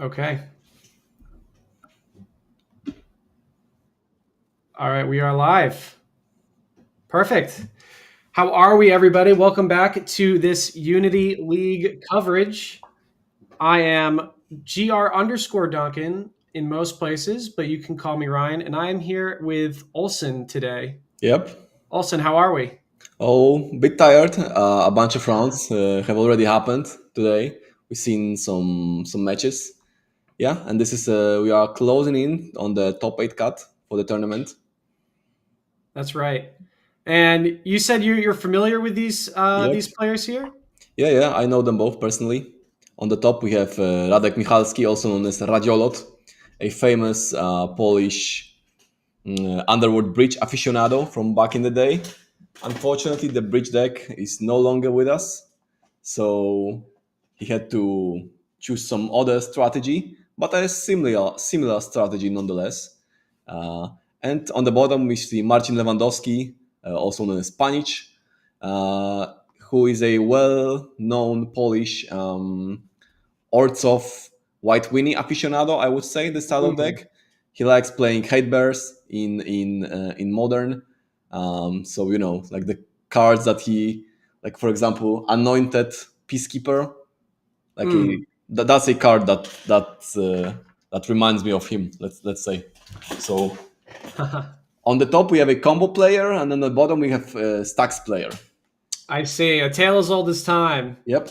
Okay. All right, we are live. Perfect. How are we, everybody? Welcome back to this Unity League coverage. I am GR_Duncan in most places, but you can call me Ryan, and I am here with Olsen today. Yep. Olsen, how are we? Oh, bit tired. A bunch of rounds have already happened today. We've seen some matches. Yeah, and this is we are closing in on the top 8 cut for the tournament. That's right. And you said you're familiar with Yep. these players here? Yeah, I know them both personally. On the top we have Radek Michalski, also known as Radiolot, a famous Polish underworld bridge aficionado from back in the day. Unfortunately, the bridge deck is no longer with us, so he had to choose some other strategy, but a similar strategy nonetheless. Uh, and on the bottom, we see Marcin Lewandowski, also known as Panic, uh, who is a well-known Polish Ortsov White Winnie aficionado. I would say the style of Mhm. deck. He likes playing hate bears in modern. So like the cards that he like, for example, anointed peacekeeper. Like Mm. that's a card that reminds me of him. Let's say. So on the top we have a combo player, and on the bottom we have a stacks player. I see. A tale as old as time. Yep.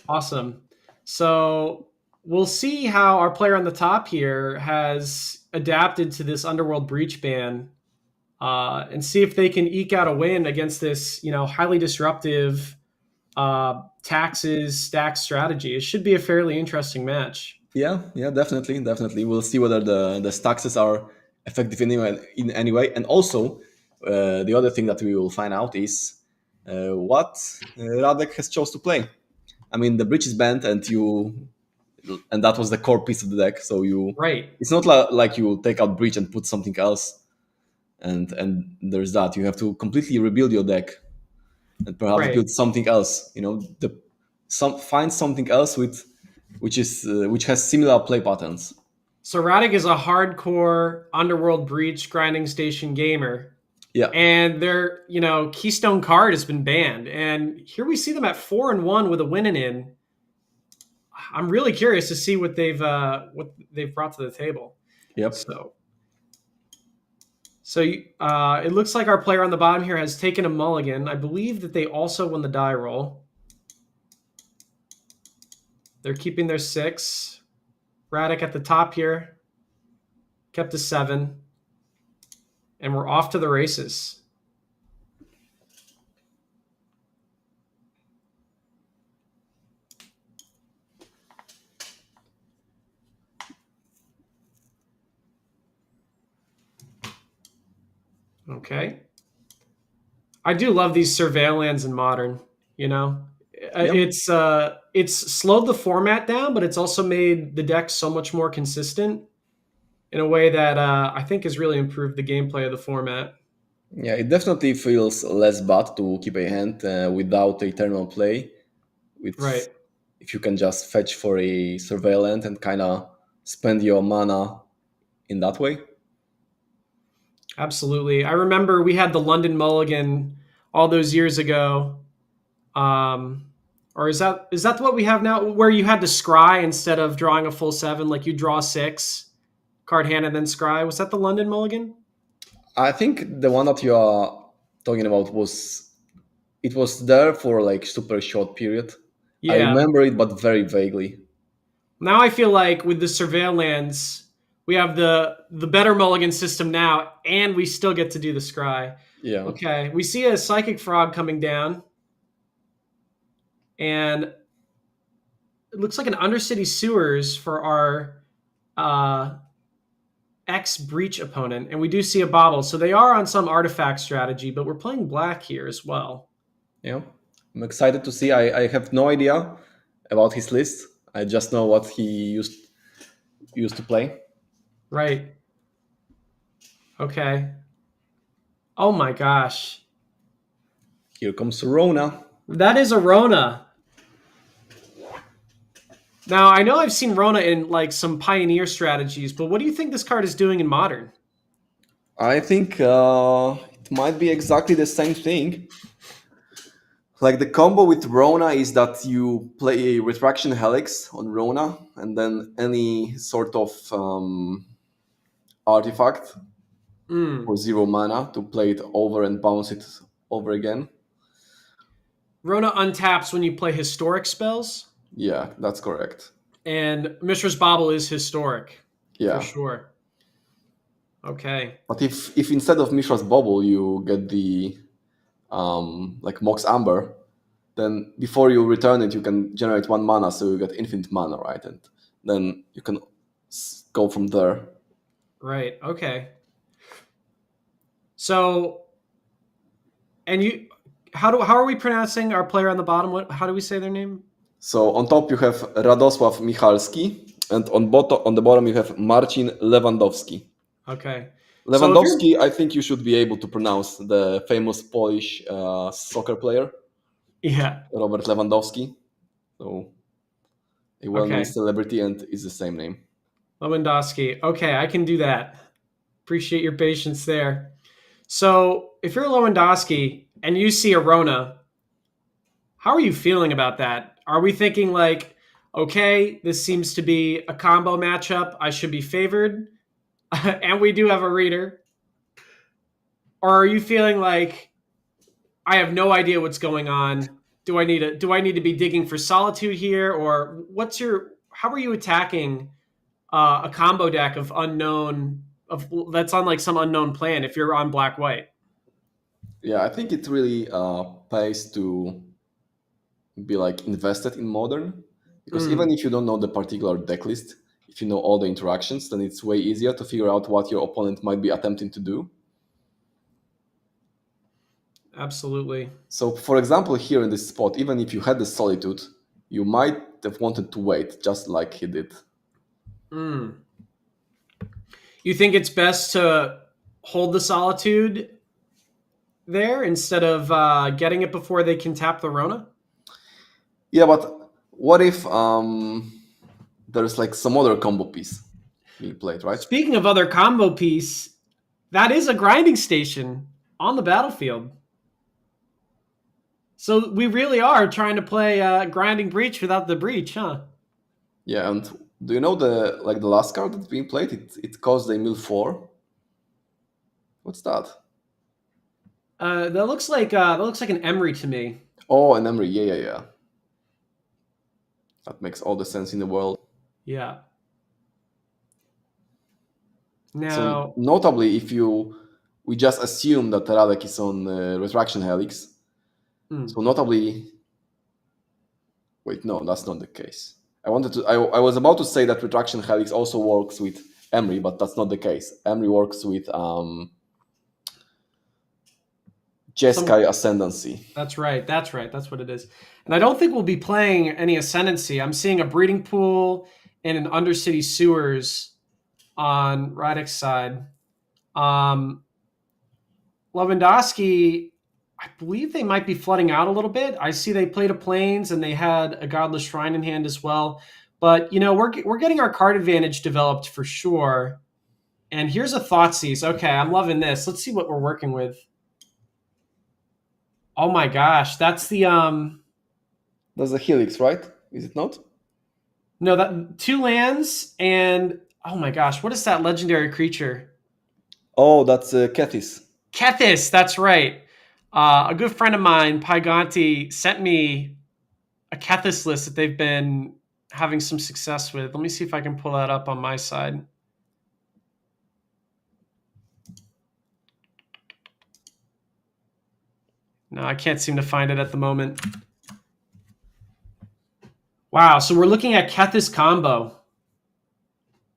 Awesome. So we'll see how our player on the top here has adapted to this Underworld Breach ban, and see if they can eke out a win against this, highly disruptive taxes stack strategy. It should be a fairly interesting match. Yeah, definitely. We'll see whether the stacks are effective in any way, and also the other thing that we will find out is what Radek has chose to play. I mean, the bridge is banned, and that was the core piece of the deck. So Right. it's not like you take out bridge and put something else, and there's that. You have to completely rebuild your deck and perhaps Right. build something else. Find something else which has similar play patterns. So Radek is a hardcore Underworld Breach grinding station gamer. Yeah, And their, Keystone card has been banned. And here we see them at 4-1 with a win and in. I'm really curious to see what they've brought to the table. yep. So, so it looks like our player on the bottom here has taken a mulligan. I believe that they also won the die roll. They're keeping their 6. Radek at the top here kept a 7, and we're off to the races. Okay. I do love these surveillance in modern. You know, Yep. it's slowed the format down, but it's also made the deck so much more consistent in a way that I think has really improved the gameplay of the format. Yeah, it definitely feels less bad to keep a hand without eternal play. With Right. If you can just fetch for a surveillant and kind of spend your mana in that way. Absolutely. I remember we had the London Mulligan all those years ago. Um, or is that what we have now, where you had to scry instead of drawing a full 7, like you draw 6, card hand, and then scry? Was that the London Mulligan? I think the one that you are talking about was there for like super short period. I Yeah. remember it, but very vaguely. Now I feel like with the surveillance, we have the better mulligan system now, and we still get to do the scry. Yeah. Okay, we see a psychic frog coming down, and it looks like an undercity sewers for our X breach opponent, and we do see a bobble. So they are on some artifact strategy, but we're playing black here as well. Yeah, I'm excited to see. I have no idea about his list. I just know what he used to play. Right. Okay. Oh my gosh, Here comes Rona. that is a Rona. Now, I know I've seen Rona in like some Pioneer strategies, but what do you think this card is doing in Modern? I think it might be exactly the same thing. Like the combo with Rona is that you play a Retraction Helix on Rona, and then any sort of artifact Mm. for 0 mana to play it over and bounce it over again. Rona untaps when you play historic spells, Yeah, that's correct. and Mishra's Bauble is historic for Yeah. sure. Okay. But if instead of Mishra's Bubble you get the like Mox Amber, then before you return it, you can generate 1 mana, so you get infinite mana, right? And then you can go from there. Right. Okay. So, and you, how are we pronouncing our player on the bottom? How do we say their name? So on top you have Radosław Michalski, and on the bottom you have Marcin Lewandowski. Okay. So if you're, Lewandowski, I think you should be able to pronounce the famous Polish soccer player, yeah. Robert Lewandowski. So a well-known Okay. celebrity, and is the same name. Lewandowski. Okay, I can do that. Appreciate your patience there. So if you're Lewandowski and you see a Rona, how are you feeling about that? Are we thinking like, okay, this seems to be a combo matchup. I should be favored, and we do have a reader. Or are you feeling like I have no idea what's going on? Do I need to be digging for solitude here, or what's your how are you attacking a combo deck of unknown of that's on like some unknown plan if you're on black white? Yeah, I think it really pays to be like invested in modern, because even Mm, if you don't know the particular deck list, if you know all the interactions, then it's way easier to figure out what your opponent might be attempting to do. absolutely. So for example, here in this spot, even if you had the solitude, you might have wanted to wait just like he did. Mm. You think it's best to hold the solitude there instead of getting it before they can tap the Rona? Yeah, but what if there's like some other combo piece being played, right? Speaking of other combo piece, that is a grinding station on the battlefield. So we really are trying to play grinding breach without the breach, huh? Yeah, and do you know the last card that's being played? It costs a mill 4. What's that? That looks like an Emery to me. Oh, an Emery. Yeah, yeah, yeah. That makes all the sense in the world. Yeah. So Now, notably, if we just assume that Radek is on Retraction Helix, hmm, so notably, wait, no, that's not the case. I was about to say that Retraction Helix also works with Emery, but that's not the case. Emery works with some Jeskai Ascendancy. that's right. That's right. That's what it is. And I don't think we'll be playing any Ascendancy. I'm seeing a breeding pool and an Undercity Sewers on Radek's side. Um, Lewandowski, I believe they might be flooding out a little bit. I see they played a Plains and they had a Godless Shrine in hand as well. But we're getting our card advantage developed for sure. And here's a Thoughtseize. Okay, I'm loving this. Let's see what we're working with. Oh my gosh, that's the That's the Helix, right? Is it not? no, that 2 lands and oh my gosh, what is that legendary creature? Oh, that's Kethis. Kethis, that's right. A good friend of mine, Paiganti, sent me a Kethis list that they've been having some success with. Let me see if I can pull that up on my side. No, I can't seem to find it at the moment. Wow, so we're looking at Kethis combo.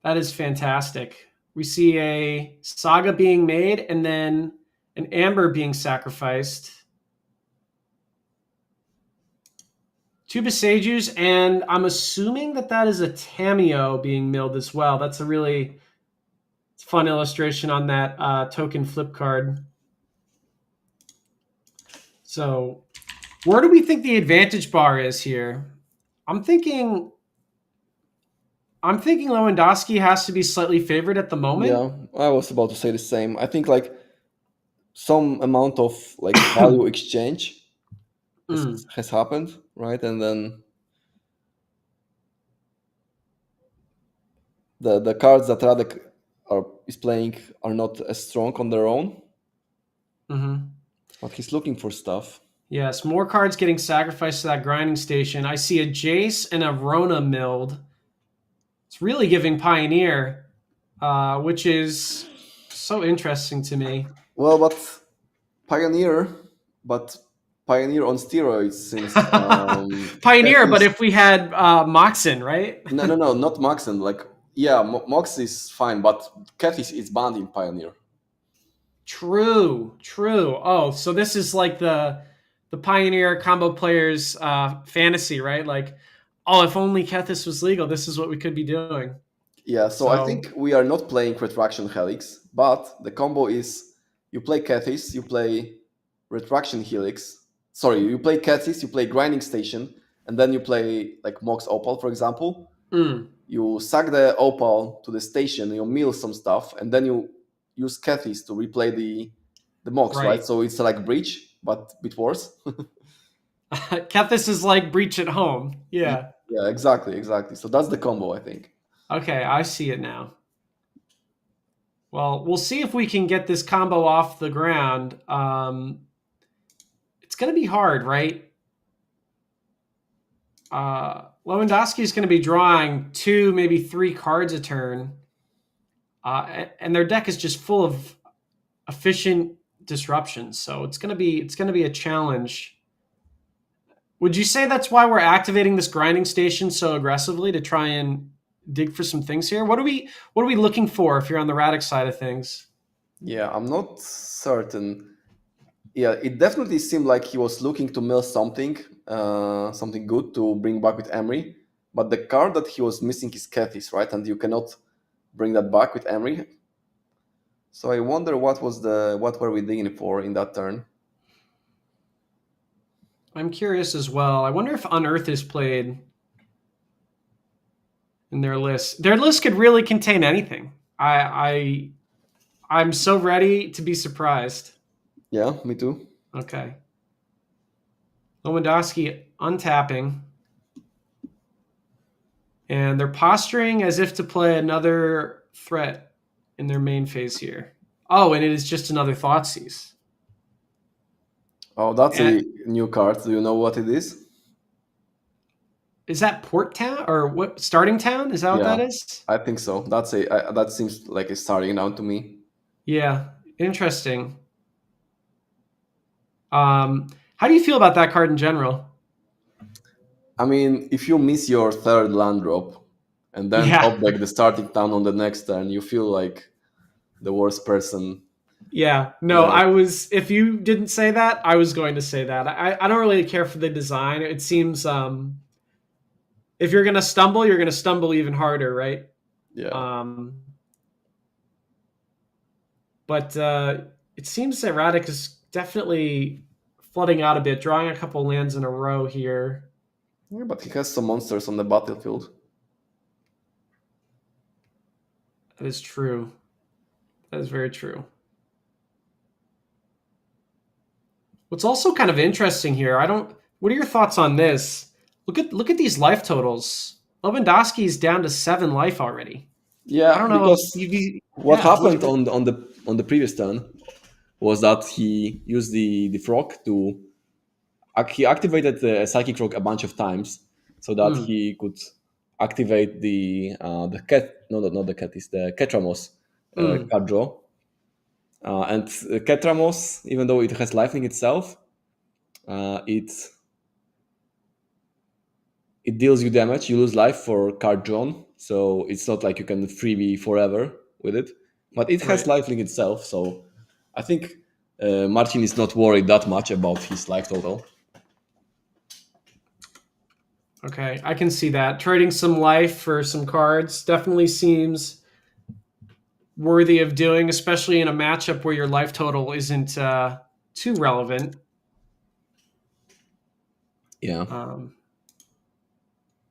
That is fantastic. We see a Saga being made and then an Amber being sacrificed. 2 Besagers, and I'm assuming that is a Tameo being milled as well. That's a really fun illustration on that token flip card. So, where do we think the advantage bar is here? I'm thinking I'm thinking Lewandowski has to be slightly favored at the moment. Yeah, I was about to say the same. I think like some amount of like value exchange Mm, has happened, right? And then the cards that Radek is playing are not as strong on their own, hmm. but he's looking for stuff. Yes, more cards getting sacrificed to that grinding station. I see a Jace and a Rona milled. It's really giving Pioneer, which is so interesting to me. Well, Pioneer, but Pioneer on steroids since Pioneer, but Kethis. if we had Moxen, right? No, not Moxen. Like, yeah, Mox is fine, but Kethis is banned in Pioneer. True, true. Oh, so this is like the Pioneer combo players fantasy, right? Like, oh, if only Kethis was legal, this is what we could be doing. Yeah, so I So, think we are not playing Retraction Helix, but the combo is you play Kethis, you play Retraction Helix. Sorry, you play Kethis, you play Grinding Station, and then you play like Mox Opal, for example. mm, You sack the Opal to the station, you mill some stuff, and then you use Kethis to replay the Mox, right? right. So it's like Breach, but a bit worse. Kethis is like Breach at home. Yeah. Yeah, exactly. So that's the combo, I think. Okay, I see it now. Well, we'll see if we can get this combo off the ground. It's going to be hard, right? Lewandowski is going to be drawing 2, maybe 3 cards a turn, and their deck is just full of efficient disruptions. So it's going to be a challenge. Would you say that's why we're activating this grinding station so aggressively to try and dig for some things here? What are we looking for if you're on the Radix side of things? Yeah, I'm not certain. Yeah, it definitely seemed like he was looking to mill something, something good to bring back with Emery. But the card that he was missing is Kethis, right? And you cannot bring that back with Emery. So I wonder what were we digging for in that turn? I'm curious as well. I wonder if Unearth is played in their list. Their list could really contain anything. I'm so ready to be surprised. Yeah, me too. Okay. Lewandowski untapping. And they're posturing as if to play another threat in their main phase here. Oh, and it is just another Thoughtseize. Oh, that's And a new card. Do you know what it is? is that Port Town or what? Starting Town? Is that what that Yeah, is? I think so. That seems like a starting down to me. Yeah, interesting. How do you feel about that card in general? I mean, if you miss your third land drop and then Yeah, top deck the starting town on the next turn, you feel like the worst person yeah. No, there. I was. If you didn't say that, I was going to say that. I don't really care for the design. It seems if you're gonna stumble even harder, right? Yeah. Um, but it seems that Radek is definitely flooding out a bit, drawing a couple lands in a row here. Yeah, but he has some monsters on the battlefield. That is true. That is very true. What's also kind of interesting here, I don't. What are your thoughts on this? Look at these life totals. Lewandowski is down to 7 life already. I Yeah, don't know if because what yeah. happened on the previous turn was that he used the frog to he activated the psychic frog a bunch of times so that Mm, he could activate the cat. No, not the cat. Is the Ketramos mm, card draw. And Ketramos, even though it has lifelink itself, it deals you damage. You lose life for card drawn, so it's not like you can freebie forever with it. But it has right. lifelink itself, so I think Martin is not worried that much about his life total. Okay, I can see that. Trading some life for some cards definitely seems worthy of doing, especially in a matchup where your life total isn't too relevant. Yeah. Um,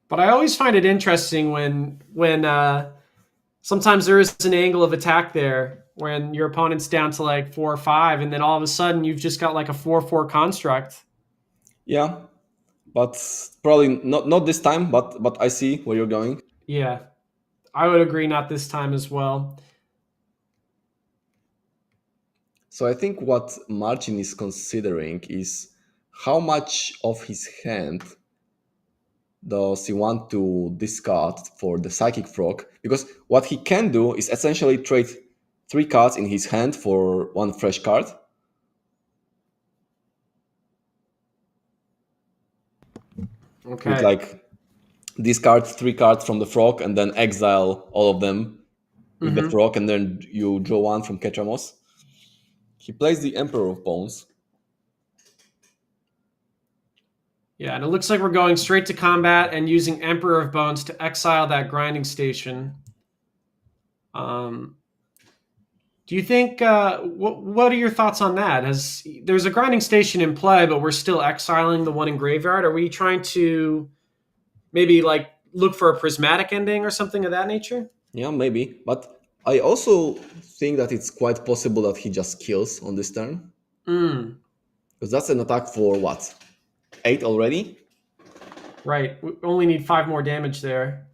But I always find it interesting when sometimes there is an angle of attack there when your opponent's down to like 4 or 5, and then all of a sudden you've just got like a 4-4 construct. Yeah, but probably not this time. But I see where you're going. Yeah, I would agree. Not this time as well. So I think what Marcin is considering is how much of his hand does he want to discard for the psychic frog? Because what he can do is essentially trade 3 cards in his hand for 1 fresh card. With Okay. like discard 3 cards from the frog and then exile all of them with the Hmm. frog, and then you draw 1 from Ketramos. He plays the Emperor of Bones. Yeah, and it looks like we're going straight to combat and using Emperor of Bones to exile that grinding station. Um, do you think? What are your thoughts on that? Has there's a grinding station in play, but we're still exiling the one in graveyard? Are we trying to maybe like look for a prismatic ending or something of that nature? Yeah, maybe. But I also think that it's quite possible that he just kills on this turn. Mm, Because that's an attack for what? 8 already? right. We only need 5 more damage there.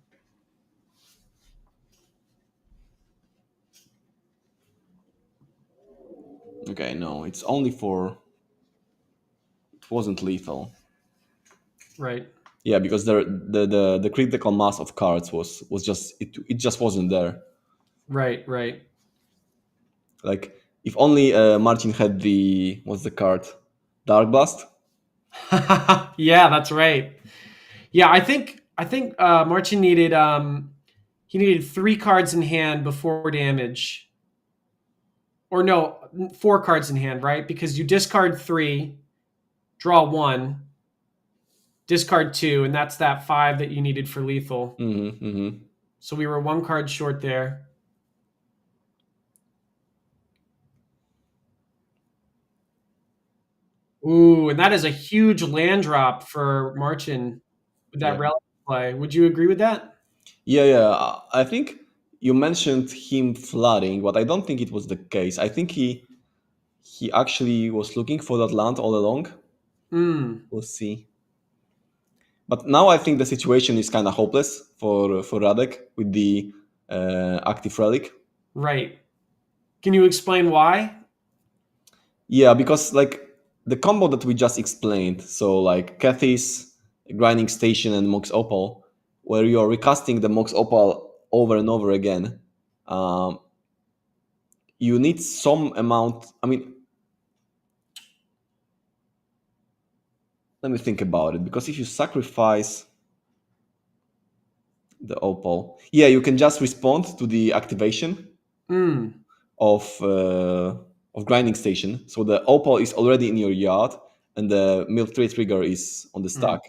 Okay, no, it's only for. It wasn't lethal. Right. Yeah, because the critical mass of cards was just it just wasn't there. Right. Right. Like if only Martin had the what's the card, Dark Blast. Yeah, that's right. Yeah, I think Marcin needed he needed 3 cards in hand before damage. Or no, 4 cards in hand, right? Because you discard 3, draw 1, discard 2, and that's that 5 that you needed for lethal. Mm-hmm, mm-hmm. So we were 1 card short there. Ooh, and that is a huge land drop for Marcin with that Yeah, relic play. Would you agree with that? yeah, yeah. I think you mentioned him flooding, but I don't think it was the case. I think he actually was looking for that land all along. Mm, We'll see. But now I think the situation is kind of hopeless for Radek with the active relic. right. Can you explain why? Yeah, because like the combo that we just explained, so like Cathy's grinding station and Mox Opal, where you're recasting the Mox Opal over and over again, um, you need some amount. I mean, let me think about it. Because if you sacrifice the Opal, yeah, you can just respond to the activation Mm, of uh, of grinding station. So the Opal is already in your yard, and the Milk Tree trigger is on the mm, stack,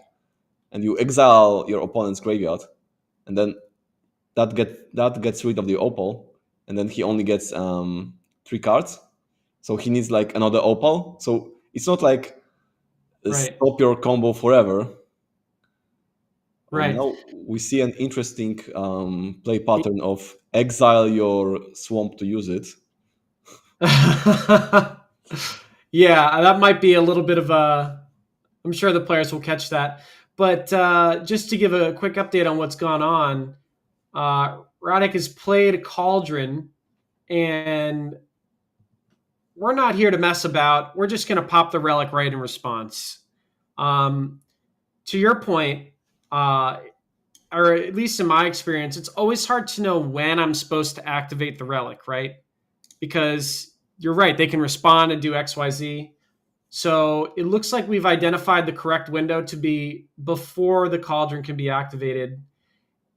and you exile your opponent's graveyard, and then that gets rid of the Opal, and then he only gets 3 cards. So he needs like another Opal. So it's not like right. stop your combo forever. Oh, Right. now we see an interesting play pattern of exile your swamp to use it. Yeah, that might be a little bit of a. I'm sure the players will catch that. But just to give a quick update on what's gone on, Radek has played Cauldron, and we're not here to mess about. We're just going to pop the relic right in response. Um, to your point, uh, or at least in my experience, it's always hard to know when I'm supposed to activate the relic, right? Because you're right, they can respond and do XYZ. So it looks like we've identified the correct window to be before the cauldron can be activated.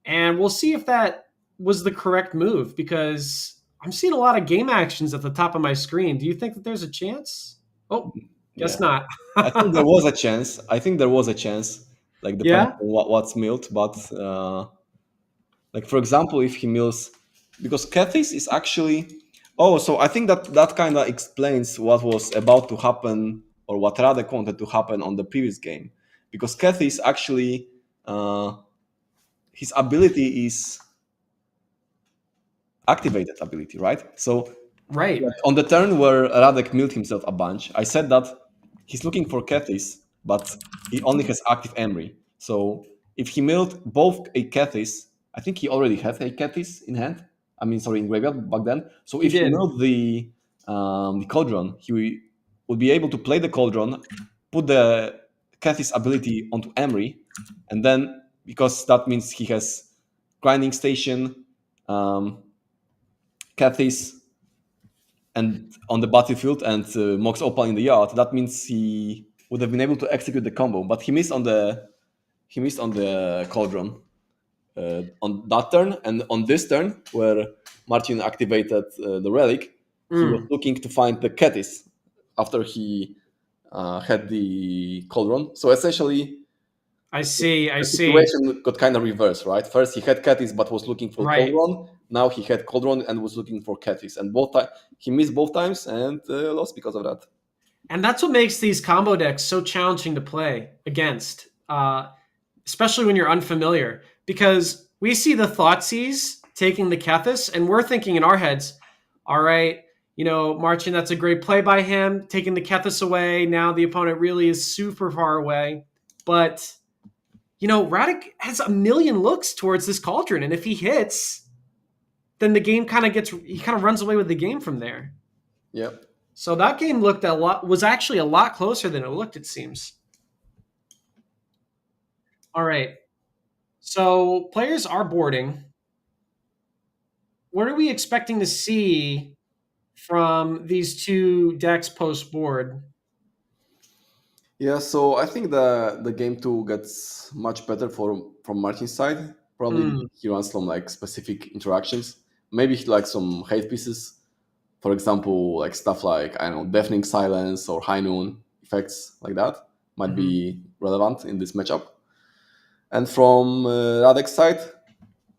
And we'll see if that was the correct move because I'm seeing a lot of game actions at the top of my screen. Do you think that there's a chance? Oh, Yeah, guess not. I think there was a chance. I think there was a chance, like depending Yeah? on what's milled. But like for example, if he mills, because Cathis is actually. Oh, so I think that kind of explains what was about to happen or what Radek wanted to happen on the previous game, because Cathis actually uh, his ability is activated ability, right? So Right. on the turn where Radek milled himself a bunch, I said that he's looking for Kethis, but he only has active Emery. So if he milled both a Kethis, I think he already had a Kethis in hand. I mean, sorry, in graveyard back then. So He if he did. milled the Cauldron, he would be able to play the Cauldron, put the Kethis ability onto Emery, and then because that means he has Grinding Station, um, Kethis, and on the battlefield and Mox Opal in the yard, that means he would have been able to execute the combo. But he missed on the Cauldron on that turn, and on this turn where Martin activated the relic, he was Mm. looking to find the Kethis after he had the Cauldron. So essentially, I see. I the see. situation got kind of reversed, right? First he had Kethis but was looking for Right. Cauldron. Now he had Cauldron and was looking for Kethis, and he missed both times and lost because of that. And that's what makes these combo decks so challenging to play against, especially when you're unfamiliar. Because we see the Thoughtseize taking the Kethis, and we're thinking in our heads, all right, Marcin, that's a great play by him, taking the Kethis away. Now the opponent really is super far away. But, Radek has a million looks towards this Cauldron, and if he hits, then the game he kind of runs away with the game from there. Yep. So that game was actually a lot closer than it looked, it seems. All right. So players are boarding. What are we expecting to see from these two decks post board? Yeah, so I think the game two gets much better from Martin's side. Probably Mm, he runs some like specific interactions. Maybe like some hate pieces. For example, like stuff like I don't know, deafening silence or high noon effects like that might hmm be relevant in this matchup. And from Radek's side,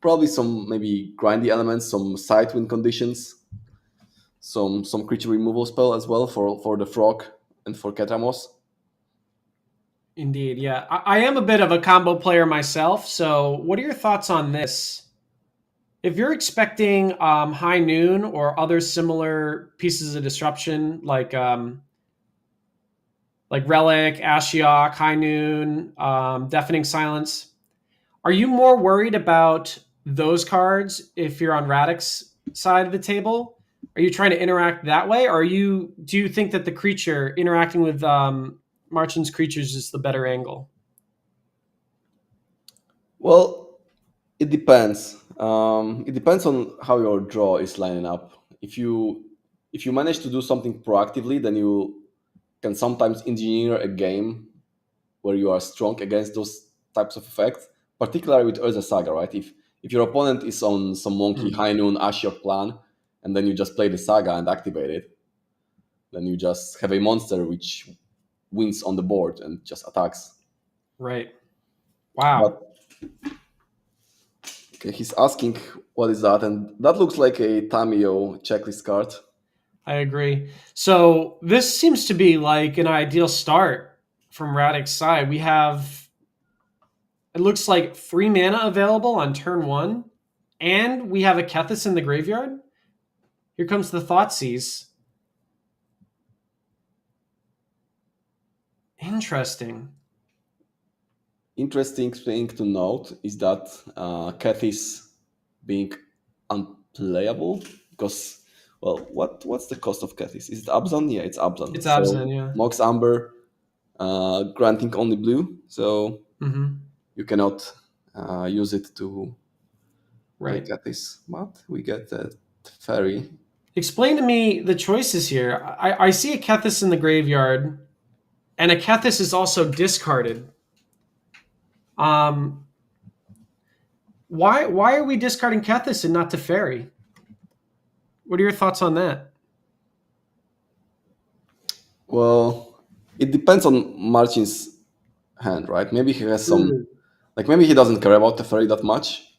probably some maybe grindy elements, some side win conditions, some creature removal spell as well for the frog and for Ketramos. Indeed, yeah. I am a bit of a combo player myself. So, what are your thoughts on this? If you're expecting High Noon or other similar pieces of disruption, like Relic, Ashiok, High Noon, Deafening Silence, are you more worried about those cards if you're on Radek's side of the table? Are you trying to interact that way, or do you think that the creature interacting with Marchin's creatures is the better angle? Well, it depends. It depends on how your draw is lining up. If you manage to do something proactively, then you can sometimes engineer a game where you are strong against those types of effects, particularly with Urza Saga, right? If your opponent is on some monkey Mm, high noon Ashiok plan, and then you just play the saga and activate it, then you just have a monster which wins on the board and just attacks. right. Wow. But okay, he's asking what is that, and that looks like a Tamio checklist card. I agree. So this seems to be like an ideal start from Radek's side. We have, it looks like 3 mana available on turn one, and we have a Kethis in the graveyard. Here comes the Thoughtseize. Interesting. Interesting thing to note is that Kethis being unplayable because well, what's the cost of Kethis? Is it Abzan? Yeah, it's Abzan. It's So Abzan, yeah. Mox Amber granting only blue, so Mm-hmm. you cannot use it to play Right. Kethis. But we get the fairy. Explain to me the choices here. I see a Kethis in the graveyard, and a Kethis is also discarded. Um, why are we discarding Kethis and not Teferi? What are your thoughts on that? Well, it depends on Marcin's hand, right? Maybe he has some Mm. like maybe he doesn't care about the fairy that much.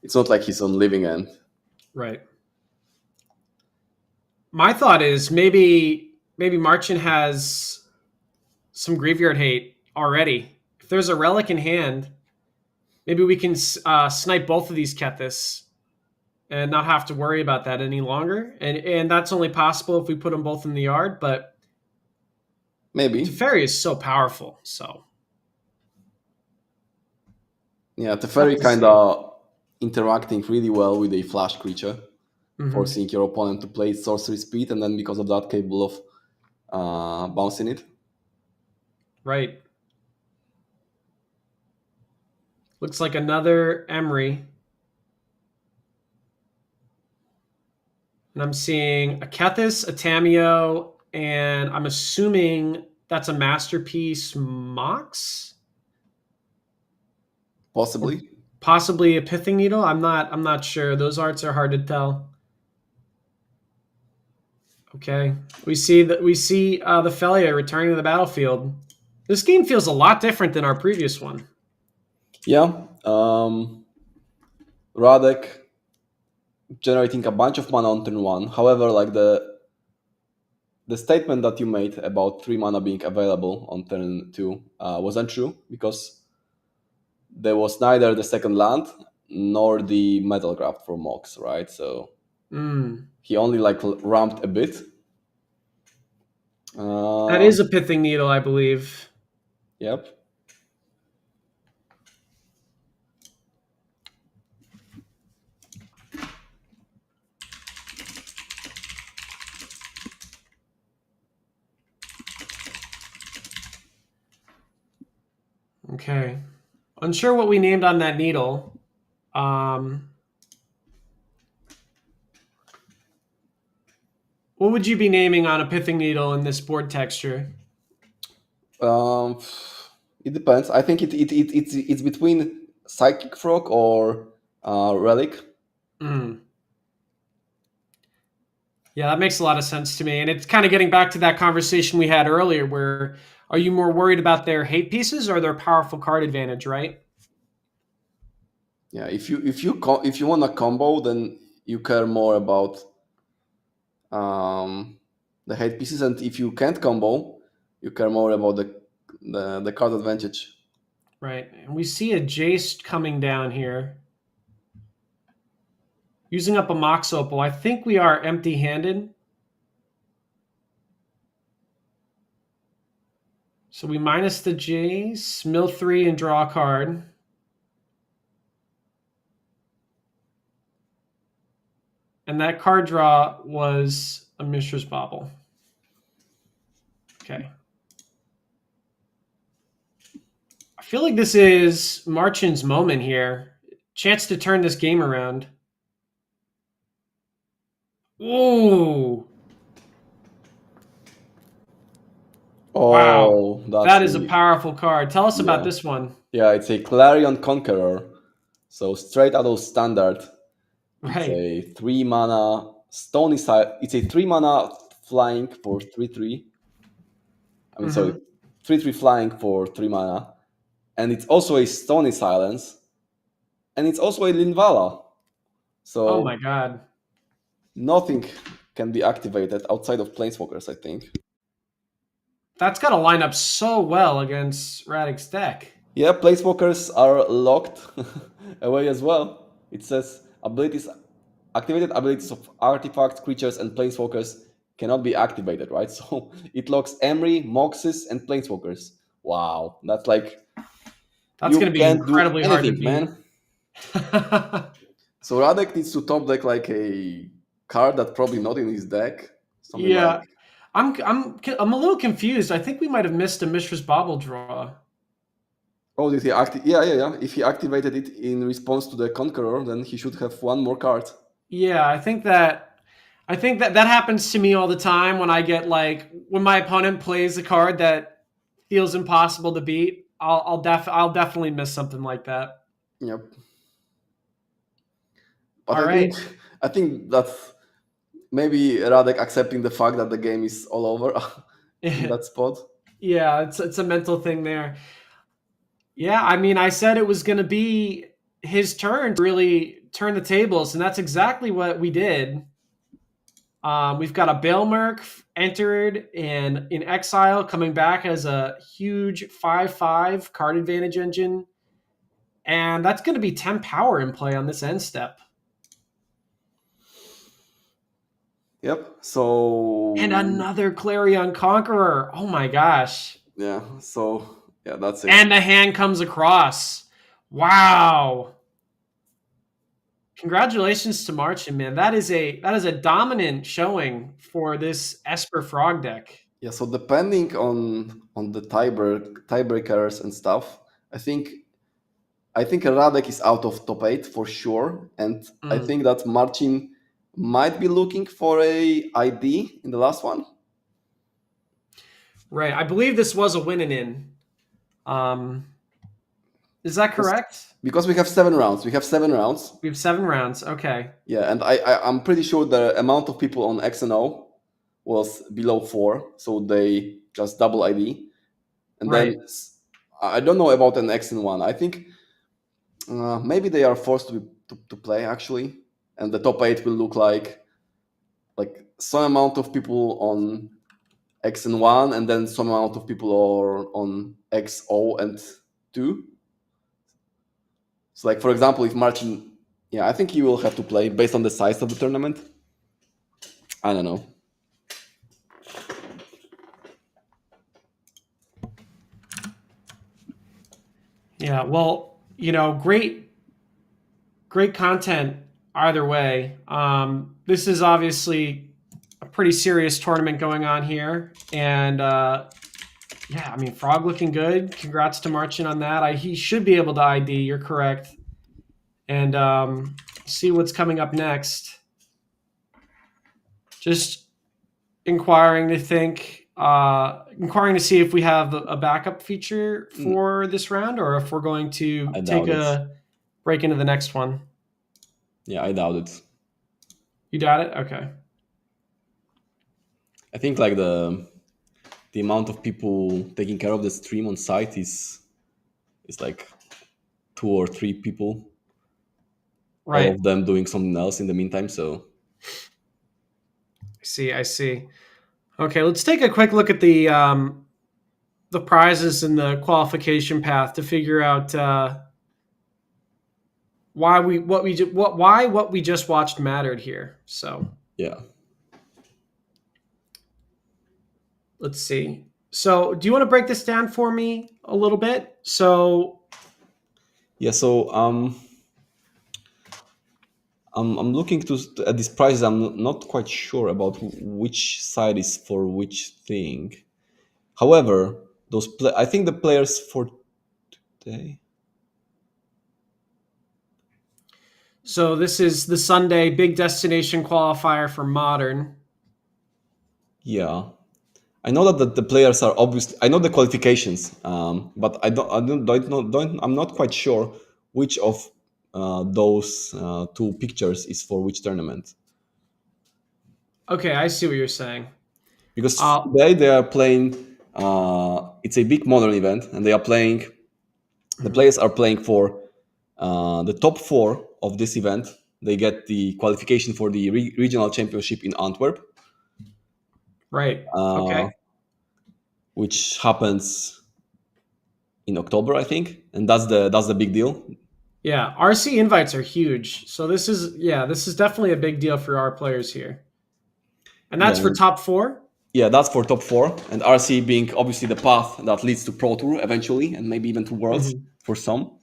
It's not like he's on living end. Right. My thought is maybe Marchin has some graveyard hate already. If there's a relic in hand, maybe we can snipe both of these Kethis and not have to worry about that any longer. And that's only possible if we put them both in the yard. But Maybe. Teferi is so powerful. So Yeah, tough Teferi to kind see. of interacting really well with a flash creature, Mm-hmm. forcing your opponent to play sorcery speed, and then because of that, capable of bouncing it. Right. Looks like another Emery. And I'm seeing a Kethis, a Tameo, and I'm assuming that's a Masterpiece Mox or Possibly. possibly a Pithing Needle. I'm not sure. Those arts are hard to tell. Okay. We see the Felia returning to the battlefield. This game feels a lot different than our previous one. Yeah. Radek generating a bunch of mana on turn one. However, like the statement that you made about 3 mana being available on turn two was untrue because there was neither the second land nor the metal graft for Mox, right? So Mm. he only like ramped a bit. That is a Pithing Needle, I believe. Yep. Okay. Unsure what we named on that needle. Um, what would you be naming on a Pithing Needle in this board texture? Um, it depends. I think it's between Psychic Frog or Relic. Mm. Yeah, that makes a lot of sense to me. And it's kind of getting back to that conversation we had earlier where are you more worried about their hate pieces or their powerful card advantage, right? Yeah, if you want a combo, then you care more about the hate pieces, and if you can't combo, you care more about the card advantage. Right. And we see a Jace coming down here. Using up a Mox Opal. I think we are empty handed. So we minus the Jace, mill 3 and draw a card. And that card draw was a Mishra's Bauble. Okay. I feel like this is Marchin's moment here. Chance to turn this game around. Ooh. Wow. Oh, that's That is a really powerful card. Tell us about yeah this one. yeah. It's a Clarion Conqueror, so straight out of standard. It's Right. a 3 mana stony side. It's a 3 mana flying for 3/3. I mean, sorry, Mm-hmm. 3/3 flying for 3 mana, and it's also a stony silence, and it's also a Linvala. Oh my So god. nothing can be activated outside of Planeswalkers, I think. That's got to line up so well against Radix deck. Yeah, Planeswalkers are locked away as well. It says abilities activated abilities of artifacts, creatures, and Planeswalkers cannot be activated, right? So it locks Emery, Moxes, and Planeswalkers. Wow, that's like That's going you to be can't do incredibly hard to anything, beat. man. So Radek needs to top deck like a card that's probably not in his deck. Something like Yeah. I'm a little confused. I think we might have missed a Mishra's Bauble draw. oh, did he activate? Yeah. If he activated it in response to the Conqueror, then he should have one more card. Yeah, I think that happens to me all the time when I get like when my opponent plays a card that feels impossible to beat. I'll definitely miss something like that. Yep. But All right. I think that's maybe Radek accepting the fact that the game is all over in that spot. Yeah, it's a mental thing there. Yeah, I mean, I said it was going to be his turn to really turn the tables, and that's exactly what we did. We've got a Bailmerk entered and in exile, coming back as a huge 5/5 card advantage engine. And that's going to be 10 power in play on this end step. Yep. So And another Clarion Conqueror. Oh my gosh. yeah. So yeah, that's it. And the hand comes across. Wow. Congratulations to Marchin, man. That is a dominant showing for this Esper Frog deck. Yeah. So depending on the tiebreakers and stuff, I think Radek is out of top 8 for sure, and I think that Marcin might be looking for a ID in the last one. Right. I believe this was a win and in. Is that correct? Because we have 7 rounds. We have 7 rounds. We have 7 rounds. Okay. Yeah, and I'm pretty sure the amount of people on XNO was below 4, so they just double ID. And Right. then I don't know about an XN1. I think maybe they are forced to play actually, and the top 8 will look like some amount of people on XN1, and then some amount of people are on XO and 2. So, like for example, if Marcin, yeah, I think he will have to play based on the size of the tournament. I don't know. Yeah, well, great content either way. This is obviously a pretty serious tournament going on here, and yeah, I mean, Frog looking good. Congrats to Marchin on that. He should be able to ID. You're correct, and see what's coming up next. Just inquiring to see if we have a backup feature for this round, or if we're going to take a break into the next one. Yeah, I doubt it. You doubt it? Okay. I think like the amount of people taking care of the stream on site is like 2 or 3 people. Right. All of them doing something else in the meantime. So I see. Okay, let's take a quick look at the prizes and the qualification path to figure out why what we just watched mattered here. So yeah. Let's see. So do you want to break this down for me a little bit? So yeah. So I'm looking at these prizes. I'm not quite sure about which side is for which thing. However, I think the players for today. So this is the Sunday big destination qualifier for Modern. Yeah, I know that the players are obviously. I know the qualifications, but I'm not quite sure which of those 2 pictures is for which tournament. Okay, I see what you're saying. Because today they are playing. It's a big modern event, and they are playing. The players are playing for the top 4 of this event. They get the qualification for the regional championship in Antwerp. Right. Okay. Which happens in October, I think, and that's the big deal. Yeah, RC invites are huge, so this is definitely a big deal for our players here, and that's for top 4. Yeah, that's for top 4, and RC being obviously the path that leads to Pro Tour eventually, and maybe even to Worlds for some.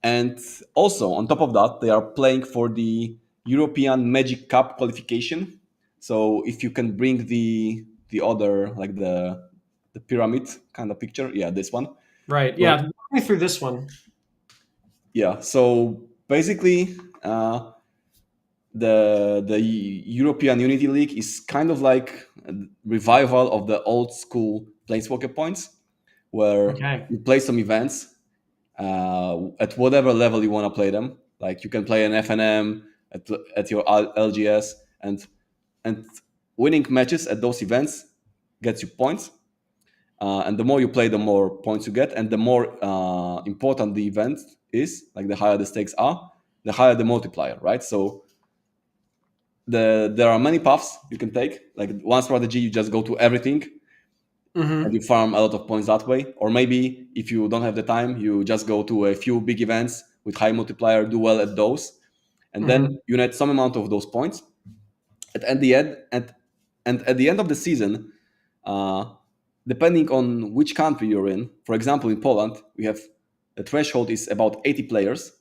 And also on top of that, they are playing for the European Magic Cup qualification. So if you can bring the other, like the pyramid kind of picture, yeah, this one. Right. Yeah, walk me through this one. Yeah. So basically, the European Unity League is kind of like a revival of the old school Planeswalker points, where you play some events at whatever level you want to play them. Like you can play an FNM at your LGS, and winning matches at those events gets you points. And the more you play, the more points you get, and the more important the event is, like the higher the stakes are, the higher the multiplier, right? So there are many paths you can take. Like one strategy, you just go to everything. and Hmm. you farm a lot of points that way. Or maybe if you don't have the time, you just go to a few big events with high multiplier, do well at those, and then Hmm. you net some amount of those points. At the end, and at the end of the season, uh, depending on which country you're in, for example, in Poland, we have the threshold is about 80 players,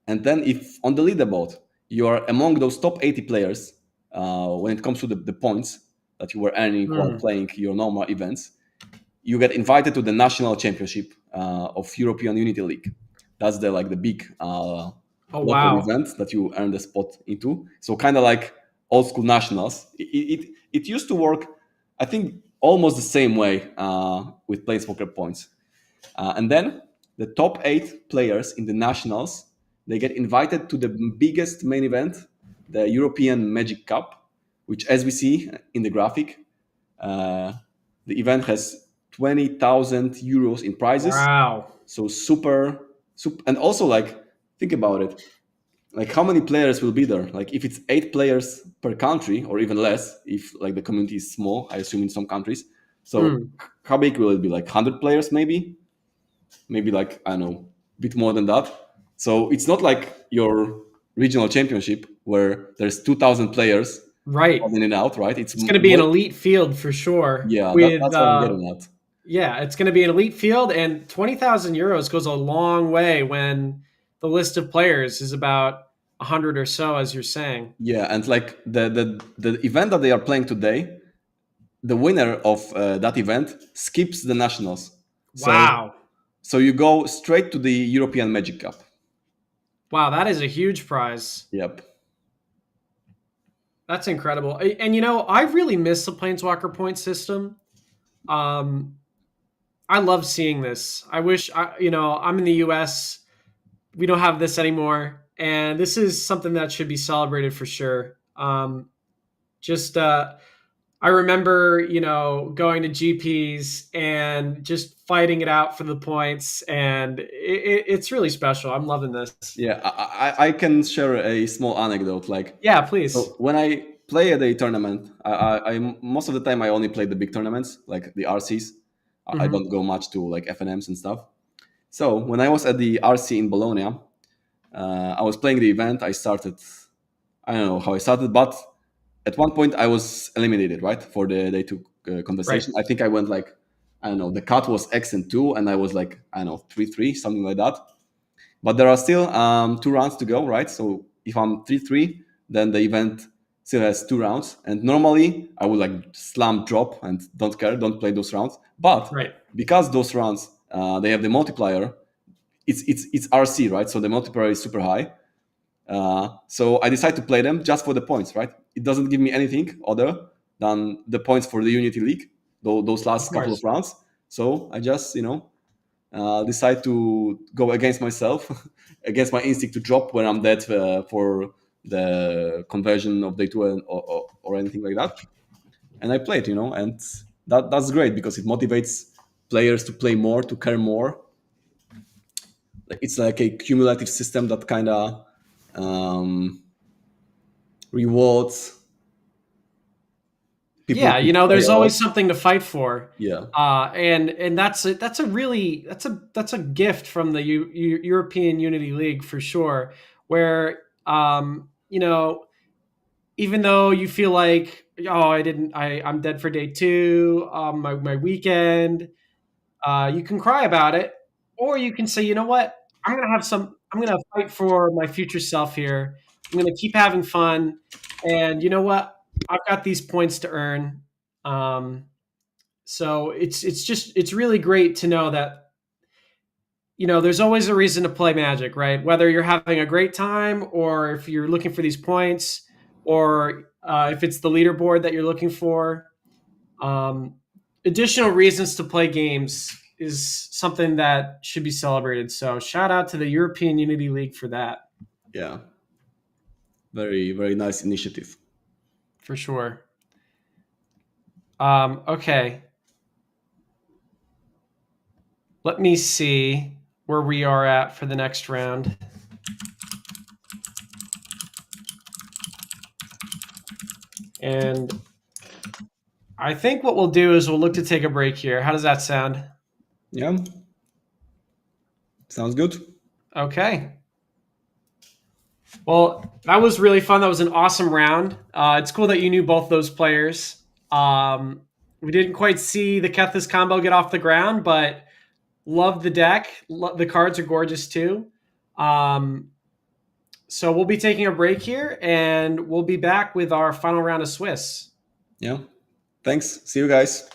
and then if on the leaderboard you are among those top 80 players when it comes to the points that you were earning while Hmm. playing your normal events, you get invited to the national championship of European Unity League. That's the like the big Oh, local wow. event that you earn the spot into. So kind of like old school nationals. It used to work, I think, almost the same way with Planeswalker points. And then the top 8 players in the nationals, they get invited to the biggest main event, the European Magic Cup, which, as we see in the graphic, uh, the event has 20,000 euros in prizes. Wow. So super, and also like think about it. Like how many players will be there? Like if it's 8 players per country, or even less, if like the community is small, I assume in some countries. So Mm. how big will it be? Like 100 players, maybe like I don't know, a bit more than that. So it's not like your regional championship where there's 2,000 players Right. in and out, right? It's It's going to be an elite field for sure. yeah, With that's what I'm getting at. yeah, it's going to be an elite field, and 20,000 euros goes a long way when the list of players is about 100 or so, as you're saying. Yeah, and like the event that they are playing today, the winner of that event skips the nationals. So Wow. so you go straight to the European Magic Cup. Wow, that is a huge prize. Yep. That's incredible. And I really miss the Planeswalker point system. Um, I love seeing this. I wish I'm in the US. We don't have this anymore, and this is something that should be celebrated for sure. Just I remember, going to GPs and just fighting it out for the points, and it's really special. I'm loving this. Yeah, I can share a small anecdote. Like, Yeah, please. so when I play at a tournament, I most of the time I only play the big tournaments, like the RCs. I Hmm. don't go much to like FNMs and stuff. So when I was at the RC in Bologna, I was playing the event. I started. I don't know how I started, but at one point I was eliminated, right, for the day two Right. conversation. I think I went like I don't know. The cut was X and 2, and I was like I don't know 3-3, something like that. But there are still 2 rounds to go, right? So if I'm 3-3, then the event still has 2 rounds. And normally I would like slam drop and don't care, don't play those rounds. But Right. because those rounds they have the multiplier, it's RC, right? So the multiplier is super high. So I decide to play them just for the points, right? It doesn't give me anything other than the points for the Unity League, those Of last couple of course. rounds. So I just, decide to go against myself, against my instinct to drop when I'm dead for the conversion of day two or anything like that. And I played, and that's great because it motivates players to play more, to care more. It's like a cumulative system that kind of um, rewards people Yeah, who play there's a lot. always something to fight for, Yeah, and that's a gift from the European Unity League for sure. Where even though you feel like, oh, I'm dead for day two, my weekend, you can cry about it, or you can say, you know what, I'm gonna fight for my future self here. I'm gonna keep having fun, and you know what, I've got these points to earn. Um, so it's really great to know that there's always a reason to play Magic, right? Whether you're having a great time, or if you're looking for these points, or if it's the leaderboard that you're looking for. Um, Additional reasons to play games is something that should be celebrated. So shout out to the European Unity League for that, yeah, very very nice initiative. for sure. Okay, let me see where we are at for the next round. And I think what we'll do is we'll look to take a break here. How does that sound? Yeah, sounds good. Okay. Well, that was really fun. That was an awesome round. It's cool that you knew both those players. We didn't quite see the Kethis combo get off the ground, but love the deck. The cards are gorgeous too. Um, so we'll be taking a break here, and we'll be back with our final round of Swiss. Yeah, thanks. See you guys.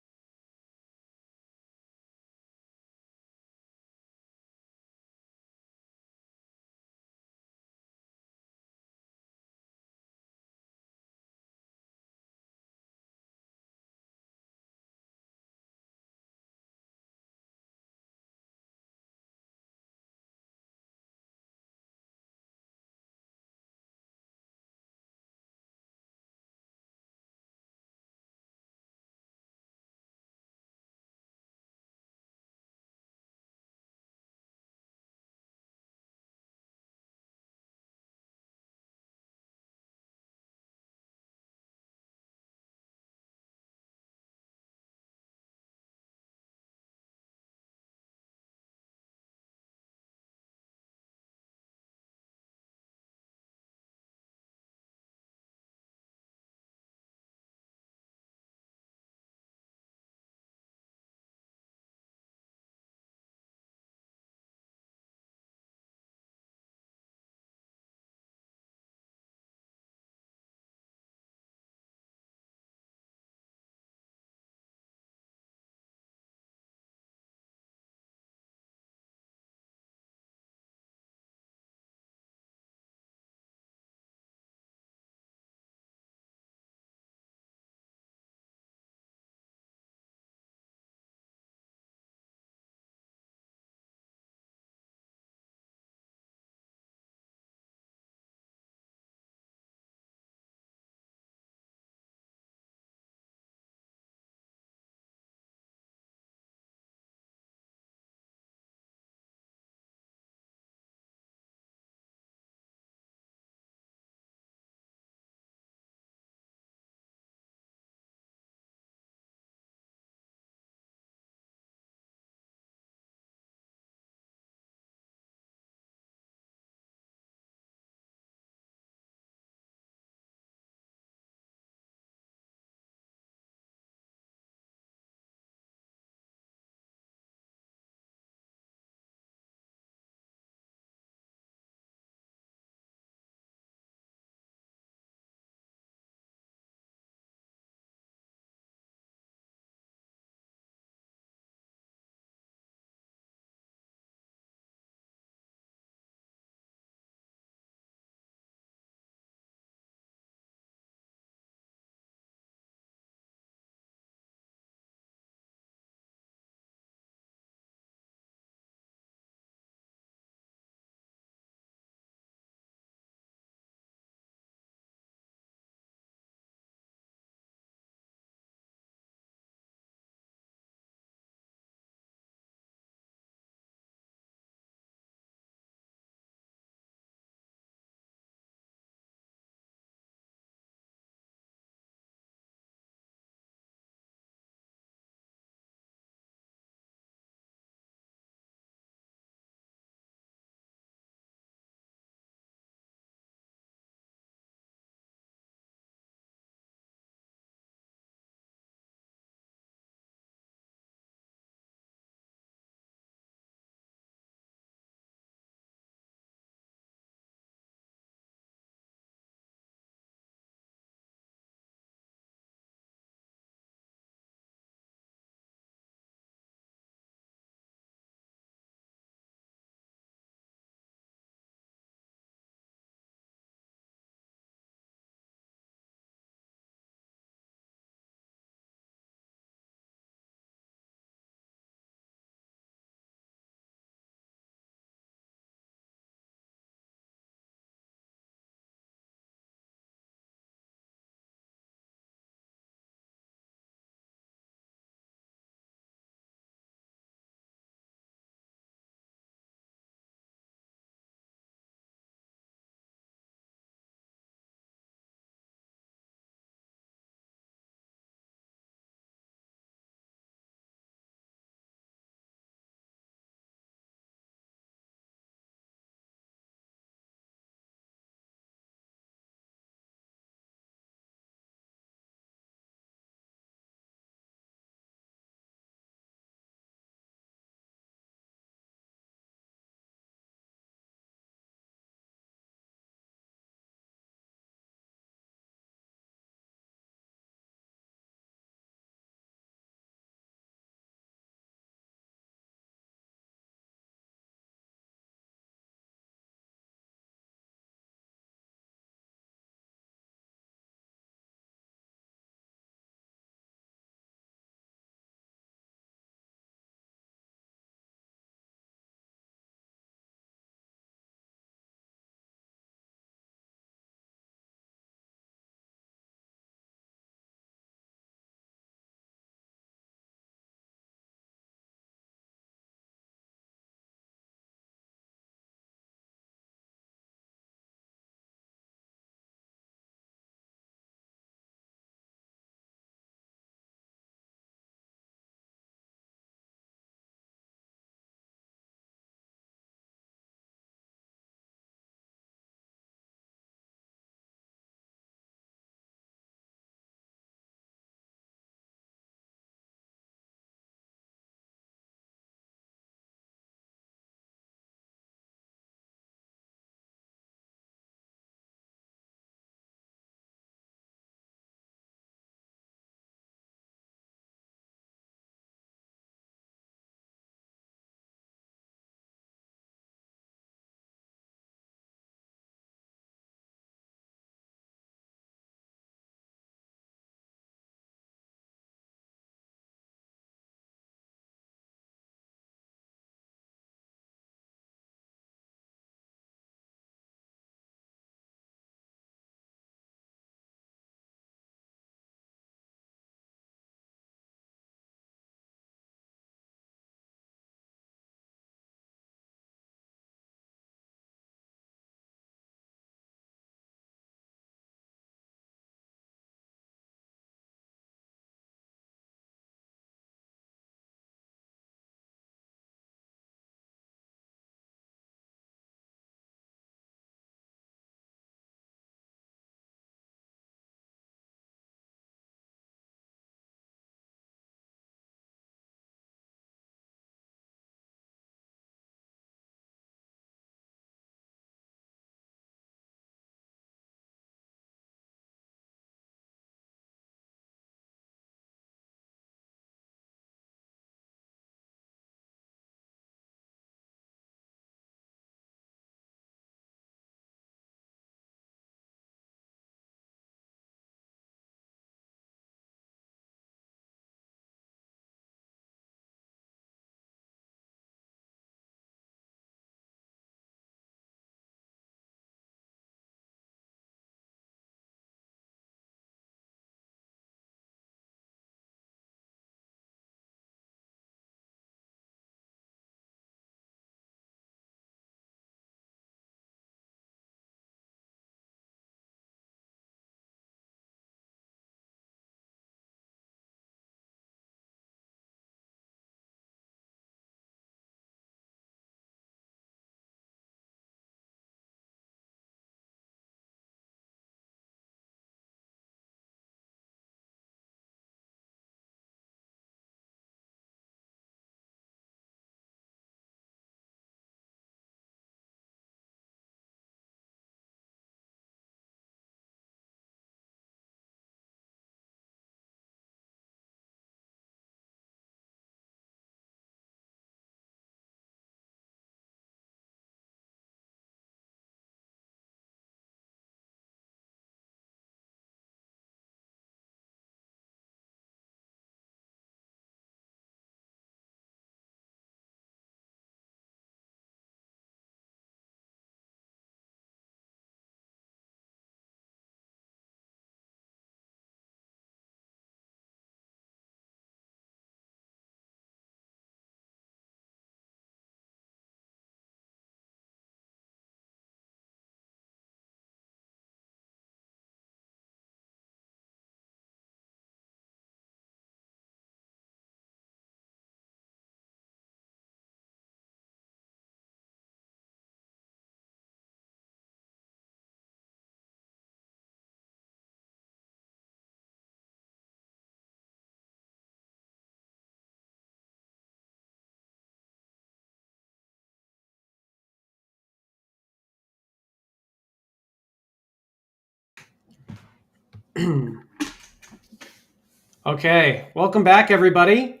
Okay, welcome back, everybody.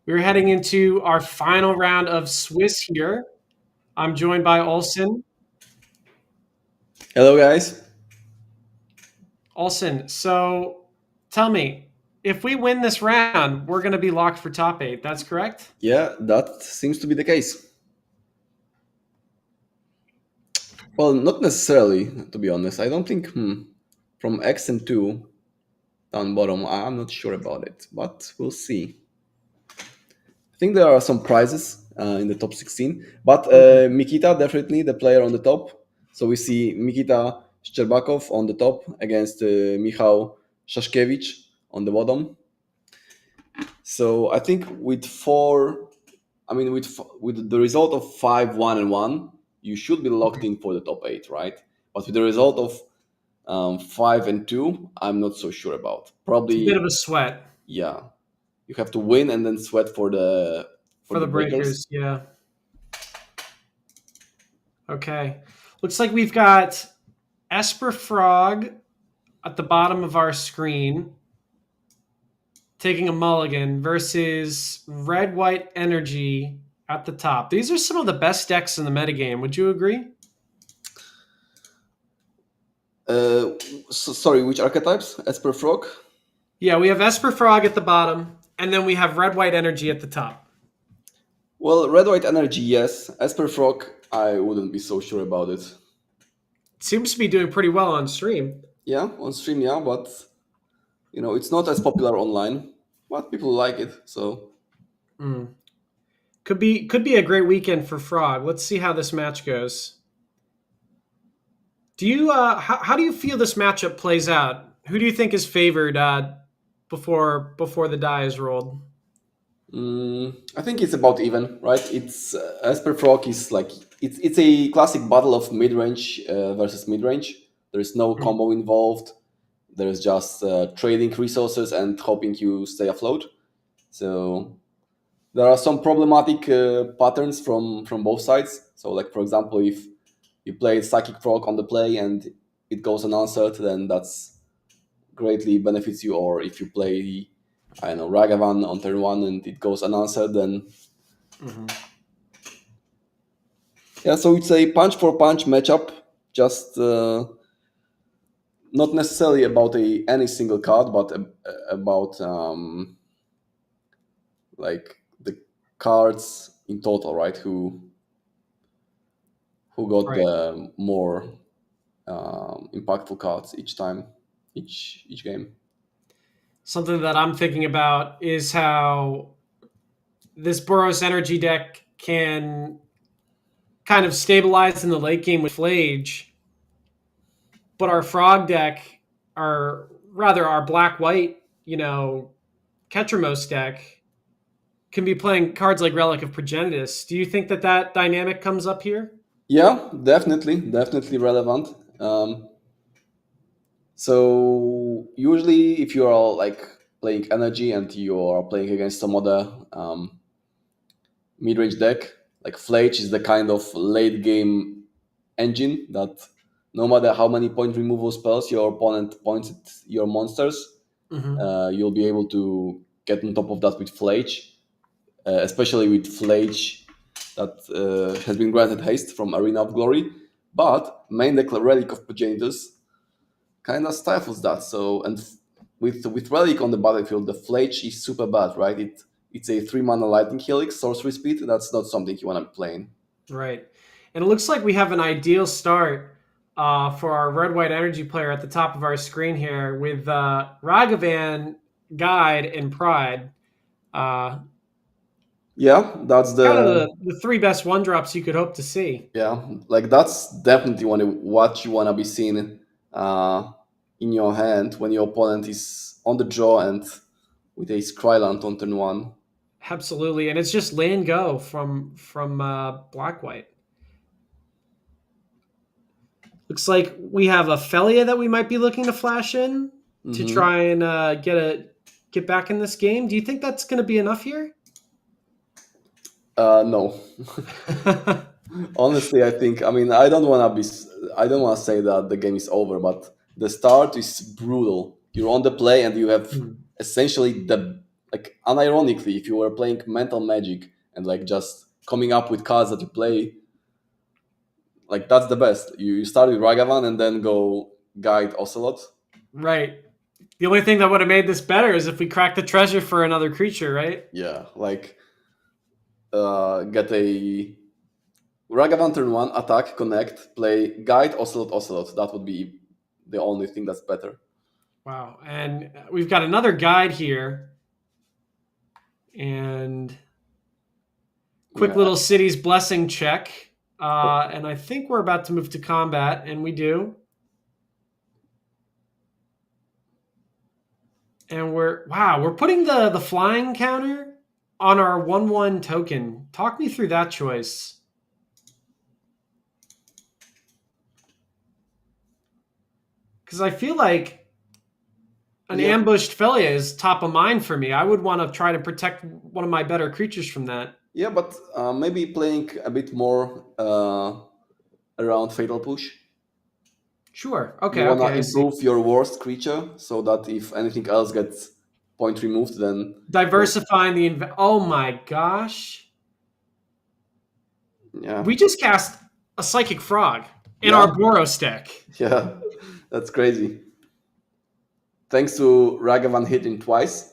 We're heading into our final round of Swiss here. I'm joined by Olsen. Hello, guys. Olsen, so tell me, if we win this round, we're going to be locked for top eight. That's correct? Yeah, that seems to be the case. Well, not necessarily, to be honest. I don't think from X and 2 down bottom, I'm not sure about it, but we'll see. I think there are some prizes in the top 16, but Mhm. Mikita, definitely the player on the top. So we see Mikita Szczerbakov on the top against Michał Szaszkiewicz on the bottom. So I think with four, I mean, with the result of 5-1-1, you should be locked in for the top eight, right? But with the result of 5-2, I'm not so sure about. It's a bit of Probably, a sweat yeah, you have to win and then sweat for for the the breakers. Breakers. Yeah. Okay. Looks like we've got Esper Frog at the bottom of our screen taking a mulligan versus Red White Energy at the top. These are some of the best decks in the metagame. Would you agree? Uh, Sorry, which archetypes? Esper Frog. Yeah, we have Esper Frog at the bottom, and then we have Red White Energy at the top. Well, red white energy, yes. Esper Frog, I wouldn't be so sure about it. Seems to be doing pretty well on stream. Yeah, on stream, yeah, but it's not as popular online, but people like it. So Mm. Could be a great weekend for Frog. Let's see how this match goes. Do you how do you feel this matchup plays out? Who do you think is favored before the die is rolled? I think it's about even, right? It's Esper Frog is like it's a classic battle of mid range versus mid range. There is no Mhm. combo involved. There is just trading resources and hoping you stay afloat. So there are some problematic patterns from both sides. So, like for example, if you play Psychic Frog on the play and it goes unanswered, then that's greatly benefits you. Or if you play, I don't know, Ragavan on turn one and it goes unanswered, then Mhm. yeah. So it's a punch for punch matchup. Just not necessarily about any single card, but about like the cards in total, right? Who got Right. the more impactful cards each time, each game. Something that I'm thinking about is how this Boros Energy deck can kind of stabilize in the late game with Flage, but our Frog deck, our black white, Ketramos deck can be playing cards like Relic of Progenitus. Do you think that that dynamic comes up here? Yeah, definitely relevant. So usually, if you are like playing energy and you are playing against some other mid-range deck, like Flage is the kind of late game engine that no matter how many point removal spells your opponent points at your monsters, Mm-hmm. you'll be able to get on top of that with Flage, especially with Flage that has been granted haste from Arena of Glory. But main deck Relic of Progenitus kind of stifles that. So and with Relic on the battlefield, the Flage is super bad, right? It's a 3 mana Lightning Helix sorcery speed. That's not something you want to be playing. Right. And it looks like we have an ideal start for our red white energy player at the top of our screen here with Ragavan, Guide, and Pride. Uh, Yeah, that's Kind of the the three best one drops you could hope to see. yeah, like that's definitely what you want to be seeing uh, in your hand when your opponent is on the draw and with a Skryland on turn one. Absolutely. And it's just land go from black white. Looks like we have a Felia that we might be looking to flash in to Hmm. try and get back in this game. Do you think that's going to be enough here? No, honestly, I think. I mean, I don't want to say that the game is over, but the start is brutal. You're on the play and you have Hmm. essentially the, like, unironically, if you were playing mental magic and like just coming up with cards that you play, like that's the best. You start with Ragavan and then go Guide Ocelot. Right. The only thing that would have made this better is if we cracked the treasure for another creature, right? Yeah, like get a Ragavan turn one, attack, connect, play Guide Ocelot Ocelot. That would be the only thing that's better. Wow. And we've got another guide here. And quick Yeah, little city's blessing check. And I think we're about to move to combat, and we do. And we're putting the flying counter on our 1/1 token. Talk me through that choice. Because I feel like an yeah, ambushed Felia is top of mind for me. I would want to try to protect one of my better creatures from that. yeah, but maybe playing a bit more around Fatal Push. Sure. You Okay. wanna Okay. I see. improve your worst creature so that if anything else gets point removed, then Diversifying the oh my gosh. yeah, We just cast a psychic frog in yeah, our Boros deck. yeah, that's crazy. Thanks to Ragavan hitting twice,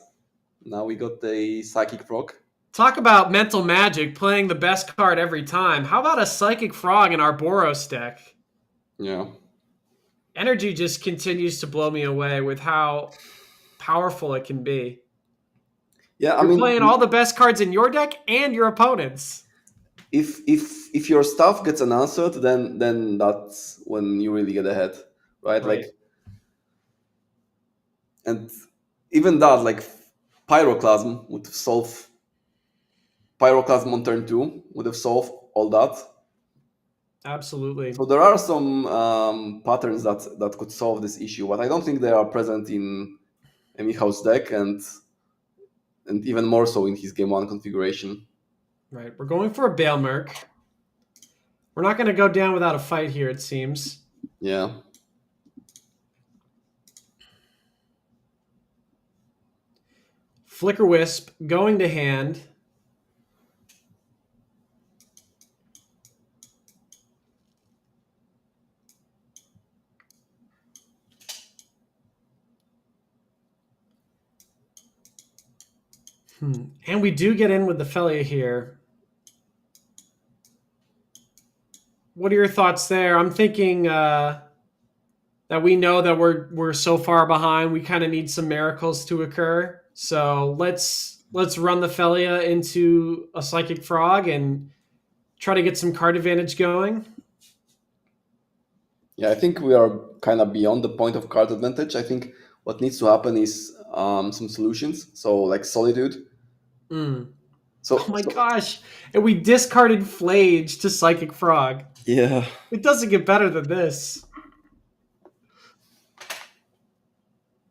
now we got a Psychic Frog. Talk about mental magic, playing the best card every time. How about a psychic frog in our Boros deck? Yeah, Energy just continues to blow me away with how powerful it can be. yeah. I You're mean, playing all the best cards in your deck and your opponent's. if your stuff gets unanswered, then that's when you really get ahead, right? Like, Right. and even that, like, Pyroclasm would solve. Pyroclasm on turn two would have solved all that. Absolutely. So there are some patterns that could solve this issue, but I don't think they are present in Michal's deck, and even more so in his game one configuration. Right. We're going for a Bailmerk. We're not going to go down without a fight here, it seems. Yeah. Flicker Wisp going to hand. And we do get in with the Felia here. What are your thoughts there? I'm thinking that we know that we're so far behind. We kind of need some miracles to occur. So let's run the Felia into a Psychic Frog and try to get some card advantage going. Yeah, I think we are kind of beyond the point of card advantage. I think what needs to happen is some solutions. So like Solitude. Mm. Oh So, my so gosh. And we discarded Flage to Psychic Frog. yeah, It doesn't get better than this.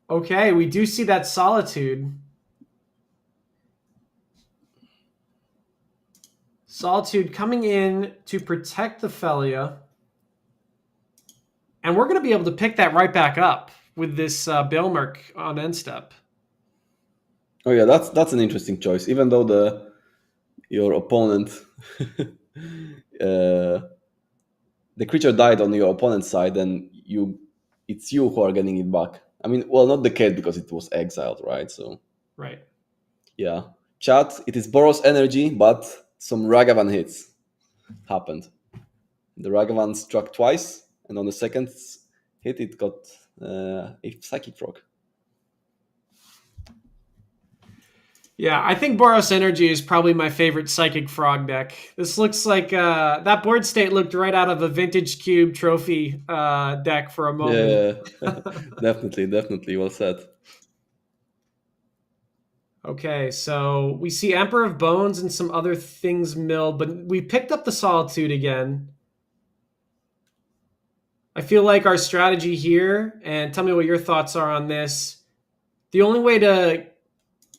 Okay, we do see that Solitude. Solitude coming in to protect the Felia. And we're going to be able to pick that right back up with this Bailmerk on end step. oh yeah, that's an interesting choice. Even though your opponent, the creature died on your opponent's side, then it's you who are getting it back. I mean, well, not the cat because it was exiled, right? So Right. yeah, chat. It is Boros energy, but some Ragavan hits happened. The Ragavan struck twice, and on the second hit, it got a Psychic Frog. Yeah, I think Boros Energy is probably my favorite Psychic Frog deck. This looks like that board state looked right out of a Vintage Cube trophy deck for a moment. Yeah, definitely, well said. Okay, so we see Emperor of Bones and some other things milled, but we picked up the Solitude again. I feel like our strategy here, and tell me what your thoughts are on this. The only way to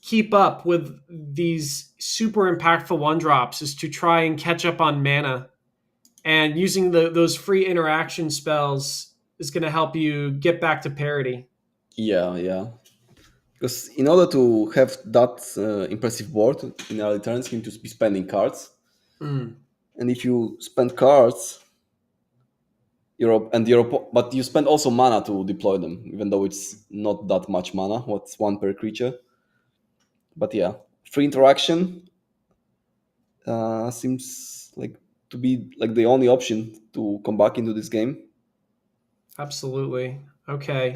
keep up with these super impactful one drops is to try and catch up on mana. And using those free interaction spells is going to help you get back to parity. Yeah, yeah. Because in order to have that impressive board in early turns, you need to be spending cards. Mm, And if you spend cards, but you spend also mana to deploy them, even though it's not that much mana. What's one per creature? But yeah, free interaction seems like to be like the only option to come back into this game. absolutely. Okay.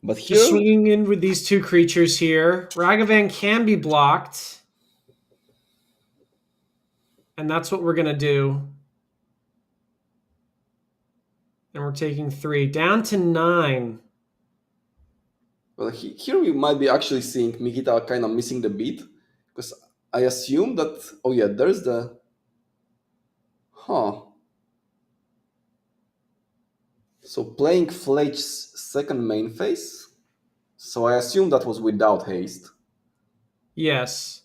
But Just here, swinging in with these two creatures here. Ragavan can be blocked. And that's what we're going to do. And we're taking 3. Down to 9. well, here we might be actually seeing Mikita kind of missing the beat, because I assume that, oh yeah, there's the, huh. So playing Flage's second main phase. So I assume that was without haste. Yes.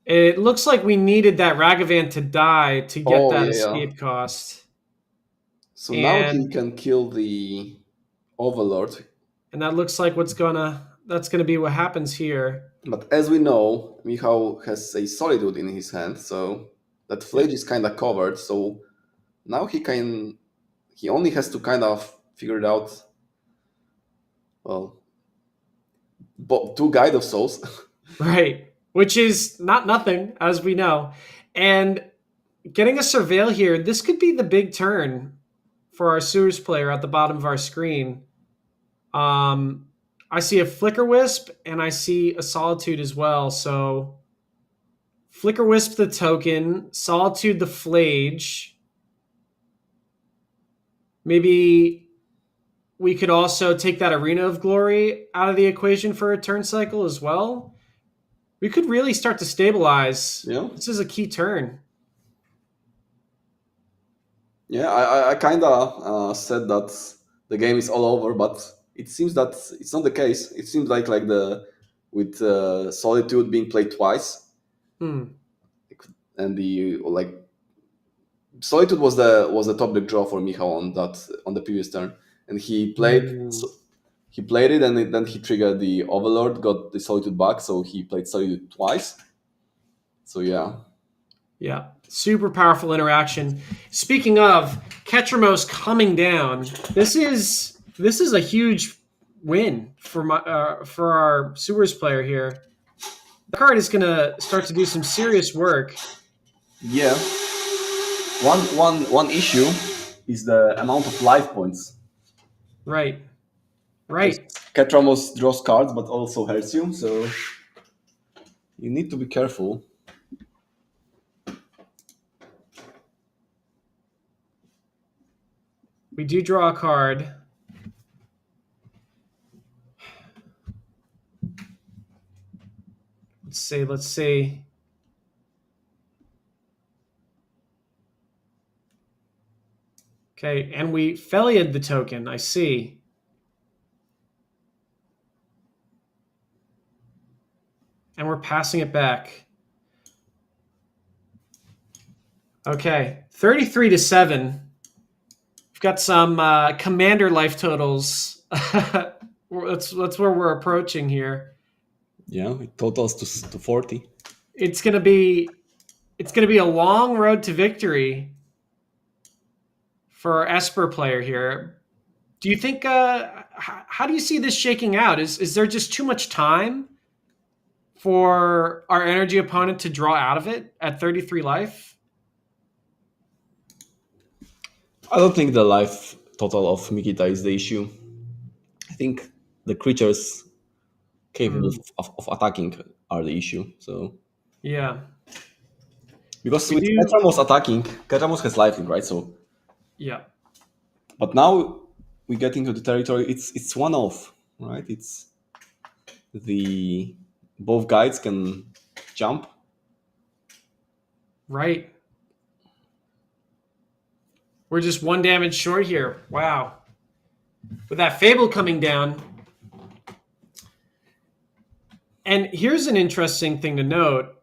It looks like we needed that Ragavan to die to get Oh that yeah, yeah. escape cost. So now he And can kill the Overlord. that looks like that's gonna be what happens here. But as we know, Michał has a Solitude in his hand, so that Flage Yep. is kind of covered. So now he only has to kind of figure it out. Well, two Guide of Souls. Right. Which is not nothing, as we know. And getting a Surveil here, this could be the big turn for our Sewers player at the bottom of our screen. I see a Flicker Wisp and I see a Solitude as well. So Flicker Wisp the token, Solitude the Flage. Maybe we could also take that Arena of Glory out of the equation for a turn cycle as well. We could really start to stabilize. Yeah. This is a key turn. Yeah, I kind of said that the game is all over, but it seems that it's not the case. It seems like the with Solitude being played twice, Hmm. and the like Solitude was the top deck draw for Michał on the previous turn, and Ooh. he played it, and then he triggered the Overlord, got the Solitude back, so he played Solitude twice. So yeah. Yeah. Super powerful interaction. Speaking of Ketramos coming down, this is a huge win for our Sewers player here. The card is going to start to do some serious work. Yeah. One issue is the amount of life points. Right. Right. Ketramos draws cards, but also hurts you, so you need to be careful. We do draw a card. Let's see. Okay, and we Feliad the token, I see. And we're passing it back. Okay, 33 to 7. We've got some commander life totals. That's where we're approaching here. Yeah, it totals to 40. It's gonna be a long road to victory for our Esper player here. Do you think? How do you see this shaking out? Is there just too much time for our energy opponent to draw out of it at 33 life? I don't think the life total of Mikita is the issue. I think the creatures capable of attacking are the issue. So Yeah, because we with do. Ketramos attacking, Ketramos has lifelink, right? So, Yeah, but now we get into the territory. It's one off, right? It's the both guides can jump. right. We're just 1 damage short here. Wow. With that Fable coming down. And here's an interesting thing to note.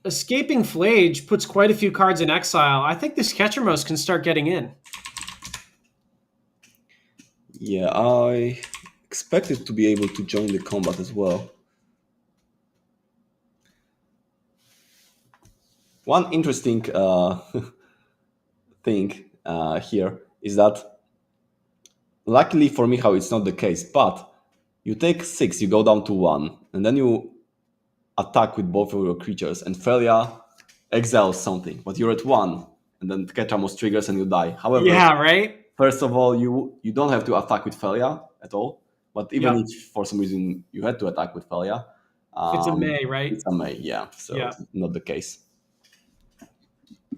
Escaping Flage puts quite a few cards in exile. I think this Ketramos can start getting in. Yeah, I expected to be able to join the combat as well. One interesting thing here is that, luckily for Michał, it's not the case, but you take 6, you go down to 1, and then you attack with both of your creatures, and Felia exiles something, but you're at 1, and then Ketramos triggers and you die. However, Yeah, right? first of all, you don't have to attack with Felia at all, but even Yep. if for some reason you had to attack with Felia, It's a May, right? it's a May, yeah, so Yeah. it's not the case.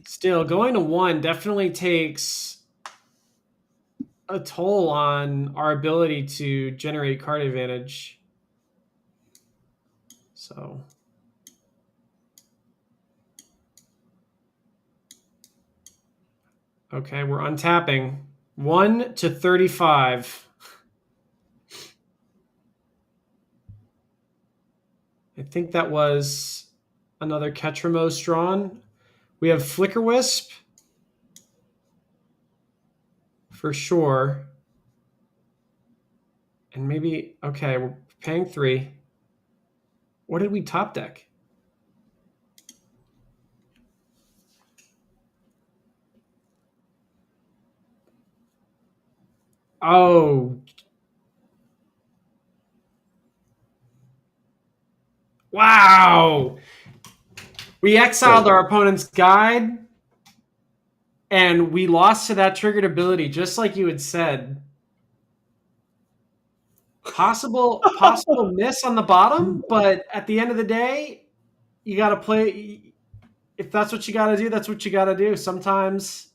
Still, going to 1 definitely takes a toll on our ability to generate card advantage. So, okay, we're untapping 1 to 35. I think that was another Ketramos drawn. We have Flicker Wisp for sure. And maybe, okay, we're paying 3. What did we top deck? Oh. Wow. We exiled our opponent's guide and we lost to that triggered ability, just like you had said. Possible miss on the bottom, but at the end of the day, you got to play. If that's what you got to do, that's what you got to do. Sometimes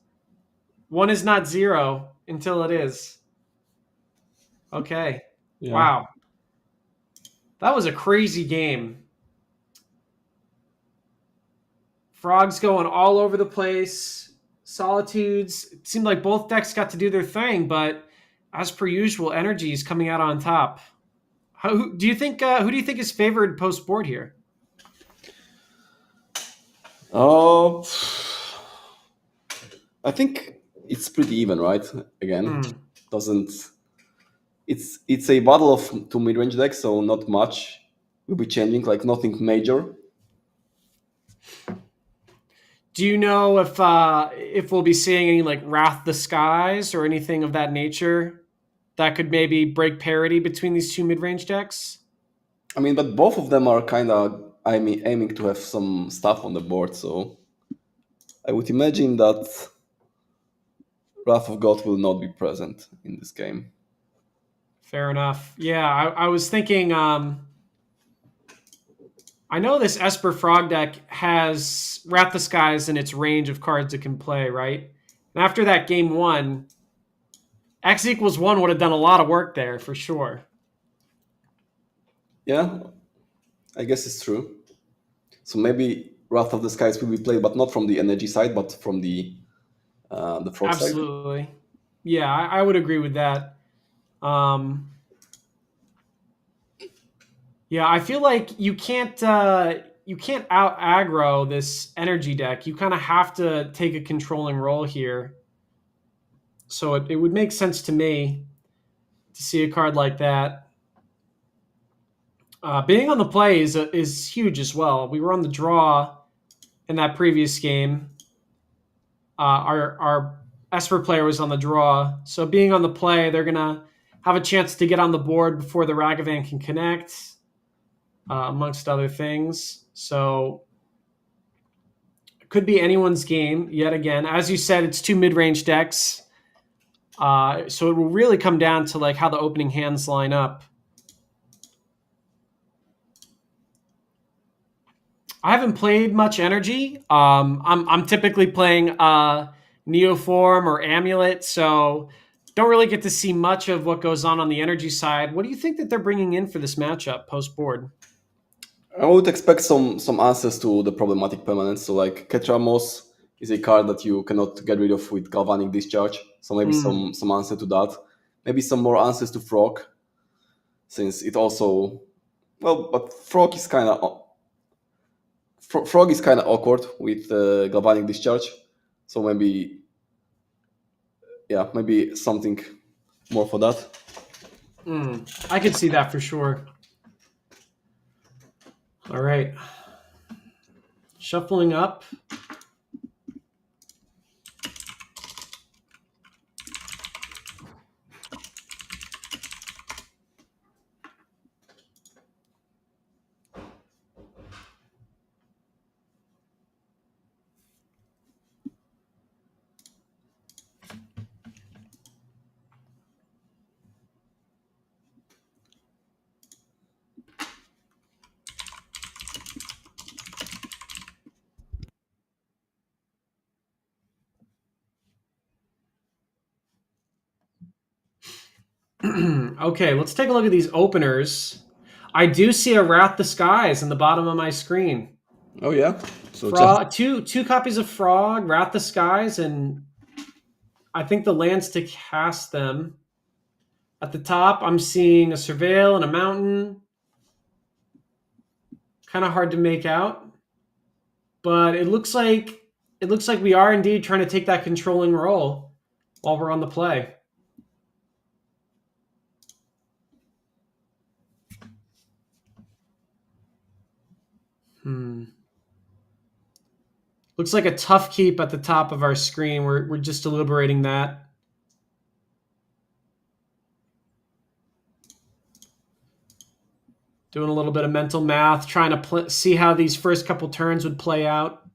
1 is not 0 until it is. Okay. Yeah. Wow. That was a crazy game. Frogs going all over the place. Solitudes. It seemed like both decks got to do their thing, but as per usual, energy is coming out on top. Who do you think is favored post board here? I think it's pretty even, right? Again, doesn't it's a battle of 2 mid-range decks, so not much will be changing, like nothing major. Do you know if we'll be seeing any like Wrath the Skies or anything of that nature that could maybe break parity between these two mid-range decks? I mean, but both of them are kind of aiming to have some stuff on the board, so I would imagine that Wrath of God will not be present in this game. Fair enough. Yeah, I was thinking. I know this Esper Frog deck has Wrath the Skies in its range of cards it can play, right? And after that game 1, X equals 1 would have done a lot of work there for sure. Yeah, I guess it's true. So maybe Wrath of the Skies will be played, but not from the energy side, but from the frog side. Absolutely. Yeah, I would agree with that. Yeah, I feel like you can't out aggro this energy deck. You kind of have to take a controlling role here. So it would make sense to me to see a card like that. Being on the play is huge as well. We were on the draw in that previous game. Our Esper player was on the draw. So being on the play, they're going to have a chance to get on the board before the Ragavan can connect, amongst other things. So it could be anyone's game yet again. As you said, it's 2 mid-range decks. So it will really come down to like how the opening hands line up. I haven't played much energy. I'm typically playing Neoform or Amulet, so don't really get to see much of what goes on the energy side. What do you think that they're bringing in for this matchup post board? I would expect some answers to the problematic permanents. So like Ketramos is a card that you cannot get rid of with Galvanic Discharge. So maybe some answer to that. Maybe some more answers to Frog, since it also, well, but Frog is kind of Frog is kind of awkward with galvanic discharge, so maybe maybe something more for that. I could see that for sure. All right. Shuffling up. Okay, let's take a look at these openers. I do see a Wrath the Skies in the bottom of my screen. Oh yeah, so Frog, two copies of Frog, Wrath the Skies, and I think the lands to cast them. At the top, I'm seeing a Surveil and a Mountain. Kind of hard to make out, but it looks like we are indeed trying to take that controlling role while we're on the play. Looks like a tough keep at the top of our screen. We're just deliberating that. Doing a little bit of mental math, trying to see how these first couple turns would play out.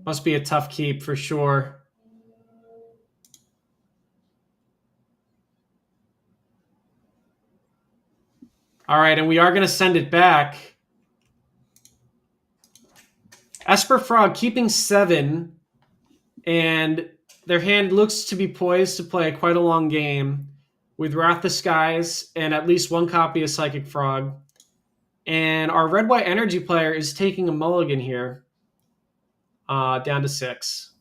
Must be a tough keep for sure. All right, and we are going to send it back. Esper Frog keeping 7, and their hand looks to be poised to play quite a long game with Wrath the Skies and at least one copy of Psychic Frog. And our red-white energy player is taking a mulligan here, down to 6.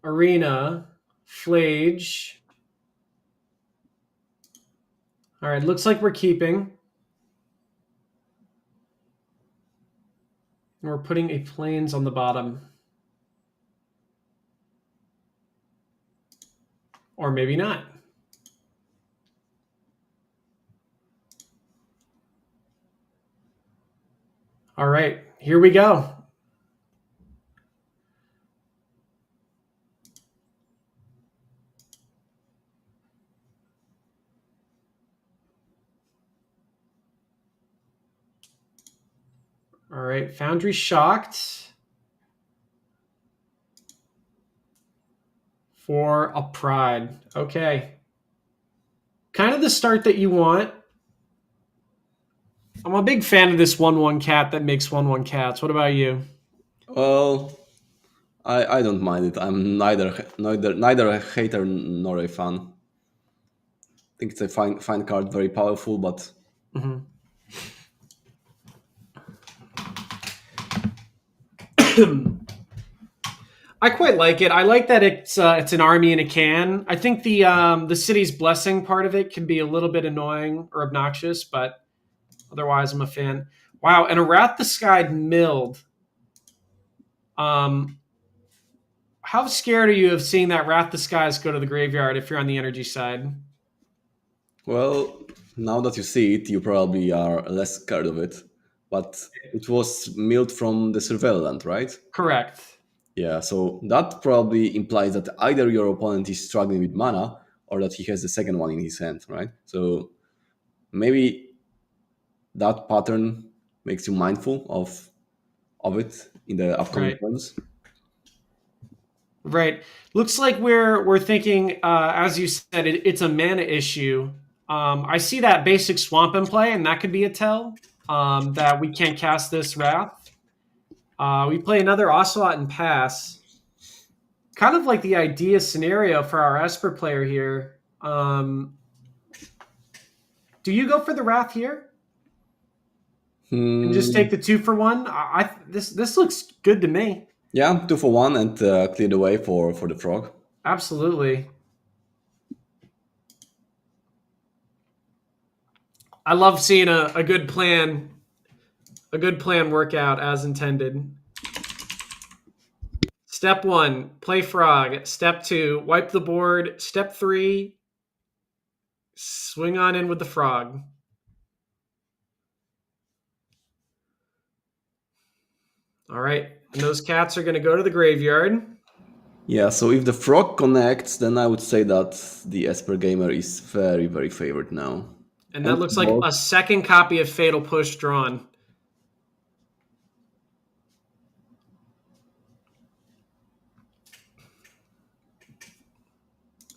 Arena, Flage. All right, looks like we're keeping. And we're putting a Plains on the bottom. Or maybe not. All right, here we go. All right, Foundry shocked for a Pride. Okay. Kind of the start that you want. I'm a big fan of this 1/1 cat that makes 1/1 cats. What about you? Well, I don't mind it. I'm neither a hater nor a fan. I think it's a fine card, very powerful, but I quite like it. I like that it's an army in a can. I think the city's blessing part of it can be a little bit annoying or obnoxious, but otherwise I'm a fan. Wow, and a Wrath the Sky milled. How scared are you of seeing that Wrath the Skies go to the graveyard if you're on the energy side? well, now that you see it, you probably are less scared of it. But it was milled from the surveillance, right? Correct. Yeah, so that probably implies that either your opponent is struggling with mana or that he has the second one in his hand, right? So maybe that pattern makes you mindful of it in the upcoming turns. Right. Looks like we're thinking, as you said, it's a mana issue. I see that basic swamp in play, and that could be a tell that we can't cast this Wrath. We play another Ocelot and pass. Kind of like the idea scenario for our Esper player here. Do you go for the Wrath here? And just Hmm. take the 2 for 1. This looks good to me. Yeah, 2 for 1 and clear the way for the frog. Absolutely. I love seeing a good plan work out as intended. Step 1, play frog. Step 2, wipe the board. Step 3, swing on in with the frog. All right. And those cats are going to go to the graveyard. Yeah, so if the frog connects, then I would say that the Esper Gamer is very, very favored now. And that And looks like both. a second copy of Fatal Push drawn.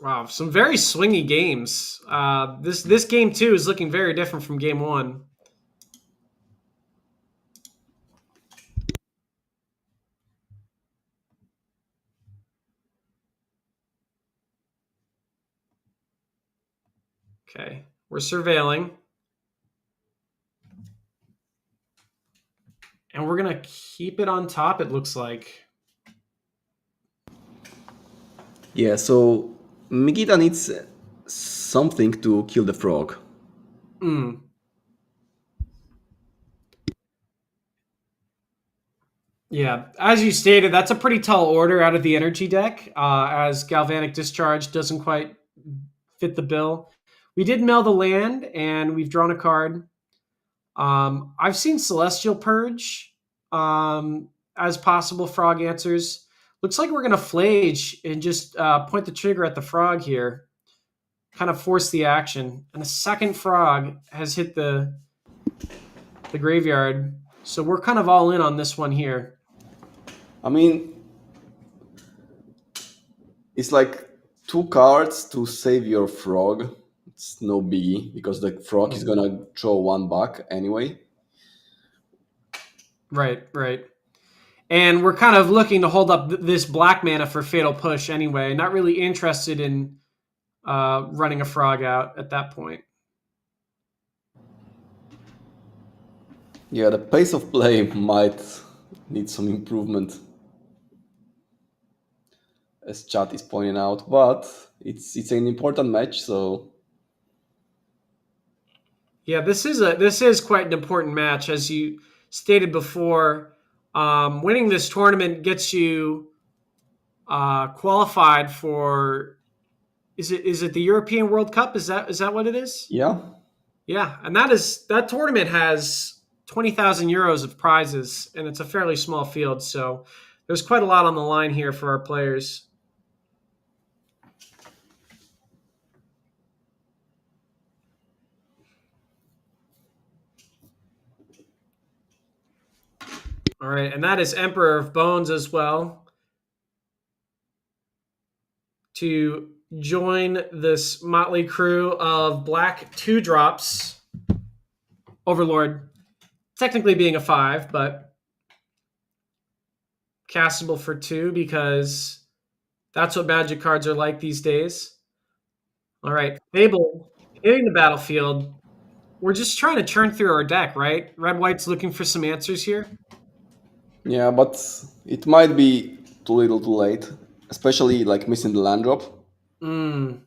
Wow, some very swingy games. This game too is looking very different from game one. Okay, we're surveilling, and we're gonna keep it on top. It looks like. Yeah, so Mikita needs something to kill the frog. Mm. Yeah, as you stated, that's a pretty tall order out of the energy deck. As Galvanic Discharge doesn't quite fit the bill. We did mill the land, and we've drawn a card. I've seen Celestial Purge as possible frog answers. Looks like we're going to flage and just point the trigger at the frog here, kind of force the action. And a second frog has hit the graveyard, so we're kind of all in on this one here. I mean, it's like 2 cards to save your frog. It's no biggie because the frog is Mm. gonna throw 1 back anyway. Right, right. And we're kind of looking to hold up this black mana for Fatal Push anyway. Not really interested in running a frog out at that point. Yeah, the pace of play might need some improvement, as chat is pointing out, but it's an important match, so Yeah, this is quite an important match, as you stated before. Winning this tournament gets you qualified for is it the European World Cup? Is that what it is? yeah. Yeah, and that tournament has 20,000 euros of prizes, and it's a fairly small field, so there's quite a lot on the line here for our players. All right, and that is Emperor of Bones as well to join this motley crew of black 2 drops. Overlord, technically being a 5, but castable for 2 because that's what magic cards are like these days. All right, Fable hitting the battlefield. We're just trying to churn through our deck, right? Red White's looking for some answers here. Yeah, but it might be too little too late, especially like missing the land drop. Mm.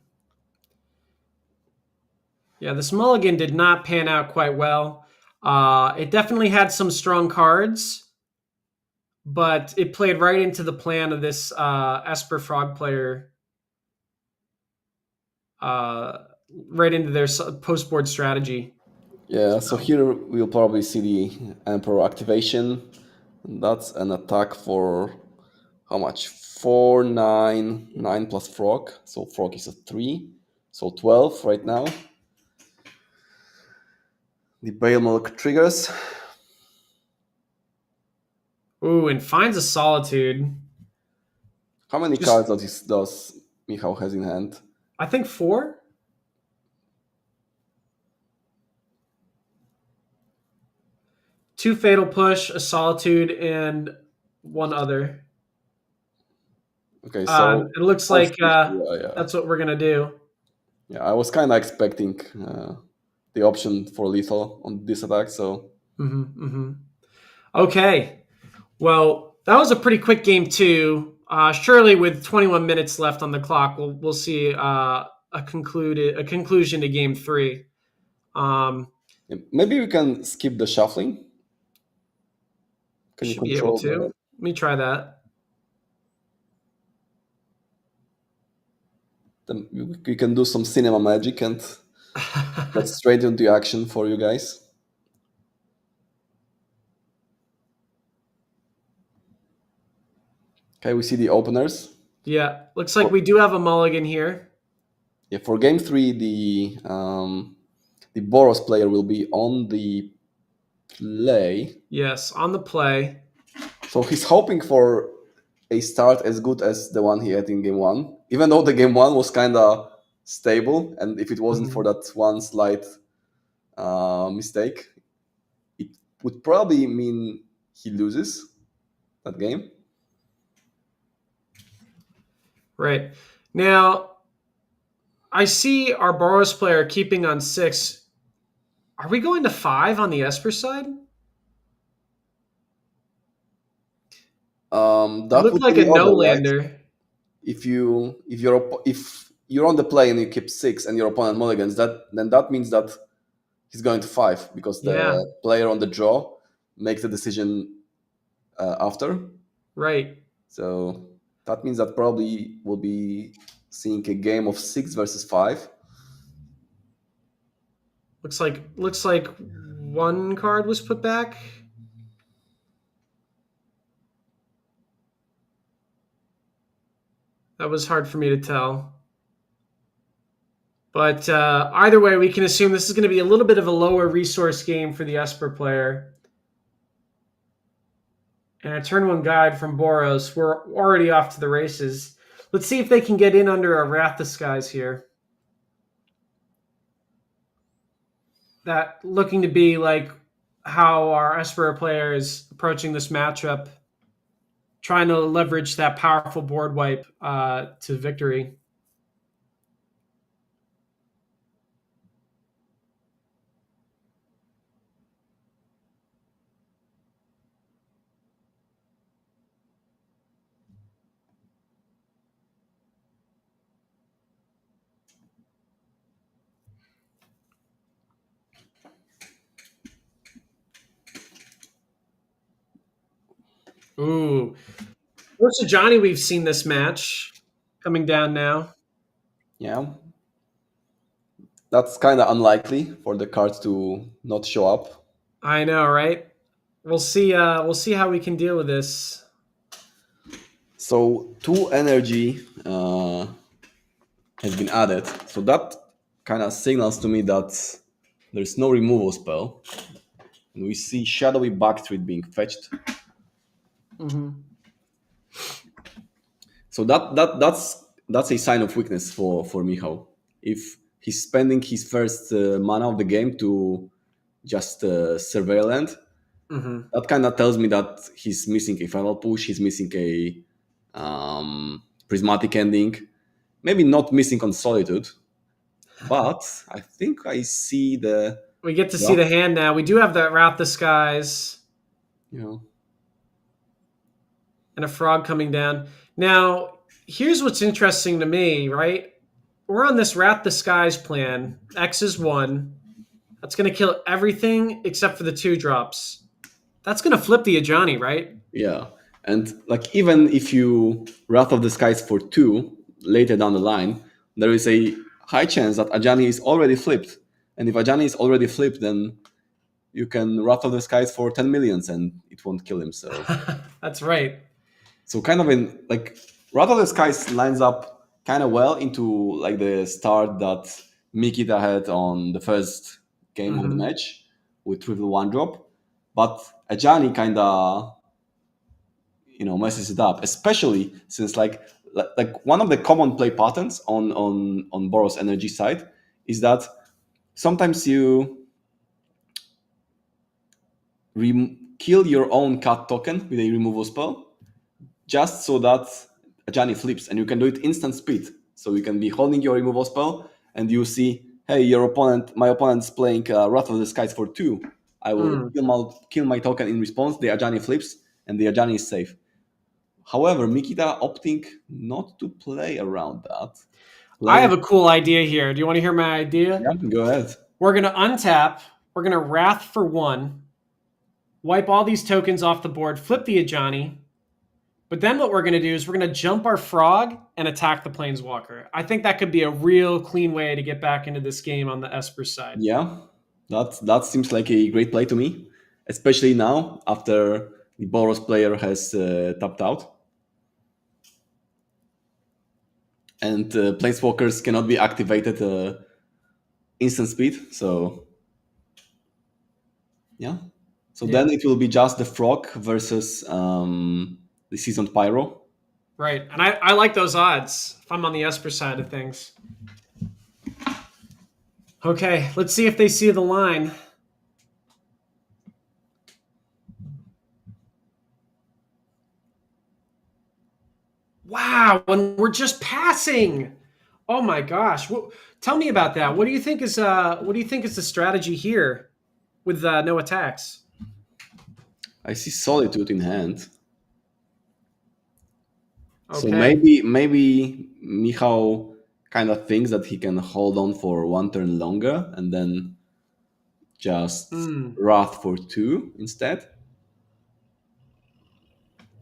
Yeah, this mulligan did not pan out quite well. It definitely had some strong cards, but it played right into the plan of this Esper Frog player, uh, right into their post board strategy. Yeah, so here we'll probably see the Emperor activation. That's an attack for how much? 4, 9, 9 plus Frog. So Frog is a 3. So 12 right now. The Bale Milk triggers. Ooh, and finds a Solitude. How many cards does Michał has in hand? I think 4. Two Fatal Push, a Solitude, and one other. Okay, so It looks oh, like 50, yeah. that's what we're gonna do. Yeah, I was kind of expecting the option for lethal on this attack, so Okay. Well, that was a pretty quick game too. Surely, with 21 minutes left on the clock, we'll see a conclusion to game three. Um, Yeah, maybe we can skip the shuffling. Can you should be able control to. the? Let me try that. We can do some cinema magic and get straight into action for you guys. Okay, we see the openers. Yeah, looks like For, we do have a mulligan here. yeah, for game three, the Boros player will be on the play. Yes, on the play. So he's hoping for a start as good as the one he had in game one, even though the game one was kind of stable. And if it wasn't for Mhm. that one slight mistake, it would probably mean he loses that game. Right. Now, I see our Boros player keeping on 6. Are we going to 5 on the Esper side? It That looked would be like a the no order, right? lander. If you're on the play and you keep 6 and your opponent mulligans, that means that he's going to 5 because Yeah, the player on the draw makes the decision after. right. So that means that probably we'll be seeing a game of 6 versus 5. Looks like one card was put back. That was hard for me to tell. But either way, we can assume this is going to be a little bit of a lower resource game for the Esper player. And a turn one guide from Boros. We're already off to the races. Let's see if they can get in under a Wrath the Skies here. That looking to be like how our Esper player is approaching this matchup, trying to leverage that powerful board wipe to victory. Ooh. Versus Johnny, we've seen this match coming down now. Yeah. That's kind of unlikely for the cards to not show up. I know, right? We'll see. We'll see how we can deal with this. So 2 energy has been added. So that kind of signals to me that there's no removal spell. And we see Shadowy Backstreet being fetched. Mm-hmm. So that's a sign of weakness for Michał. If he's spending his first mana of the game to just surveil land, Mm-hmm. that kind of tells me that he's missing a final push. He's missing a prismatic ending. Maybe not missing on Solitude, but I think I see the We get to see draft. the hand now. We do have that Wrath the Skies You know, and a frog coming down. Now, here's what's interesting to me, right? We're on this Wrath the Skies plan. X is 1. That's going to kill everything except for the 2 drops. That's going to flip the Ajani, right? yeah, and like even if you Wrath of the Skies for 2 later down the line, there is a high chance that Ajani is already flipped. And if Ajani is already flipped, then you can Wrath of the Skies for 10 millions and it won't kill him. That's right. So kind of in like Wrath of the Skies lines up kind of well into like the start that Mikita had on the first game of the Mm-hmm. match with triple one drop. But Ajani kind of messes it up, especially since like one of the common play patterns on Boros energy side is that sometimes you kill your own cut token with a removal spell just so that Ajani flips, and you can do it instant speed. So you can be holding your removal spell, and you see, hey, my opponent's playing Wrath of the Skies for 2. I will Mm. kill my token in response. The Ajani flips, and the Ajani is safe. However, Mikita opting not to play around that. I have Playing, a cool idea here. Do you want to hear my idea? yeah, go ahead. We're going to untap. We're going to Wrath for 1, wipe all these tokens off the board, flip the Ajani. But then what we're going to do is we're going to jump our frog and attack the Planeswalker. I think that could be a real clean way to get back into this game on the Esper side. Yeah, that seems like a great play to me, especially now after the Boros player has tapped out. And Planeswalkers cannot be activated instant speed, so yeah. So then it will be just the frog versus the seasoned pyro. Right. And I like those odds if I'm on the Esper side of things. Okay, let's see if they see the line. Wow, and we're just passing. Oh my gosh. Tell me about that. What do you think is the strategy here with no attacks? I see Solitude in hand. So Okay. maybe Michał kind of thinks that he can hold on for one turn longer and then just Wrath for 2 instead.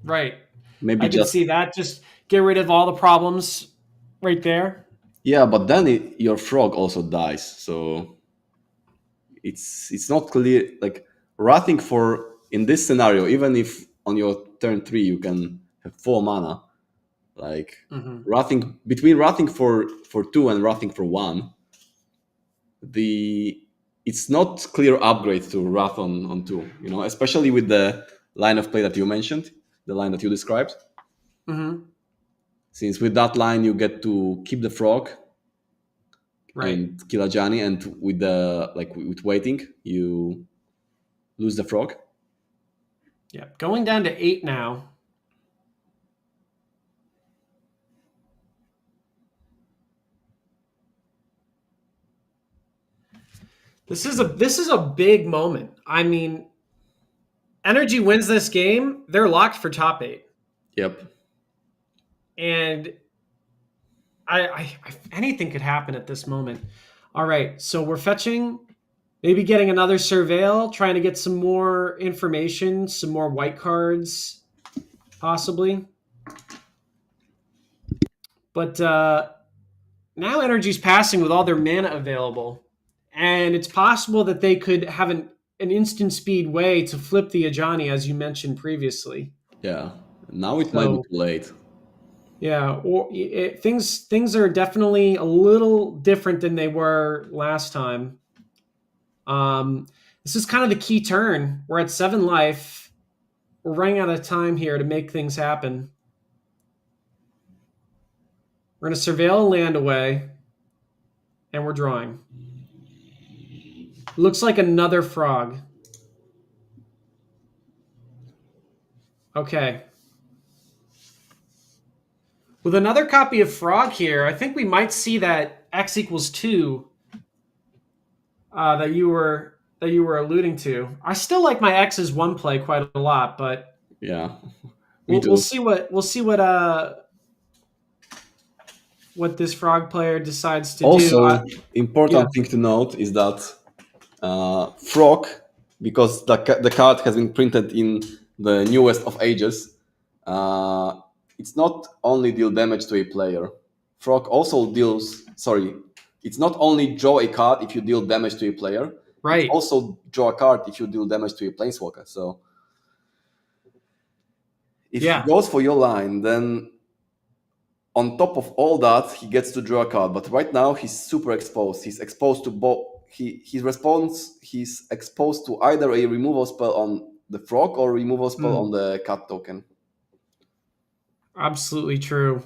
Right. Maybe I could just see that. Just get rid of all the problems right there. yeah, but then your frog also dies, so it's not clear. Like wrathing for in this scenario, even if on your turn 3 you can have 4 mana, like wrathing between wrathing for 2 and wrathing for 1, it's not clear upgrade to wrath on 2. You know, especially with the line of play that you mentioned, the line that you described. Since with that line you get to keep the frog Right. and kill Ajani, and with the with waiting you lose the frog. Yeah. Going down to 8 now. This is a big moment. I mean, Energy wins this game, they're locked for top 8. Yep. And anything could happen at this moment. All right, so we're fetching, maybe getting another surveil, trying to get some more information, some more white cards, possibly. But now Energy's passing with all their mana available, and it's possible that they could have an instant speed way to flip the Ajani, as you mentioned previously. Yeah. Now it might be too late. Yeah, or things are definitely a little different than they were last time. This is kind of the key turn. We're at 7 life. We're running out of time here to make things happen. We're going to surveil a land away, and we're drawing. Looks like another frog. Okay. With another copy of Frog here, I think we might see that X equals 2 that you were alluding to. I still like my X's 1 play quite a lot, but yeah, we'll see what this Frog player decides to do. Also, important thing to note is that Frog, because the card has been printed in the newest of ages, it's not only deal damage to a player. Frog also deals. Sorry, it's not only draw a card if you deal damage to a player. Right. It's also draw a card if you deal damage to a planeswalker. So if he goes for your line, then on top of all that, he gets to draw a card. But right now, he's super exposed. He's exposed to both. He's exposed to either a removal spell on the frog or a removal spell on the cat token. Absolutely true.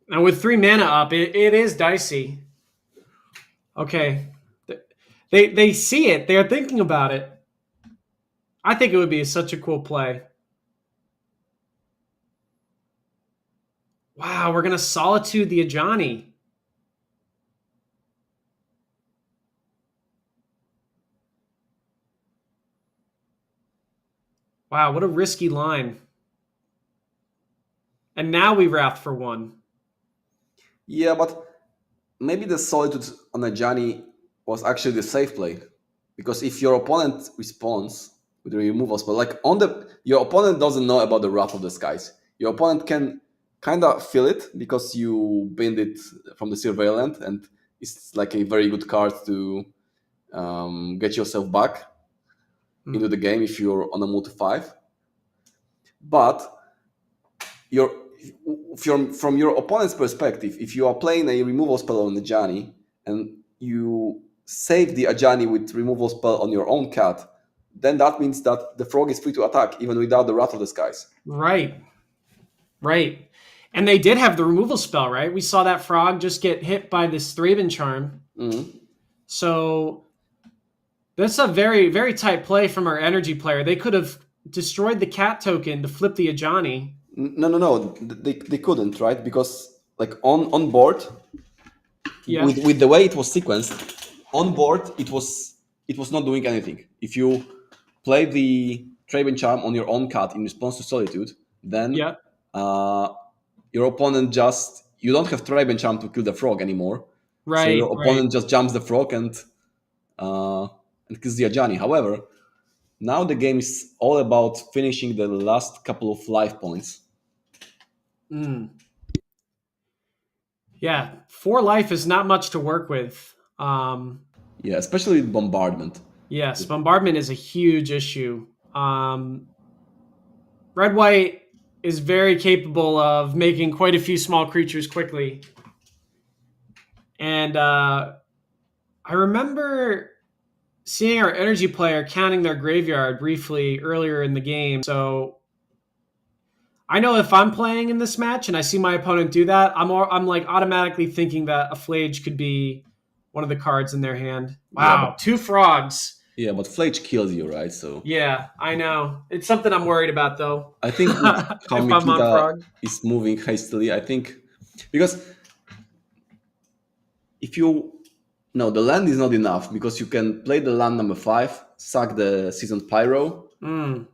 Now with 3 mana up, it is dicey. Okay. They see it. They're thinking about it. I think it would be such a cool play. Wow, we're going to Solitude the Ajani. Wow, what a risky line. And now we wrath for one. Yeah, but maybe the solitude on a Johnny was actually the safe play, because if your opponent responds with a removal spell, like on the your opponent doesn't know about the Wrath of the Skies. Your opponent can kind of feel it because you binned it from the Surveillant, and it's like a very good card to get yourself back into Mm. the game if you're on a multi-5. But your from your opponent's perspective, if you are playing a removal spell on the Ajani and you save the Ajani with removal spell on your own cat, then that means that the frog is free to attack even without the Wrath of the Skies. Right, right. And they did have the removal spell, right? We saw that frog just get hit by this Thraben charm. Mhm. So that's a very, very tight play from our energy player. They could have destroyed the cat token to flip the Ajani. No, no, no. They couldn't, right? Because like on board, Yeah, with the way it was sequenced, on board it was not doing anything. If you play the Traven Charm on your own card in response to Solitude, then yeah, uh, your opponent just you don't have Traven Charm to kill the frog anymore. So right, your right. opponent just jumps the frog uh, and kills the Ajani. However, now the game is all about finishing the last couple of life points. Mm. Yeah, 4 life is not much to work with. Yeah, especially with bombardment. Yes, bombardment is a huge issue. Red white is very capable of making quite a few small creatures quickly. And I remember seeing our energy player counting their graveyard briefly earlier in the game. So I know if I'm playing in this match and I see my opponent do that, I'm like automatically thinking that a Flage could be one of the cards in their hand. Yeah, but Wow, 2 frogs. Flage kills you, right? So Yeah, I know. It's something I'm worried about though. I think with how If I'm on Mikita frog. is moving hastily, I think because if you no, the land is not enough because you can play the land number 5, sack the seasoned pyro, Mm,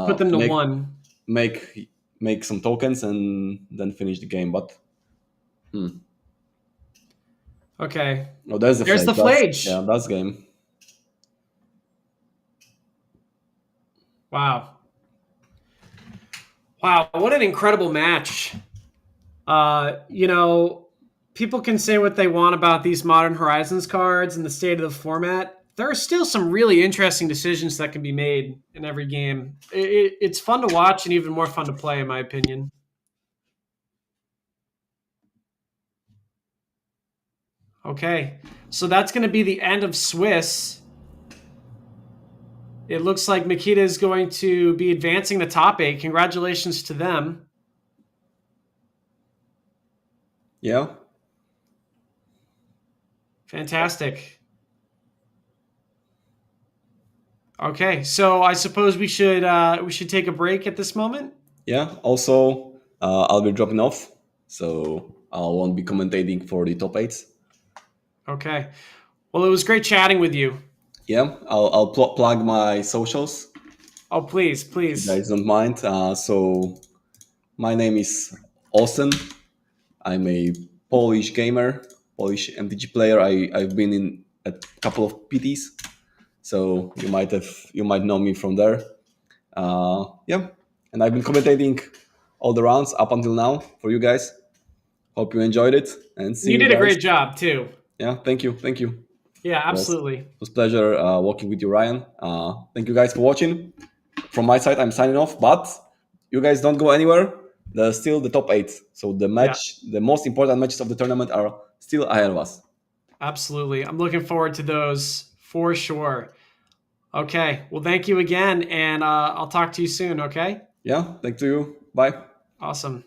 put them to make 1. make make some tokens and then finish the game. But Okay. no, there's the There's Flage. the Flage. That's game. Wow. Wow, what an incredible match. You know, people can say what they want about these Modern Horizons cards and the state of the format. There are still some really interesting decisions that can be made in every game. It's fun to watch and even more fun to play, in my opinion. Okay, so that's going to be the end of Swiss. It looks like Makita is going to be advancing the top 8. Congratulations to them. Yeah, Fantastic. Okay, so I suppose we should take a break at this moment. yeah. Also, I'll be dropping off, so I won't be commentating for the top 8. Okay. Well, it was great chatting with you. Yeah, I'll plug my socials. Oh, please, If you please. guys don't mind. So my name is Olsen. I'm a Polish gamer, Polish MTG player. I've been in a couple of PTs, so you might know me from there. Yeah, and I've been commentating all the rounds up until now for you guys. Hope you enjoyed it, and see You you did a guys. great job too. Yeah, thank you. Yeah, Yes, absolutely. it was a pleasure working with you, Ryan. Thank you guys for watching. From my side, I'm signing off, but you guys don't go anywhere. There's still the top 8. So Yeah, the most important matches of the tournament are still ahead of us. absolutely. I'm looking forward to those for sure. Okay. Well, thank you again, and I'll talk to you soon. Okay. Yeah, thank you. Bye. Awesome.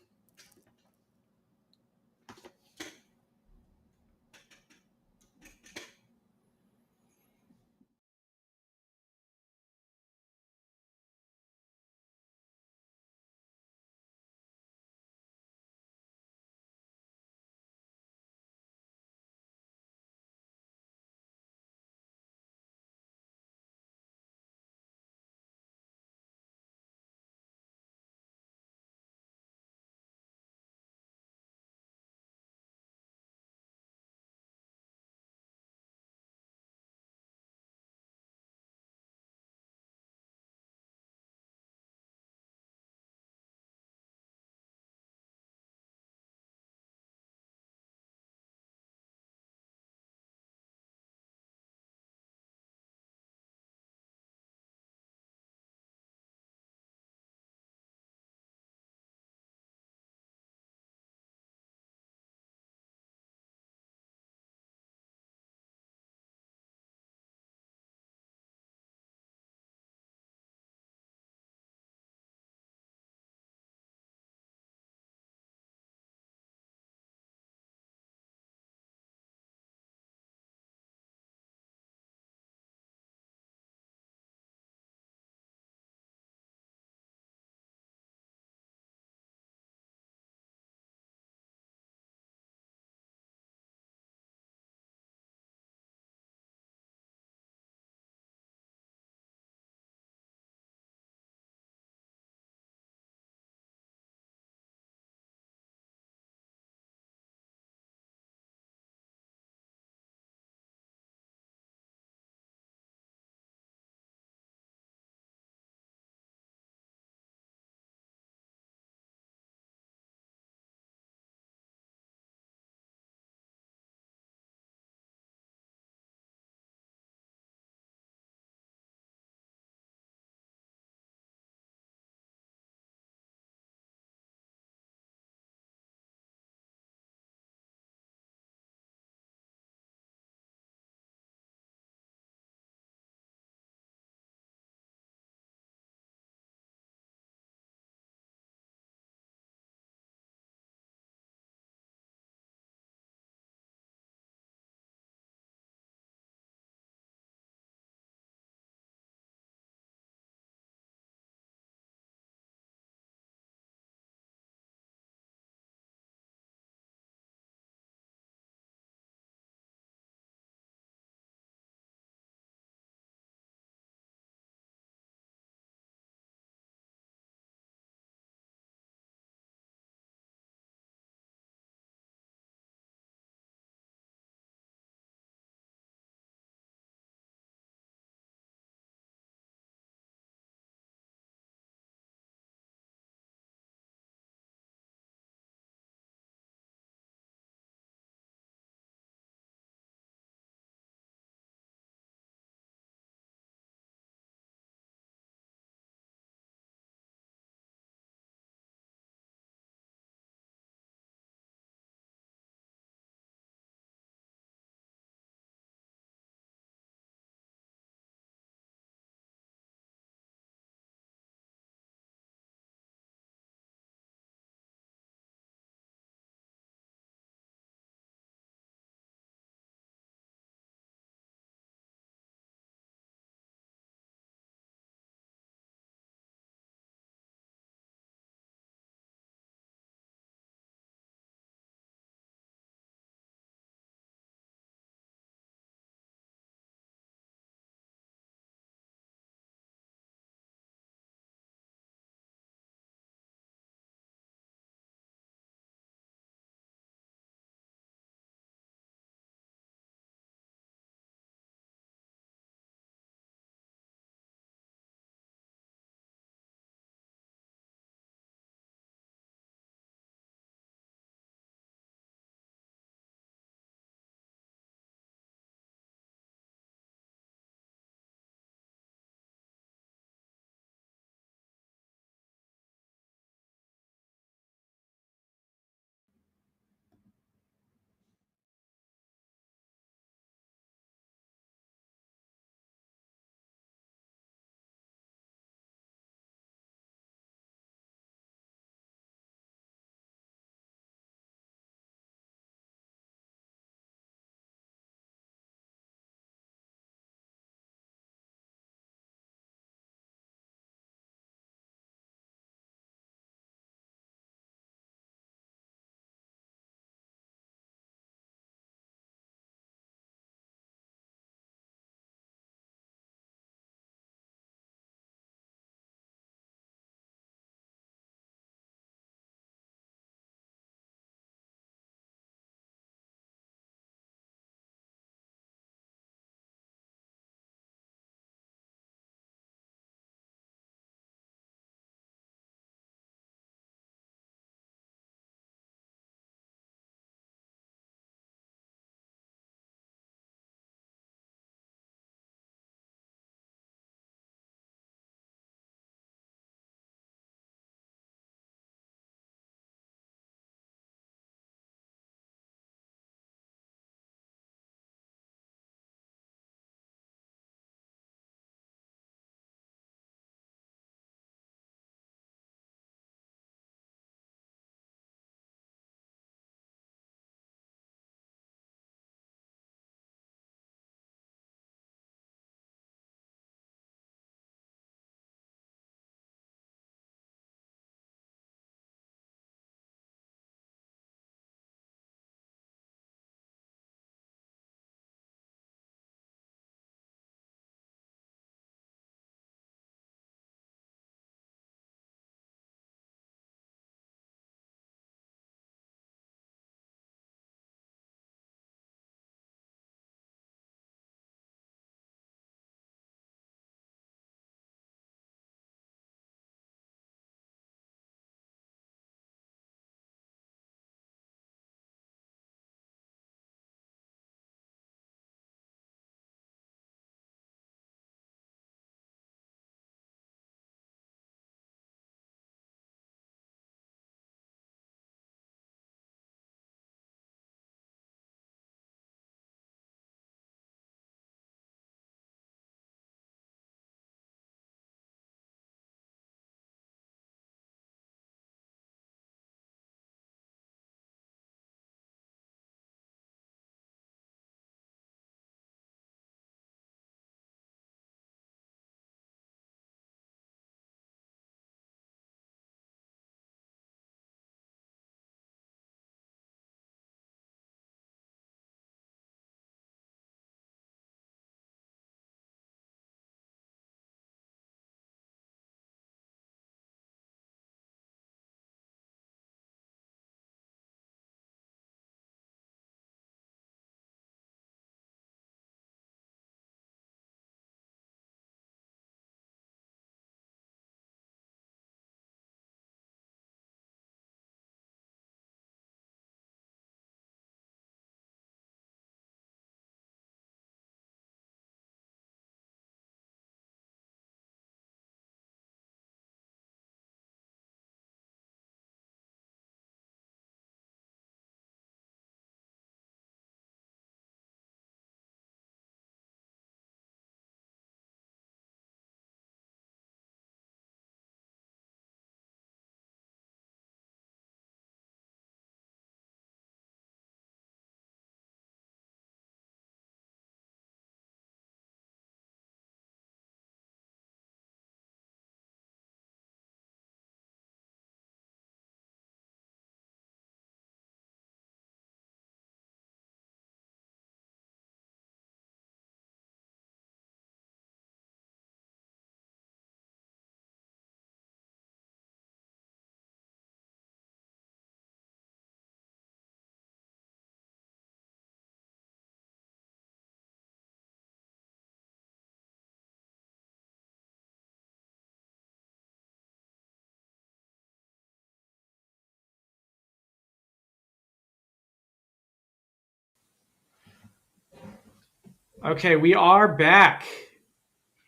Okay, we are back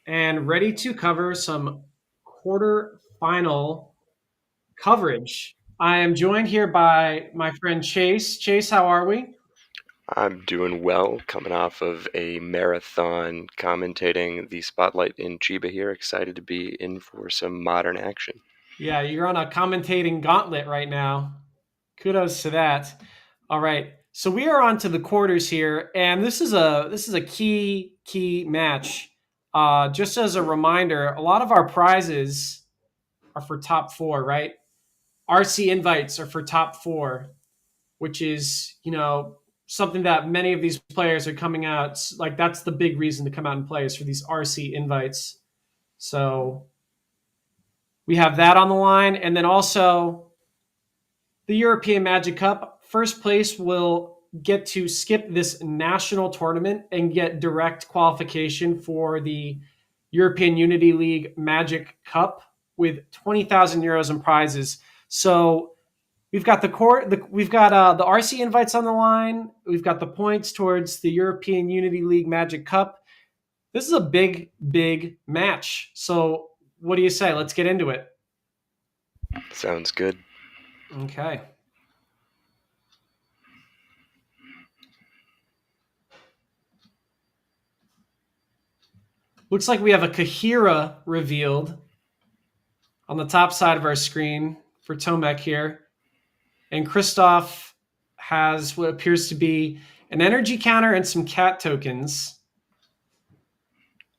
and ready to cover some quarterfinal coverage. I am joined here by my friend Chase. Chase, how are we? I'm doing well, coming off of a marathon commentating the spotlight in Chiba here. Excited to be in for some modern action. Yeah, you're on a commentating gauntlet right now. Kudos to that. All right. So we are on to the quarters here, and this is a key match. Just as a reminder, a lot of our prizes are for top four, right? RC invites are for top four, which is, something that many of these players are coming out. Like, that's the big reason to come out and play, is for these RC invites. So we have that on the line. And then also the European Magic Cup. First place will get to skip this national tournament and get direct qualification for the European Unity League Magic Cup with 20,000 euros in prizes. So we've got we've got the RC invites on the line. We've got the points towards the European Unity League Magic Cup. This is a big match. So what do you say? Let's get into it. Sounds good. Okay. Looks like we have a Kahira revealed on the top side of our screen for Tomek here. And Kristoff has what appears to be an energy counter and some cat tokens.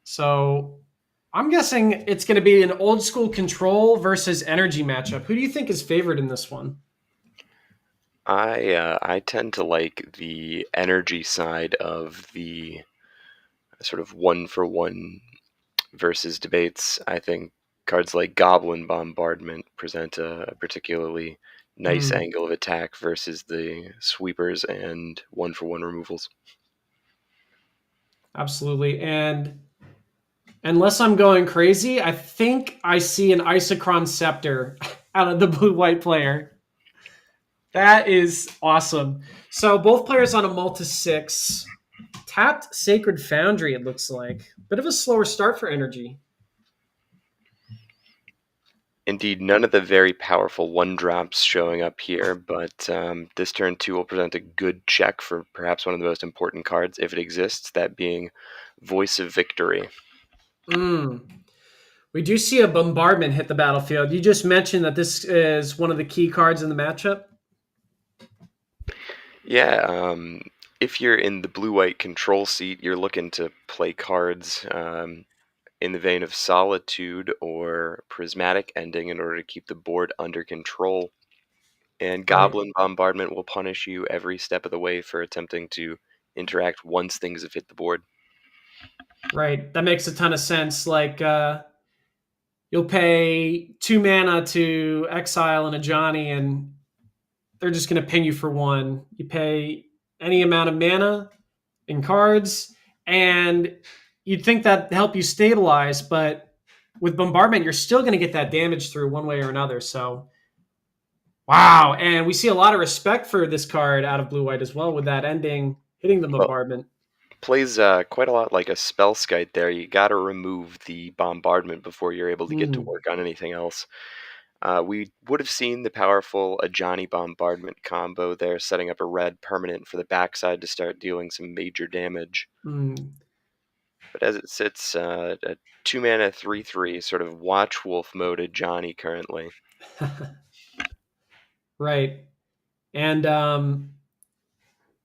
So I'm guessing it's going to be an old school control versus energy matchup. Who do you think is favored in this one? I tend to like the energy side of the sort of one for one versus debates. I think cards like Goblin Bombardment present a particularly nice Mm, angle of attack versus the sweepers and one for one removals. absolutely. And unless I'm going crazy, I think I see an Isochron Scepter out of the blue white player. That is awesome. So both players on a Multi 6. Tapped Sacred Foundry, it looks like. Bit of a slower start for energy. Indeed, none of the very powerful one drops showing up here, but this turn 2 will present a good check for perhaps one of the most important cards, if it exists, that being Voice of Victory. Mm. We do see a bombardment hit the battlefield. You just mentioned that this is one of the key cards in the matchup. Yeah, if you're in the blue-white control seat, you're looking to play cards in the vein of Solitude or Prismatic Ending in order to keep the board under control. And Right. Goblin Bombardment will punish you every step of the way for attempting to interact once things have hit the board. Right. That makes a ton of sense. Like, you'll pay 2 mana to exile and a Johnny, and they're just going to ping you for one. You pay any amount of mana in cards, and you'd think that help you stabilize, but with bombardment, you're still going to get that damage through one way or another. So, wow. And we see a lot of respect for this card out of blue white as well, with that ending hitting the Well, bombardment. plays quite a lot like a Spellskite there. You got to remove the bombardment before you're able to get to Mm, work on anything else. We would have seen the powerful Ajani Bombardment combo there, setting up a red permanent for the backside to start dealing some major damage. mm. But as it sits, a 2 mana 3/3 sort of Watch Wolf mode Ajani currently. Right. And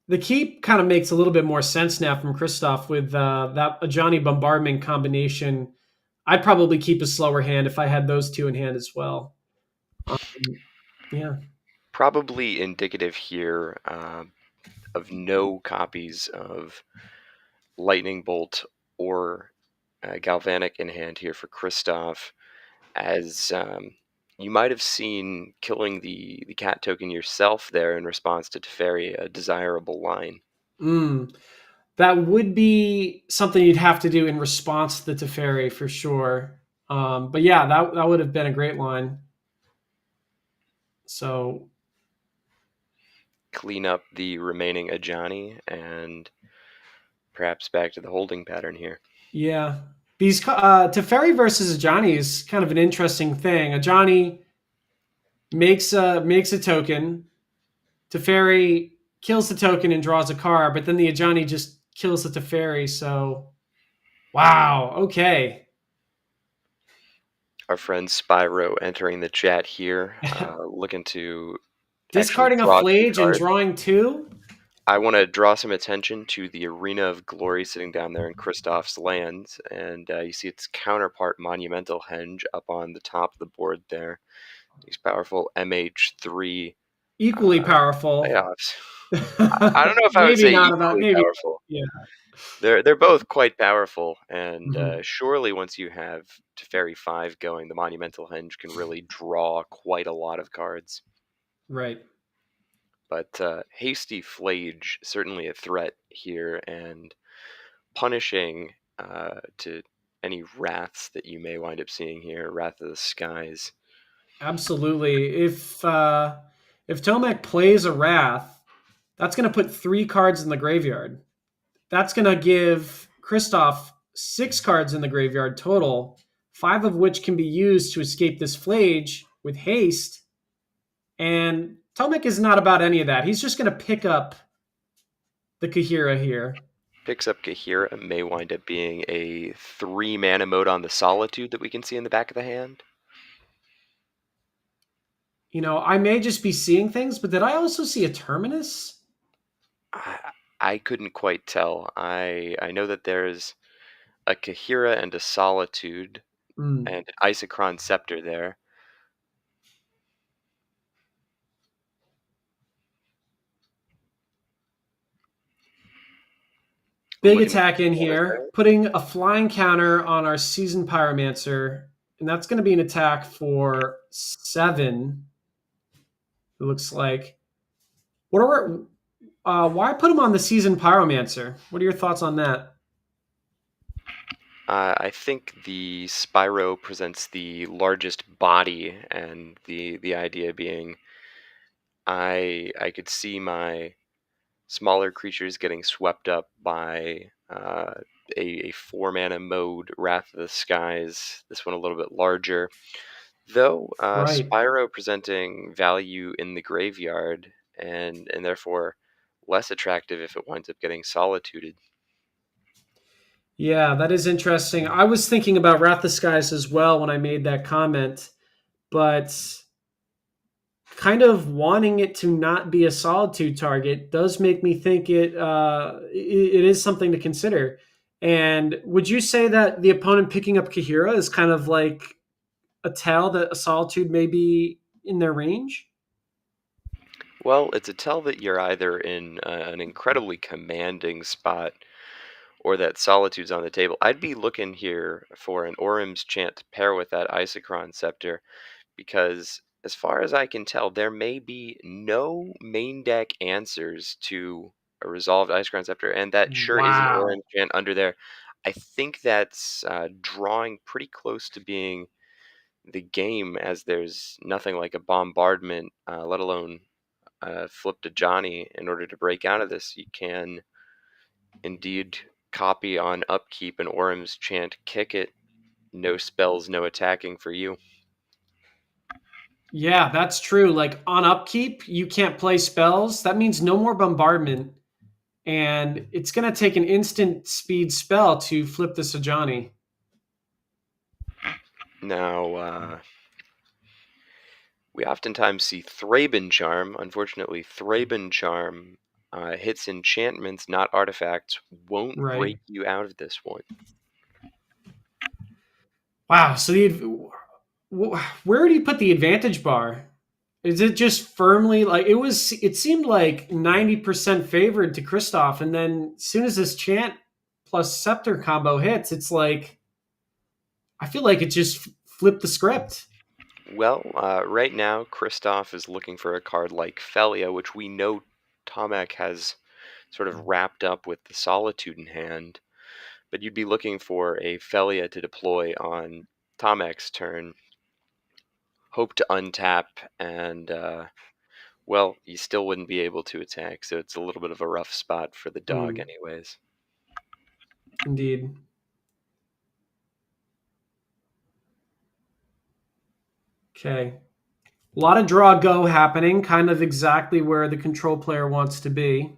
the keep kind of makes a little bit more sense now from Kristoff with that Johnny bombardment combination. I'd probably keep a slower hand if I had those two in hand as well. Um, yeah. Probably indicative here of no copies of Lightning Bolt or Galvanic in hand here for Kristoff, as you might have seen killing the cat token yourself there in response to Teferi, a desirable line. Mm. That would be something you'd have to do in response to the Teferi for sure. But yeah, that would have been a great line. So Clean up the remaining Ajani and perhaps back to the holding pattern here. Yeah. These Teferi versus Ajani is kind of an interesting thing. Ajani makes a token. Teferi kills the token and draws a card, but then the Ajani just kills the Teferi. So, wow. Okay. Our friend Spyro entering the chat here, looking to actually Discarding a draw two Flage and cards. drawing two. I want to draw some attention to the Arena of Glory sitting down there in Kristoff's lands, and you see its counterpart, Monumental Henge, up on the top of the board there. These powerful MH3 Equally powerful. playoffs. I don't know if I would Maybe say not about equally maybe. powerful. Yeah. They're both quite powerful, and Mhm. surely once you have Teferi 5 going, the Monumental Henge can really draw quite a lot of cards. Right. But Hasty Flage, certainly a threat here, and punishing to any wraths that you may wind up seeing here, Wrath of the Skies. Absolutely. If Tomek plays a Wrath, that's going to put 3 cards in the graveyard. That's going to give Kristoff 6 cards in the graveyard total, 5 of which can be used to escape this Flage with haste. And Tomek is not about any of that. He's just going to pick up the Kahira here. Picks up Kahira, may wind up being a 3-mana mode on the Solitude that we can see in the back of the hand. You know, I may just be seeing things, but did I also see a Terminus? I couldn't quite tell. I know that there's a Kahira and a Solitude and an Isochron Scepter there. Big attack in here, putting a flying counter on our Seasoned Pyromancer, and that's going to be an attack for 7. It looks like. What are why put him on the Seasoned Pyromancer? What are your thoughts on that? I think the Spyro presents the largest body, and the idea being, I could see my smaller creatures getting swept up by a 4-mana mode, Wrath of the Skies. This one a little bit larger, though. Right. Spyro presenting value in the graveyard, and therefore less attractive if it winds up getting solituded. Yeah, that is interesting. I was thinking about Wrath of Skies as well when I made that comment, but kind of wanting it to not be a solitude target does make me think it is something to consider. And would you say that the opponent picking up Kahira is kind of like a tell that a solitude may be in their range? Well, it's a tell that you're either in an incredibly commanding spot or that Solitude's on the table. I'd be looking here for an Orim's Chant to pair with that Isochron Scepter, because as far as I can tell, there may be no main deck answers to a resolved Isochron Scepter, and that sure is an Wow. Orim's Chant under there. I think that's drawing pretty close to being the game, as there's nothing like a bombardment, let alone flip to Johnny. In order to break out of this, you can indeed copy on upkeep and Orim's Chant, kick it. No spells, no attacking for you. Yeah, that's true. Like on upkeep, you can't play spells. That means no more bombardment. And it's going to take an instant speed spell to flip the Sajani. Now, we oftentimes see Thraben Charm. Unfortunately, Thraben Charm hits enchantments, not artifacts. Won't Right. break you out of this one. Wow. So where do you put the advantage bar? Is it just firmly like it seemed like 90% favored to Kristoff, and then as soon as this chant plus scepter combo hits, it's like I feel like it just flipped the script. Well, right now, Kristoff is looking for a card like Felia, which we know Tomek has sort of wrapped up with the Solitude in hand. But you'd be looking for a Felia to deploy on Tomek's turn, hope to untap, and well, you still wouldn't be able to attack, so it's a little bit of a rough spot for the dog, anyways. Indeed. Okay. A lot of draw go happening, kind of exactly where the control player wants to be.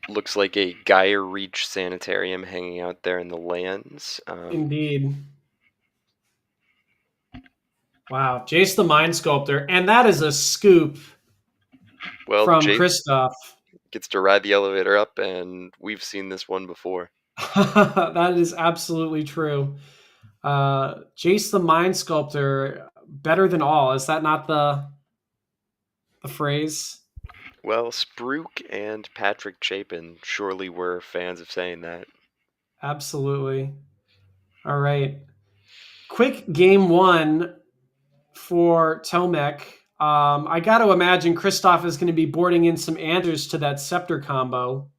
Looks like a Gaia Reach Sanitarium hanging out there in the lands. Indeed. Wow. Jace the Mind Sculptor. And that is a scoop Well, from Jace Christoph. gets to ride the elevator up, and we've seen this one before. That is absolutely true. Jace the Mind Sculptor, better than all. Is that not the phrase? Well, Spruik and Patrick Chapin surely were fans of saying that. Absolutely. All right. Quick game one for Tomek. I got to imagine Christoph is going to be boarding in some Anders to that Scepter combo.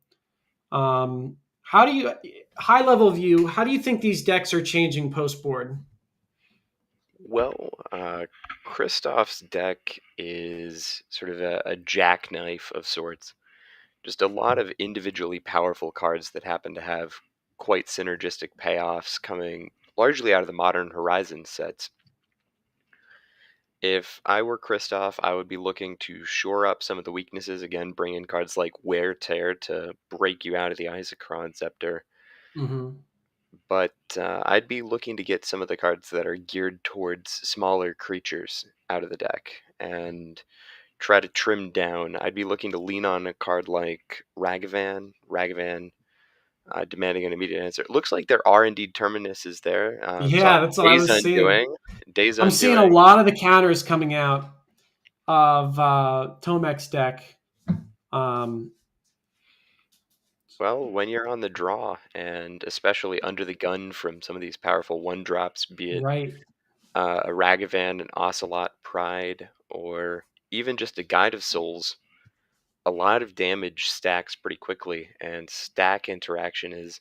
How do you, high level view, how do you think these decks are changing post board? Well, Kristoff's deck is sort of a jackknife of sorts. Just a lot of individually powerful cards that happen to have quite synergistic payoffs coming largely out of the Modern Horizon sets. If I were Kristoff, I would be looking to shore up some of the weaknesses, again, bring in cards like Wear Tear to break you out of the Isochron Scepter. Mm-hmm. But I'd be looking to get some of the cards that are geared towards smaller creatures out of the deck and try to trim down. I'd be looking to lean on a card like Ragavan. Demanding an immediate answer. It looks like there are indeed Terminuses there. Yeah, that's what I was seeing. Days I'm seeing a Undoing. lot of the counters coming out of Tomek's deck. Well, when you're on the draw, and especially under the gun from some of these powerful one-drops, be it Right. a Ragavan, an Ocelot Pride, or even just a Guide of Souls, a lot of damage stacks pretty quickly, and stack interaction is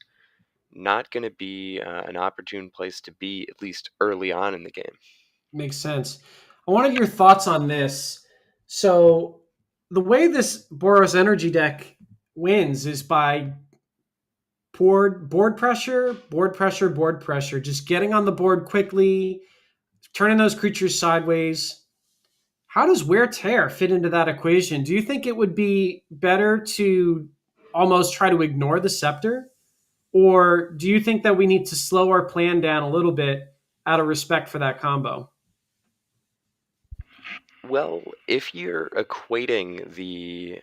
not going to be an opportune place to be, at least early on in the game. Makes sense. I wanted your thoughts on this. So the way this Boros Energy deck wins is by board pressure, just getting on the board quickly, turning those creatures sideways. How does Wear Tear fit into that equation? Do you think it would be better to almost try to ignore the Scepter? Or do you think that we need to slow our plan down a little bit out of respect for that combo? Well, if you're equating the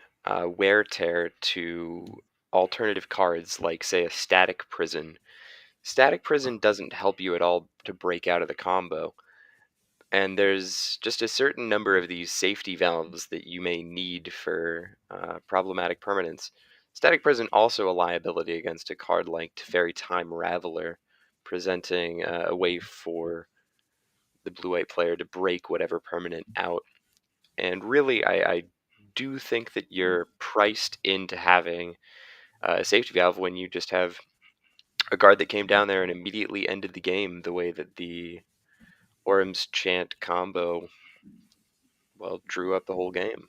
Wear Tear to alternative cards like, say, a Static Prison doesn't help you at all to break out of the combo. And there's just a certain number of these safety valves that you may need for problematic permanents. Static Prison also a liability against a card like Teferi Time Raveler, presenting a way for the blue-white player to break whatever permanent out. And really, I do think that you're priced into having a safety valve when you just have a guard that came down there and immediately ended the game the way that the Orm's Chant combo, well, drew up the whole game.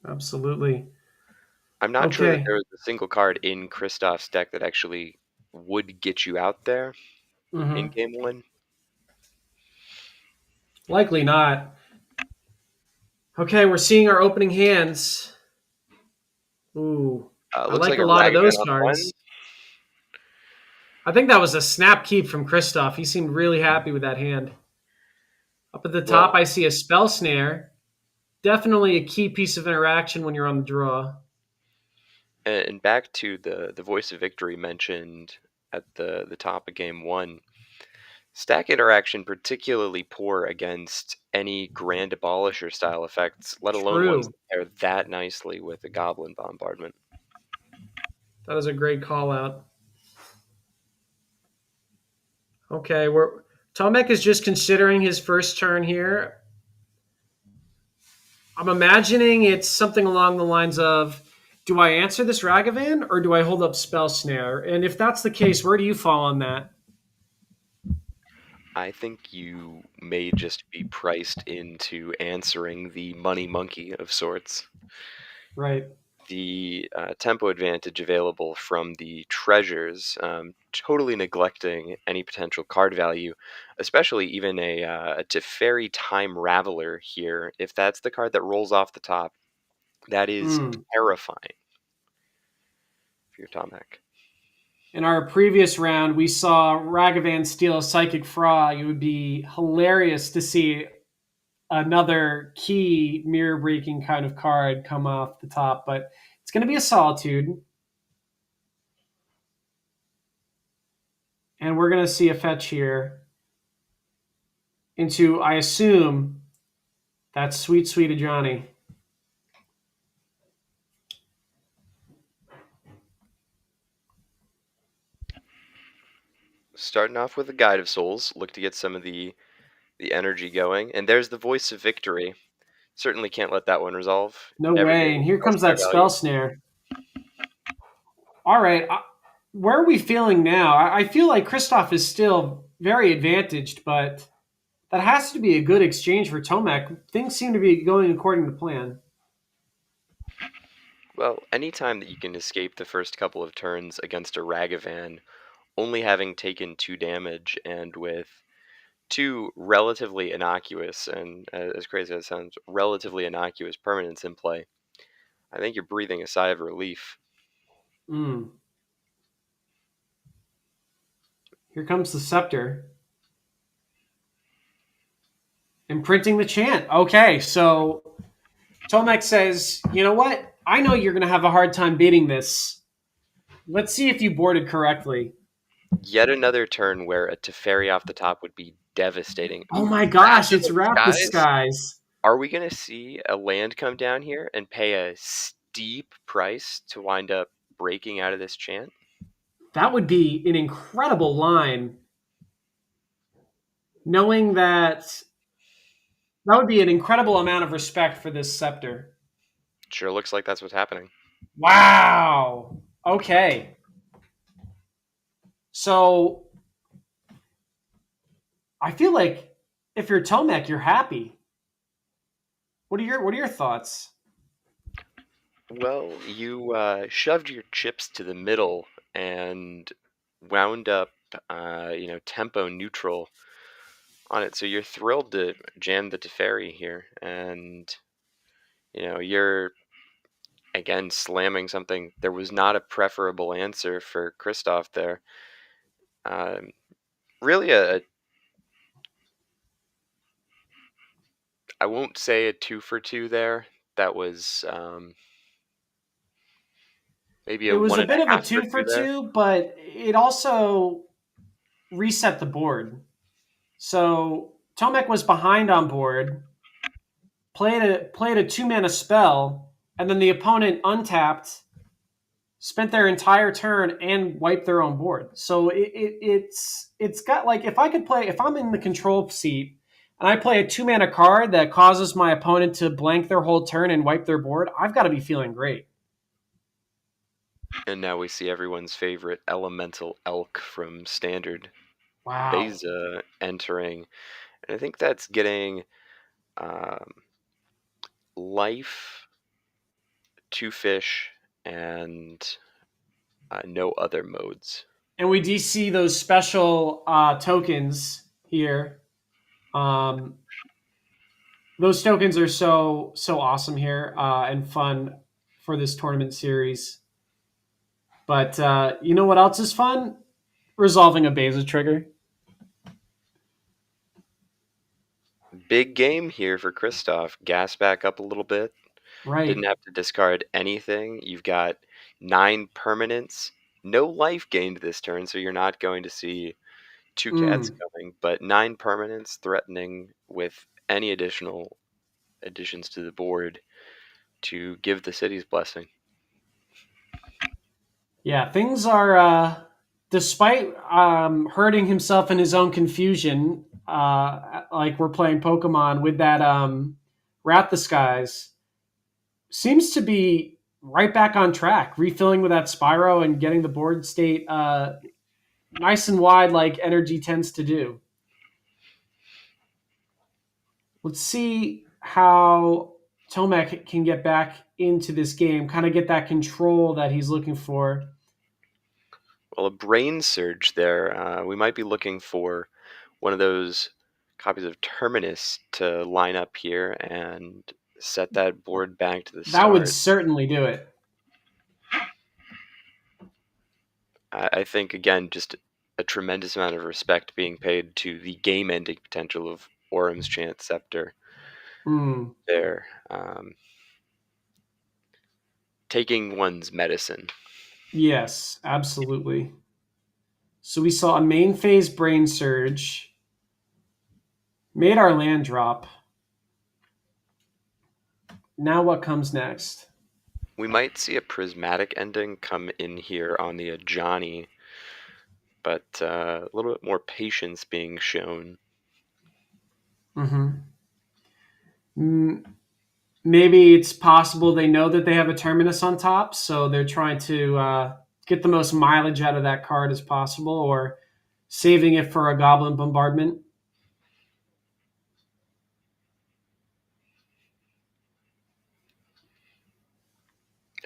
Absolutely. I'm not sure that Okay. there was a single card in Kristoff's deck that actually would get you out there in Mm-hmm. game one. Likely not. Okay, we're seeing our opening hands. Ooh, I Looks like like a a lot of Ragavan those on one. cards. I think that was a snap keep from Christoph. He seemed really happy with that hand. Up at the top, Well, I see a Spell Snare. Definitely a key piece of interaction when you're on the draw. and back to the Voice of Victory mentioned at the top of game one. Stack interaction particularly poor against any Grand Abolisher style effects, let alone ones True. that pair that nicely with a Goblin Bombardment. That is a great call out. Okay, Tomek is just considering his first turn here. I'm imagining it's something along the lines of, do I answer this Ragavan or do I hold up Spell Snare? And if that's the case, where do you fall on that? I think you may just be priced into answering the money monkey of sorts. Right. The tempo advantage available from the treasures, totally neglecting any potential card value, especially even a Teferi Time Raveler here. If that's the card that rolls off the top, that is Mm. terrifying for your Tomek. In our previous round, we saw Ragavan steal a Psychic Frog. It would be hilarious to see another key mirror breaking kind of card come off the top, but it's going to be a Solitude. And we're going to see a fetch here into, I assume, that sweet, sweet of Johnny. Starting off with a Guide of Souls, look to get some of the energy going, and there's the Voice of Victory. Certainly can't let that one resolve. No Never way. getting And any here comes spell that spell snare. All right. Where are we feeling now? I feel like Kristoff is still very advantaged, but that has to be a good exchange for Tomek. Things seem to be going according to plan. Well, anytime that you can escape the first couple of turns against a Ragavan, only having taken 2 damage and with 2 relatively innocuous, and as crazy as it sounds, relatively innocuous permanents in play, I think you're breathing a sigh of relief. Mm. Here comes the Scepter. Imprinting the chant. Okay, so Tomek says, you know what? I know you're going to have a hard time beating this. Let's see if you boarded correctly. Yet another turn where a Teferi off the top would be devastating. Oh Ooh, my Wrath gosh, in it's the Wrath the Skies? Skies. Are we going to see a land come down here and pay a steep price to wind up breaking out of this chant? That would be an incredible line. Knowing that would be an incredible amount of respect for this Scepter. Sure looks like that's what's happening. Wow. Okay. So I feel like if you're Tomek, you're happy. What are your thoughts? Well, you shoved your chips to the middle and wound up, tempo neutral on it. So you're thrilled to jam the Teferi here, and you're again slamming something. There was not a preferable answer for Kristoff there. Really, I won't say a 2 for 2 there. That was maybe It a was one a and bit of a a half for two for 2 there. two, but it also reset the board. So Tomek was behind on board, played a 2 mana spell, and then the opponent untapped, spent their entire turn and wiped their own board. So it's got, like, if I'm in the control seat and I play a 2 mana card that causes my opponent to blank their whole turn and wipe their board, I've got to be feeling great. And now we see everyone's favorite elemental elk from Standard, Wow. Beza, entering. And I think that's getting um, life, 2 fish, and no other modes. And we do see those special tokens here. Those tokens are so awesome here and fun for this tournament series. But you know what else is fun? Resolving a Beza trigger. Big game here for Kristoff. Gas back up a little bit. Right. Didn't have to discard anything. You've got 9 permanents. No life gained this turn, so you're not going to see 2 cats coming, but 9 permanents threatening with any additional additions to the board to give the city's blessing. Yeah, things are, despite hurting himself in his own confusion, like we're playing Pokemon with that Wrath the Skies, seems to be right back on track, refilling with that Spyro and getting the board state nice and wide like energy tends to do. Let's see how Tomek can get back into this game, kind of get that control that he's looking for. Well, a brain surge there. We might be looking for one of those copies of Terminus to line up here and set that board back to the That would start. certainly do it. I think, again, just a tremendous amount of respect being paid to the game-ending potential of Orum's Chant Scepter there. Taking one's medicine. Yes, absolutely. So we saw a main phase brain surge, made our land drop. Now what comes next? We might see a prismatic ending come in here on the Ajani, but a little bit more patience being shown. Maybe it's possible they know that they have a terminus on top, so they're trying to get the most mileage out of that card as possible, or saving it for a goblin bombardment.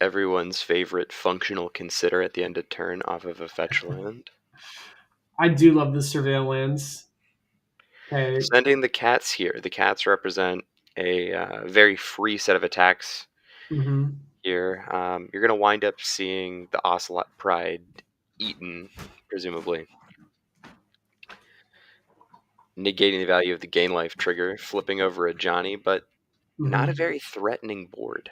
Everyone's favorite functional consider at the end of turn off of a fetch land. I do love the surveil lands. Okay. Sending the cats here. The cats represent a very free set of attacks here. You're going to wind up seeing the Ocelot Pride eaten, presumably. Negating the value of the gain life trigger, flipping over a Johnny, but not a very threatening board.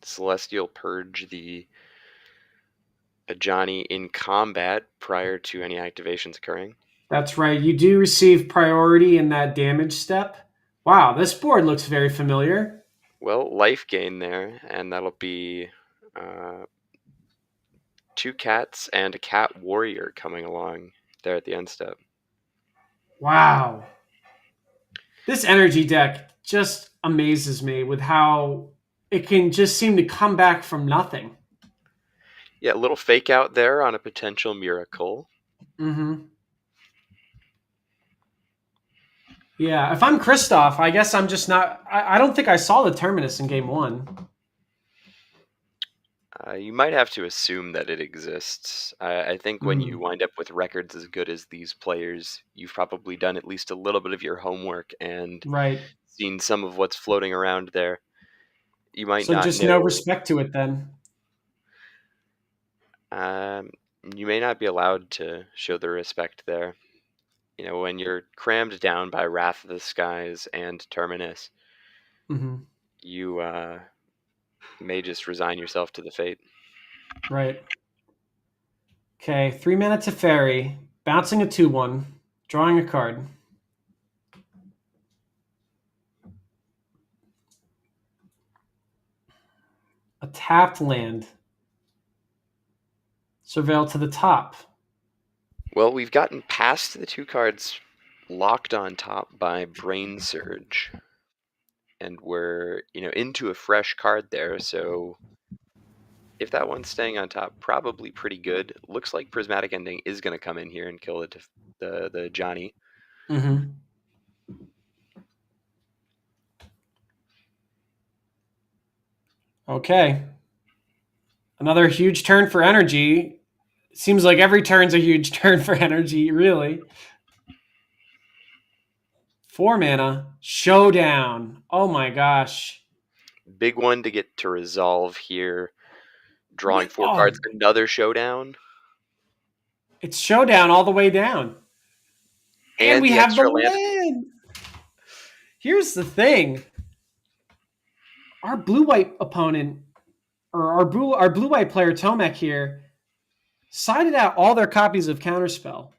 Celestial Purge the Ajani in combat prior to any activations occurring. That's right. You do receive priority in that damage step. Wow, this board looks very familiar. Well, life gain there, and that'll be 2 cats and a cat warrior coming along there at the end step. Wow. This energy deck just amazes me with how it can just seem to come back from nothing. Yeah, a little fake out there on a potential miracle. Yeah, if I'm Kristoff, I guess I'm just not. I don't think I saw the terminus in game one. You might have to assume that it exists. I think when you wind up with records as good as these players, you've probably done at least a little bit of your homework and seen some of what's floating around there. You might So not just know. no respect to it then. You may not be allowed to show the respect there. You know, when you're crammed down by Wrath of the Skies and Terminus, you may just resign yourself to the fate. Right. Okay, 3 mana to Fairy, bouncing a 2/1, drawing a card. A tapped land. Surveil to the top. Well, we've gotten past the 2 cards locked on top by Brain Surge, and we're into a fresh card there. So if that one's staying on top, probably pretty good. Looks like Prismatic Ending is going to come in here and kill the Johnny. Okay. Another huge turn for energy. Seems like every turn's a huge turn for energy, really. 4 mana. Showdown. Oh my gosh. Big one to get to resolve here. Drawing 4 cards. Another Showdown. It's Showdown all the way down. And we have the land. Here's the thing. Our blue-white opponent, or our blue-white player Tomek here, sided out all their copies of Counterspell.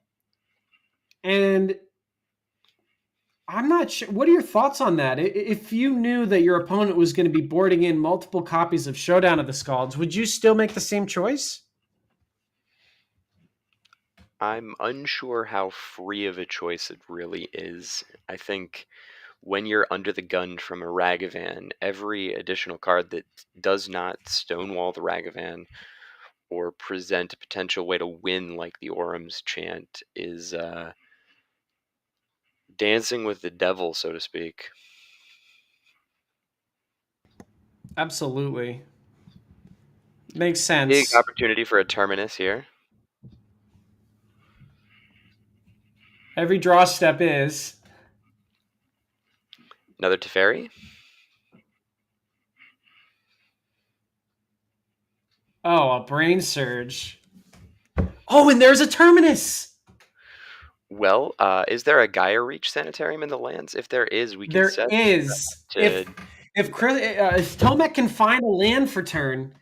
And I'm not sure. What are your thoughts on that? If you knew that your opponent was going to be boarding in multiple copies of Showdown of the Scalds, would you still make the same choice? I'm unsure how free of a choice it really is. I think when you're under the gun from a Ragavan, every additional card that does not stonewall the Ragavan or present a potential way to win, like the Orum's chant, is dancing with the devil, so to speak. Absolutely. Makes Big sense. opportunity for a terminus here. Every draw step is. Another Teferi. Oh, a brain surge. Oh, and there's a terminus. Well, is there a Gaia Reach Sanitarium in the lands? If there is, we can There set is. to. If Tomek can find a land for turn,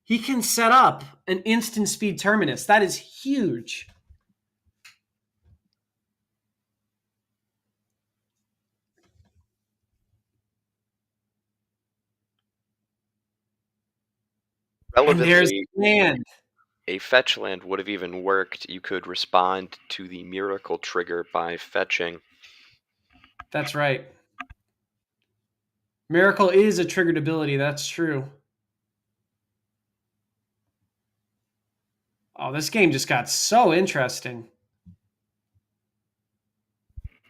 he can set up an instant speed terminus. That is huge. And there's Relevantly, land. a fetch land would have even worked. You could respond to the miracle trigger by fetching. That's right. Miracle is a triggered ability. That's true. Oh, this game just got so interesting.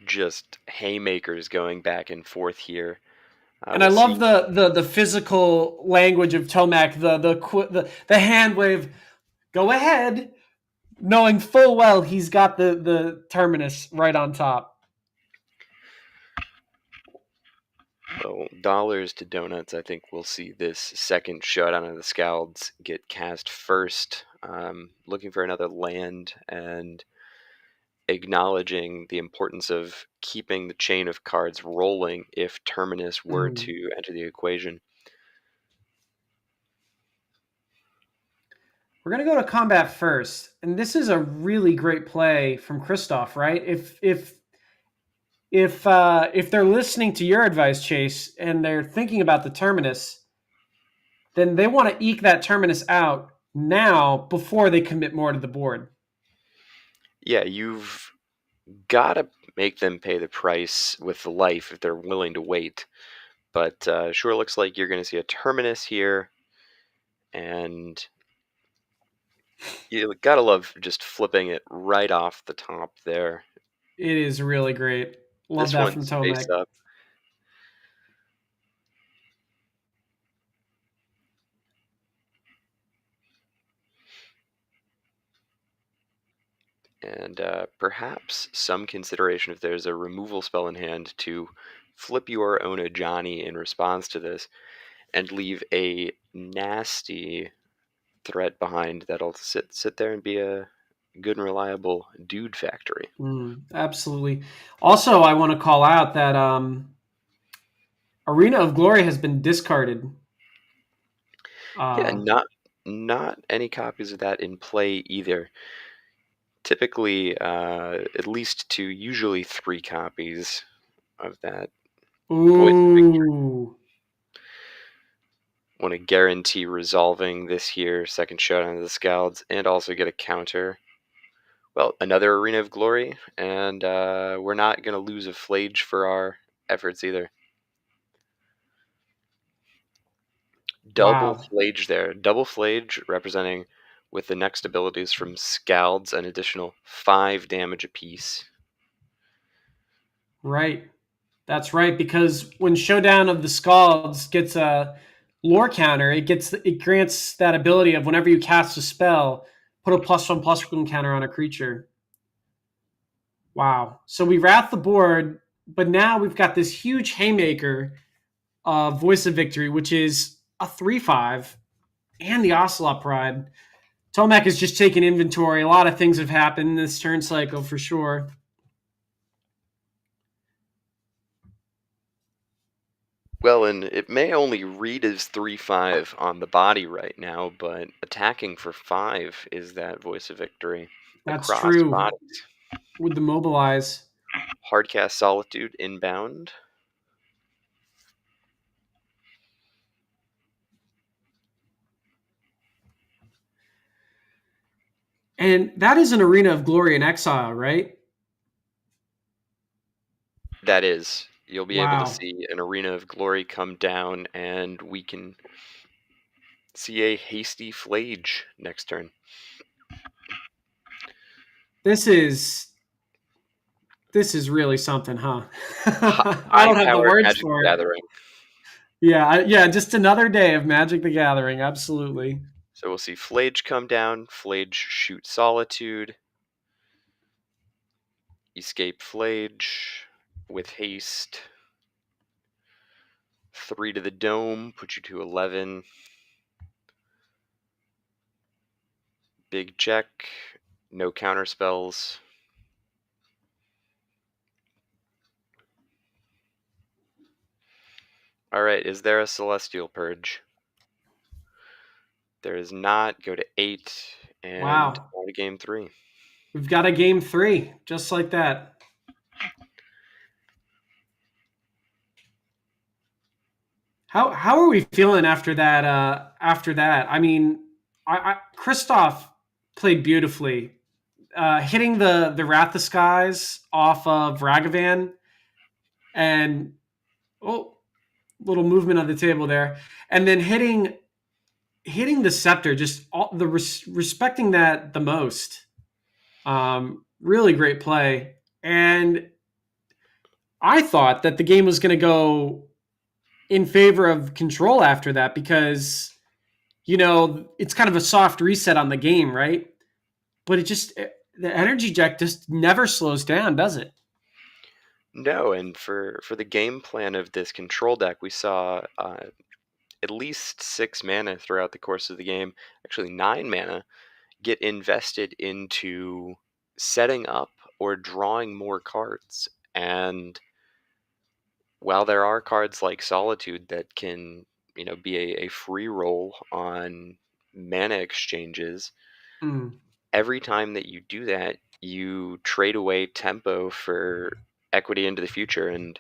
Just haymakers going back and forth here. And I We'll love see. the physical language of Tomek, the hand wave. Go ahead, knowing full well he's got the terminus right on top. Well, dollars to donuts. I think we'll see this second showdown of the Scalds get cast first. Looking for another land and acknowledging the importance of keeping the chain of cards rolling if Terminus were to enter the equation. We're gonna go to combat first, and this is a really great play from Christoph, right? If they're listening to your advice, Chase, and they're thinking about the terminus, then they want to eke that terminus out now before they commit more to the board. Yeah, you've got to make them pay the price with the life if they're willing to wait. But sure looks like you're going to see a Terminus here, and you gotta love just flipping it right off the top there. It is really great. Love This that from one's face Tomek. up. And perhaps some consideration if there's a removal spell in hand to flip your own Ajani in response to this and leave a nasty threat behind that'll sit there and be a good and reliable dude factory. Absolutely. Also, I want to call out that Arena of Glory has been discarded. Yeah, not any copies of that in play either. Typically, at least two, usually three copies of that. Voice of Victory. Ooh. Want to guarantee resolving this here second showdown of the Scalds and also get a counter. Well, another Arena of Glory, and we're not going to lose a Flage for our efforts either. Double Wow. Flage there. Double Flage representing, with the next abilities from Scalds, an additional 5 damage apiece. Right. That's right, because when Showdown of the Scalds gets a lore counter, it grants that ability of whenever you cast a spell, put a +1/+1 counter on a creature. Wow. So we wrath the board, but now we've got this huge haymaker of Voice of Victory, which is a 3/5, and the Ocelot Pride. Tomek has just taken inventory. A lot of things have happened in this turn cycle for sure. Well, and it may only read as 3/5 on the body right now, but attacking for 5 is that Voice of Victory. That's Across true. bodies. With the mobilize. Hardcast Solitude inbound. And that is an Arena of Glory in Exile, right? That is. You'll be able to Wow. see an Arena of Glory come down, and we can See a hasty Flage next turn. This is really something, huh? I don't have the High-powered words Magic for the it. Gathering. Yeah, just another day of Magic the Gathering. Absolutely. So we'll see Flage come down. Flage shoot Solitude. Escape Flage with haste. 3 to the dome, put you to 11. Big check. No counter spells. Alright, is there a Celestial Purge? There is not. Go to 8 and Wow. on to game 3. We've got a game 3, just like that. How are we feeling after that? After that, I mean, Christoph played beautifully, hitting the Wrath of Skies off of Ragavan, and oh, little movement on the table there, and then hitting the Scepter, just respecting that the most. Really great play, and I thought that the game was going to go in favor of Control after that because it's kind of a soft reset on the game, right? But the energy deck just never slows down, does it? No, and for the game plan of this control deck, we saw at least 6 mana throughout the course of the game, actually 9 mana, get invested into setting up or drawing more cards. And while there are cards like Solitude that can, be a free roll on mana exchanges, Mm, every time that you do that, you trade away tempo for equity into the future. And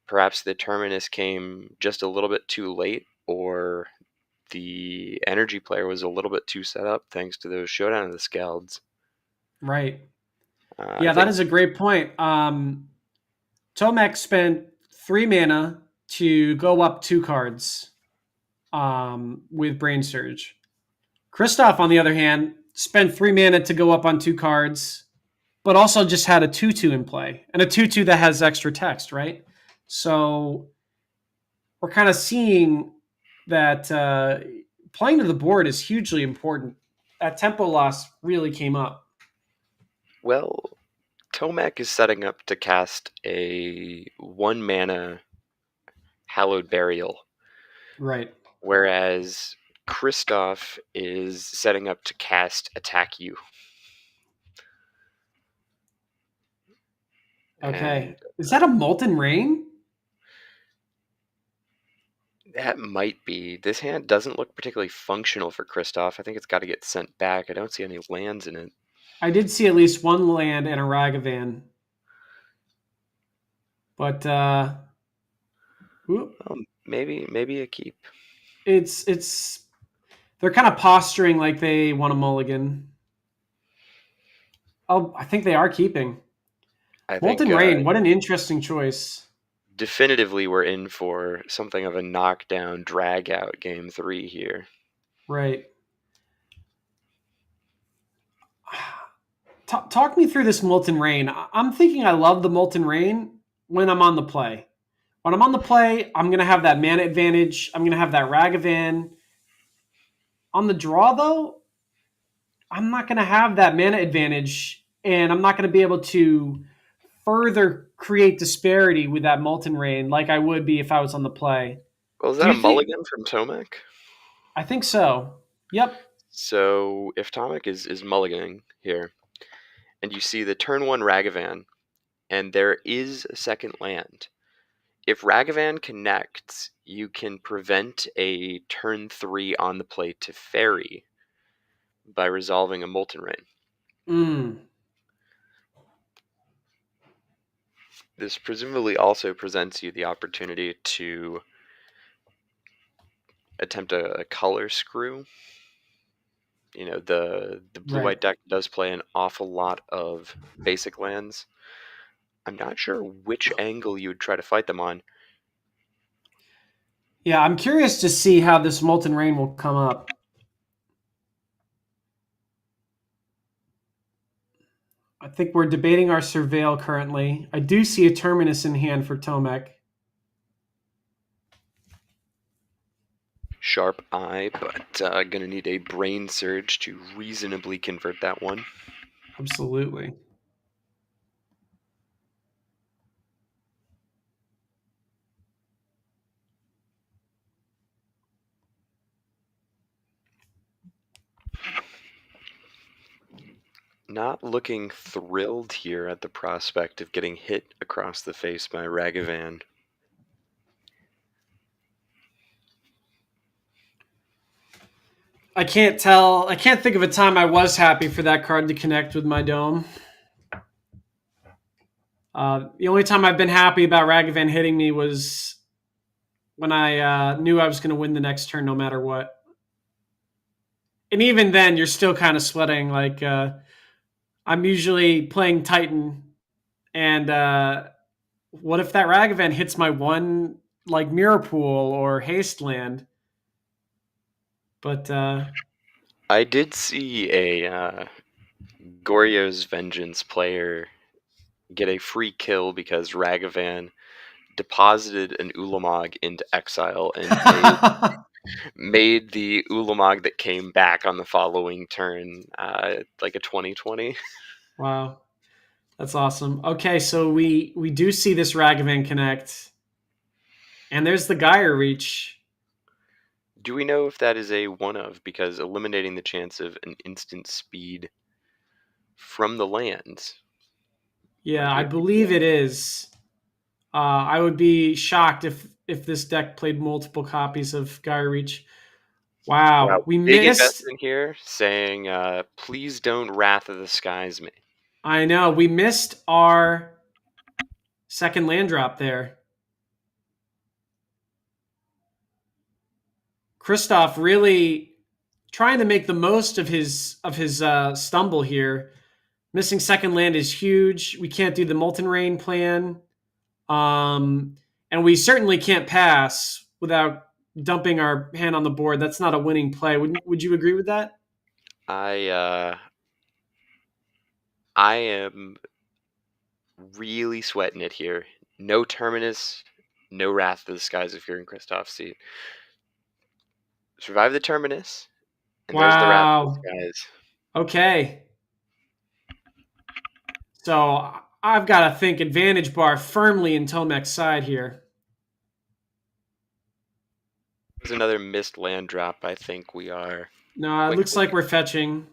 perhaps the Terminus came just a little bit too late, or the energy player was a little bit too set up thanks to those Showdown of the Scalds. right. I Yeah, that think, is a great point. Tomek spent 3 mana to go up 2 cards with Brain Surge. Kristoff, on the other hand, spent 3 mana to go up on 2 cards, but also just had a 2/2 in play, and a 2/2 that has extra text, right? So we're kind of seeing that playing to the board is hugely important. That tempo loss really came up. well, Tomek is setting up to cast a 1 mana Hallowed Burial, Right. whereas Kristoff is setting up to cast Attack You. Okay. And Is that a Molten Rain? that might be. This hand doesn't look particularly functional for Kristoff. I think it's got to get sent back. I don't see any lands in it. I did see at least one land and a Ragavan. But Maybe a keep. it's they're kind of posturing like they want a mulligan. Oh, I think they are keeping. I think Molten Rain, what an interesting choice. definitively we're in for something of a knockdown, drag out game 3 here. Right. Talk me through this Molten Rain. I'm thinking I love the Molten Rain when I'm on the play. When I'm on the play, I'm going to have that mana advantage. I'm going to have that Ragavan. On the draw, though, I'm not going to have that mana advantage, and I'm not going to be able to further create disparity with that Molten Rain like I would be if I was on the play. Well, is Do that a you think? mulligan from Tomek? I think so. Yep. So if Tomek is mulliganing here, and you see the turn 1 Ragavan, and there is a second land, if Ragavan connects, you can prevent a turn 3 on the play to fairy by resolving a Molten Rain. Mm. This presumably also presents you the opportunity to attempt a color screw. The blue Right. white deck does play an awful lot of basic lands. I'm not sure which angle you would try to fight them on. Yeah, I'm curious to see how this Molten Rain will come up. I think we're debating our Surveil currently. I do see a Terminus in hand for Tomek. Sharp eye, but gonna need a brain surge to reasonably convert that one. Absolutely. Not looking thrilled here at the prospect of getting hit across the face by Ragavan. I can't tell. I can't think of a time I was happy for that card to connect with my dome. The only time I've been happy about Ragavan hitting me was when I knew I was going to win the next turn no matter what. And even then, you're still kind of sweating. Like, I'm usually playing Titan, and what if that Ragavan hits my one, like, Mirror Pool or Haste Land? But I did see a Goryo's Vengeance player get a free kill because Ragavan deposited an Ulamog into exile and made the Ulamog that came back on the following turn like a 2020. wow, that's awesome. Okay, so we do see this Ragavan connect, and there's the Gyre Reach. Do we know if that is a one of? Because eliminating the chance of an instant speed from the lands Yeah, might I be a big believe deal. it is. I would be shocked if this deck played multiple copies of Gyre Reach. Wow, Wow, we big missed. investment here saying, please don't Wrath of the Skies me. I know we missed our second land drop there. Kristoff really trying to make the most of his stumble here. Missing second land is huge. We can't do the Molten Rain plan, um, and we certainly can't pass without dumping our hand on the board. That's not a winning play. Would you agree with that? I am really sweating it here. No Terminus, no Wrath of the Skies if you're in Kristoff's seat. Survive the Terminus, and there's the Wrath of the Wow. Skies. Okay. So I've got to think advantage bar firmly in Tomek's side here. There's another missed land drop. I think we are No, it looks quickly. like we're fetching.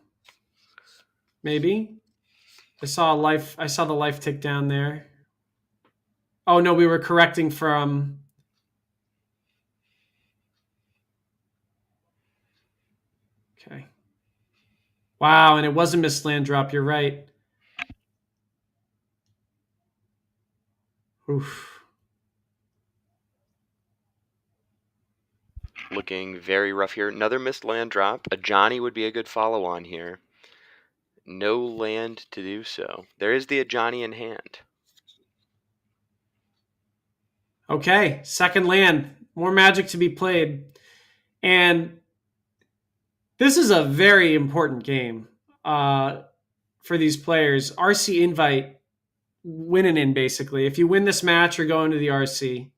Maybe. I saw a life. I saw the life tick down there. Oh no, we were correcting from. Okay. Wow, and it was a missed land drop. You're right. Oof. Looking very rough here. Another missed land drop. A Johnny would be a good follow on here. No land to do so. There is the Ajani in hand. Okay, second land. More magic to be played. And this is a very important game for these players. RC invite winning in basically. If you win this match, you're going to the RC.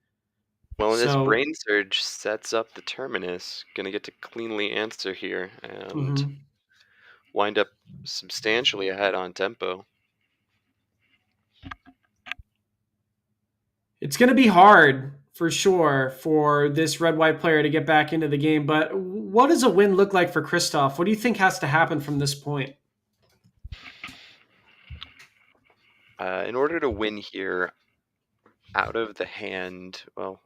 Well, and this So, Brain Surge sets up the Terminus. Gonna get to cleanly answer here and mhm. wind up substantially ahead on tempo. It's going to be hard for sure for this red white player to get back into the game. But what does a win look like for Kristoff? What do you think has to happen from this point? In order to win here, out of the hand, well,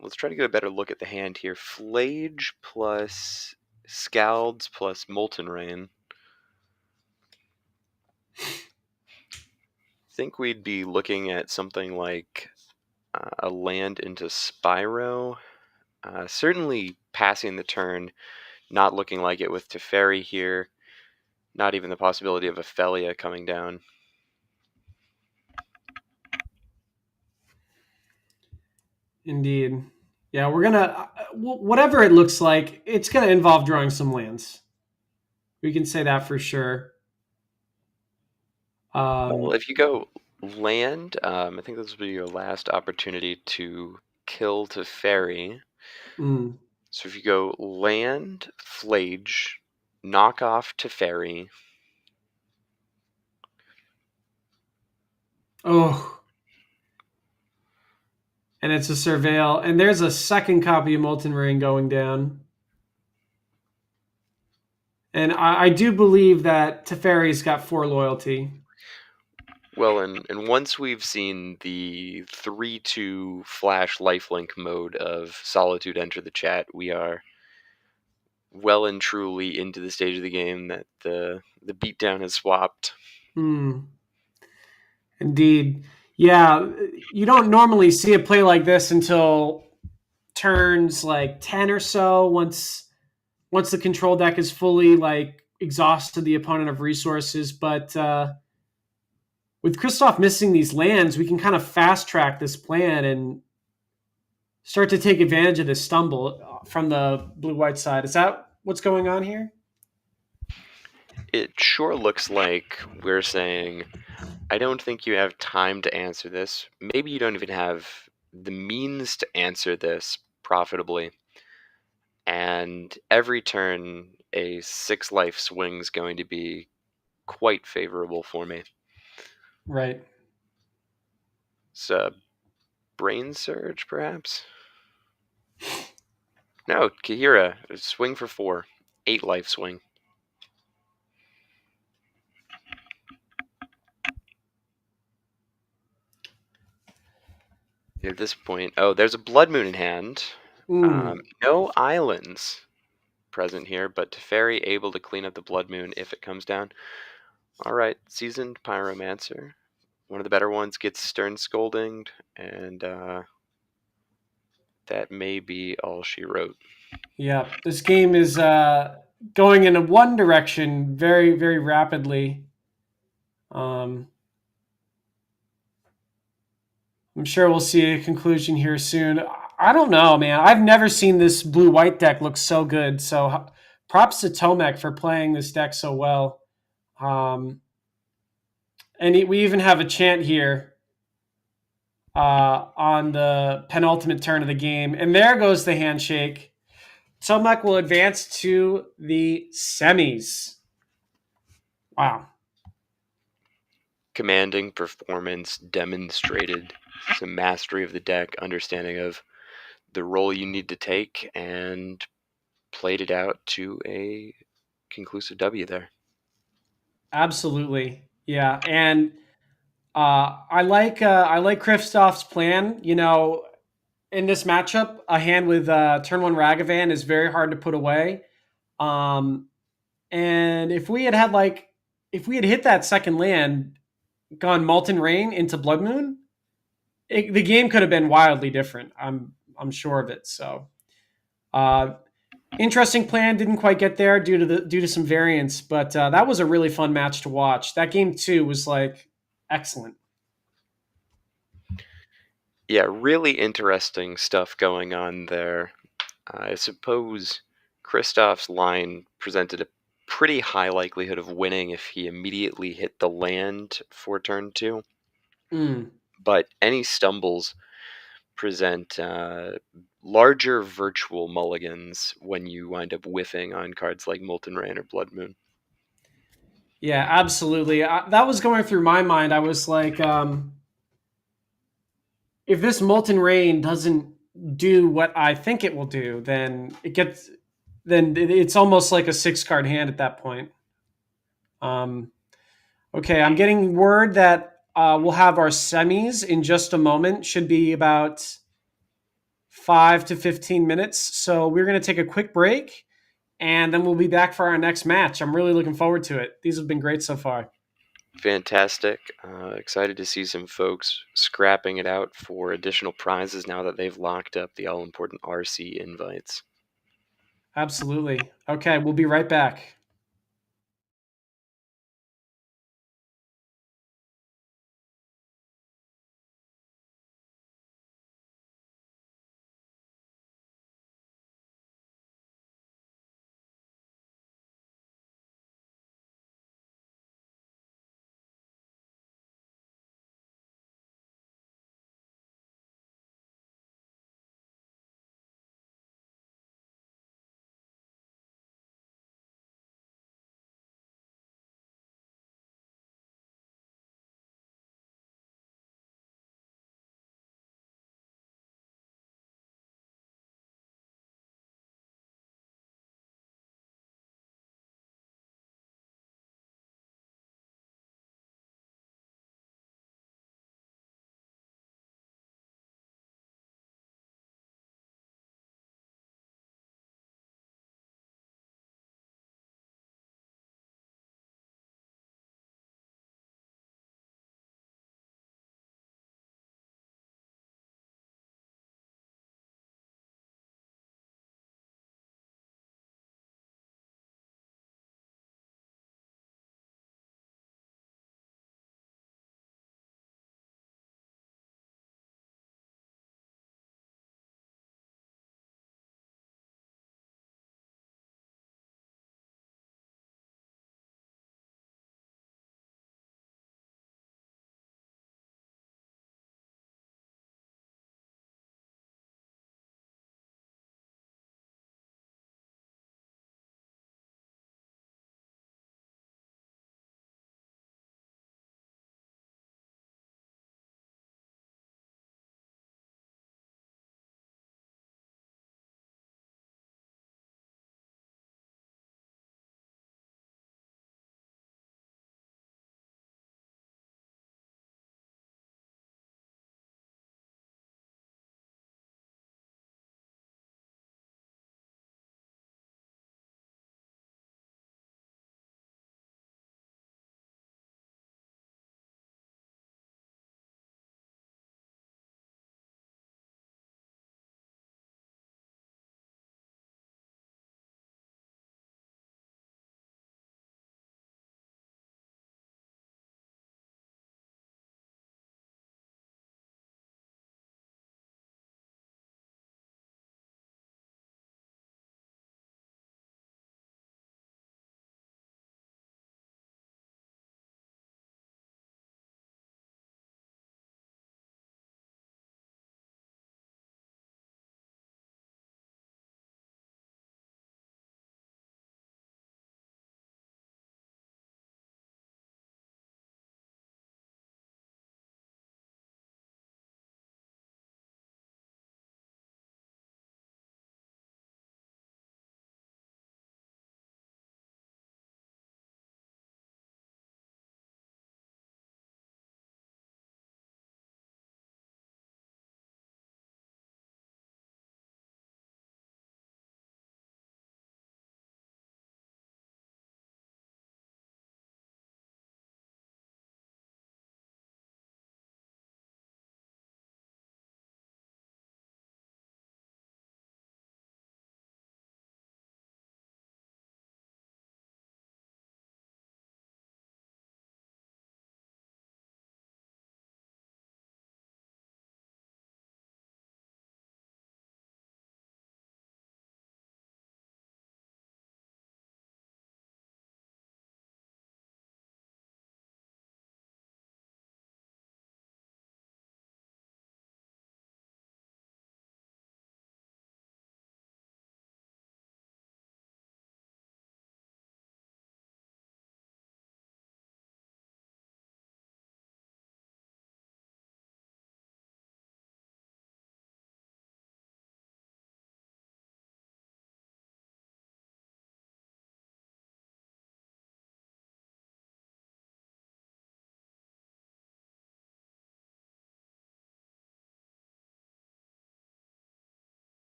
let's try to get a better look at the hand here. Flage plus Scalds plus Molten Rain. I think we'd be looking at something like a land into Spyro. Certainly passing the turn, not looking like it with Teferi here. Not even the possibility of Ophelia coming down. Indeed. Yeah, we're gonna whatever it looks like, it's gonna involve drawing some lands. We can say that for sure. Well, Um, if you go land, I think this will be your last opportunity to kill to fairy. mm, So if you go land, flage, knock off to fairy. oh, and it's a surveil, and there's a second copy of Molten Rain going down. And I do believe that Teferi's got 4 loyalty. Well, and once we've seen the 3/2 flash lifelink mode of Solitude enter the chat, we are well and truly into the stage of the game that the beatdown has swapped. Hmm. Indeed. Yeah, you don't normally see a play like this until turns like 10 or so, once the control deck is fully like exhausted the opponent of resources. But with Kristoff missing these lands, we can kind of fast track this plan and start to take advantage of this stumble from the blue white side. Is that what's going on here? It sure looks like we're saying, I don't think you have time to answer this. Maybe you don't even have the means to answer this profitably. And every turn, a 6 life swing is going to be quite favorable for me. Right. So, brain surge, perhaps? No, Kahira, swing for 4. 8 life swing. At this point, oh, there's a blood moon in hand. No islands present here, but Teferi able to clean up the blood moon if it comes down. All right, seasoned pyromancer. One of the better ones gets stern scolding, and that may be all she wrote. Yeah, this game is going in a one direction very, very rapidly. Um, I'm sure we'll see a conclusion here soon. I don't know, man. I've never seen this blue white deck look so good. So props to Tomek for playing this deck so well. Um, and we even have a chant here on the penultimate turn of the game. And there goes the handshake. Tomek will advance to the semis. Wow. Commanding performance demonstrated, some mastery of the deck, understanding of the role you need to take, and played it out to a conclusive W there. Absolutely. Yeah. And I like Kristoff's plan. You know, in this matchup, a hand with turn one Ragavan is very hard to put away. Um, and if we had hit that second land, gone Molten Rain into Blood Moon, the game could have been wildly different. I'm sure of it. So, uh, interesting plan. Didn't quite get there due to some variance, but that was a really fun match to watch. That game too was like excellent. Yeah, really interesting stuff going on there. I suppose Kristoff's line presented a pretty high likelihood of winning if he immediately hit the land for turn 2. Mm. But any stumbles present larger virtual mulligans when you wind up whiffing on cards like Molten Rain or Blood Moon. Yeah, absolutely. That was going through my mind. I was like, if this Molten Rain doesn't do what I think it will do, then it's almost like a 6 card hand at that point. Um, okay, I'm getting word that we'll have our semis in just a moment. Should be about 5 to 15 minutes. So we're going to take a quick break, and then we'll be back for our next match. I'm really looking forward to it. These have been great so far. Fantastic. Excited to see some folks scrapping it out for additional prizes now that they've locked up the all important RC invites. Absolutely. Okay, we'll be right back.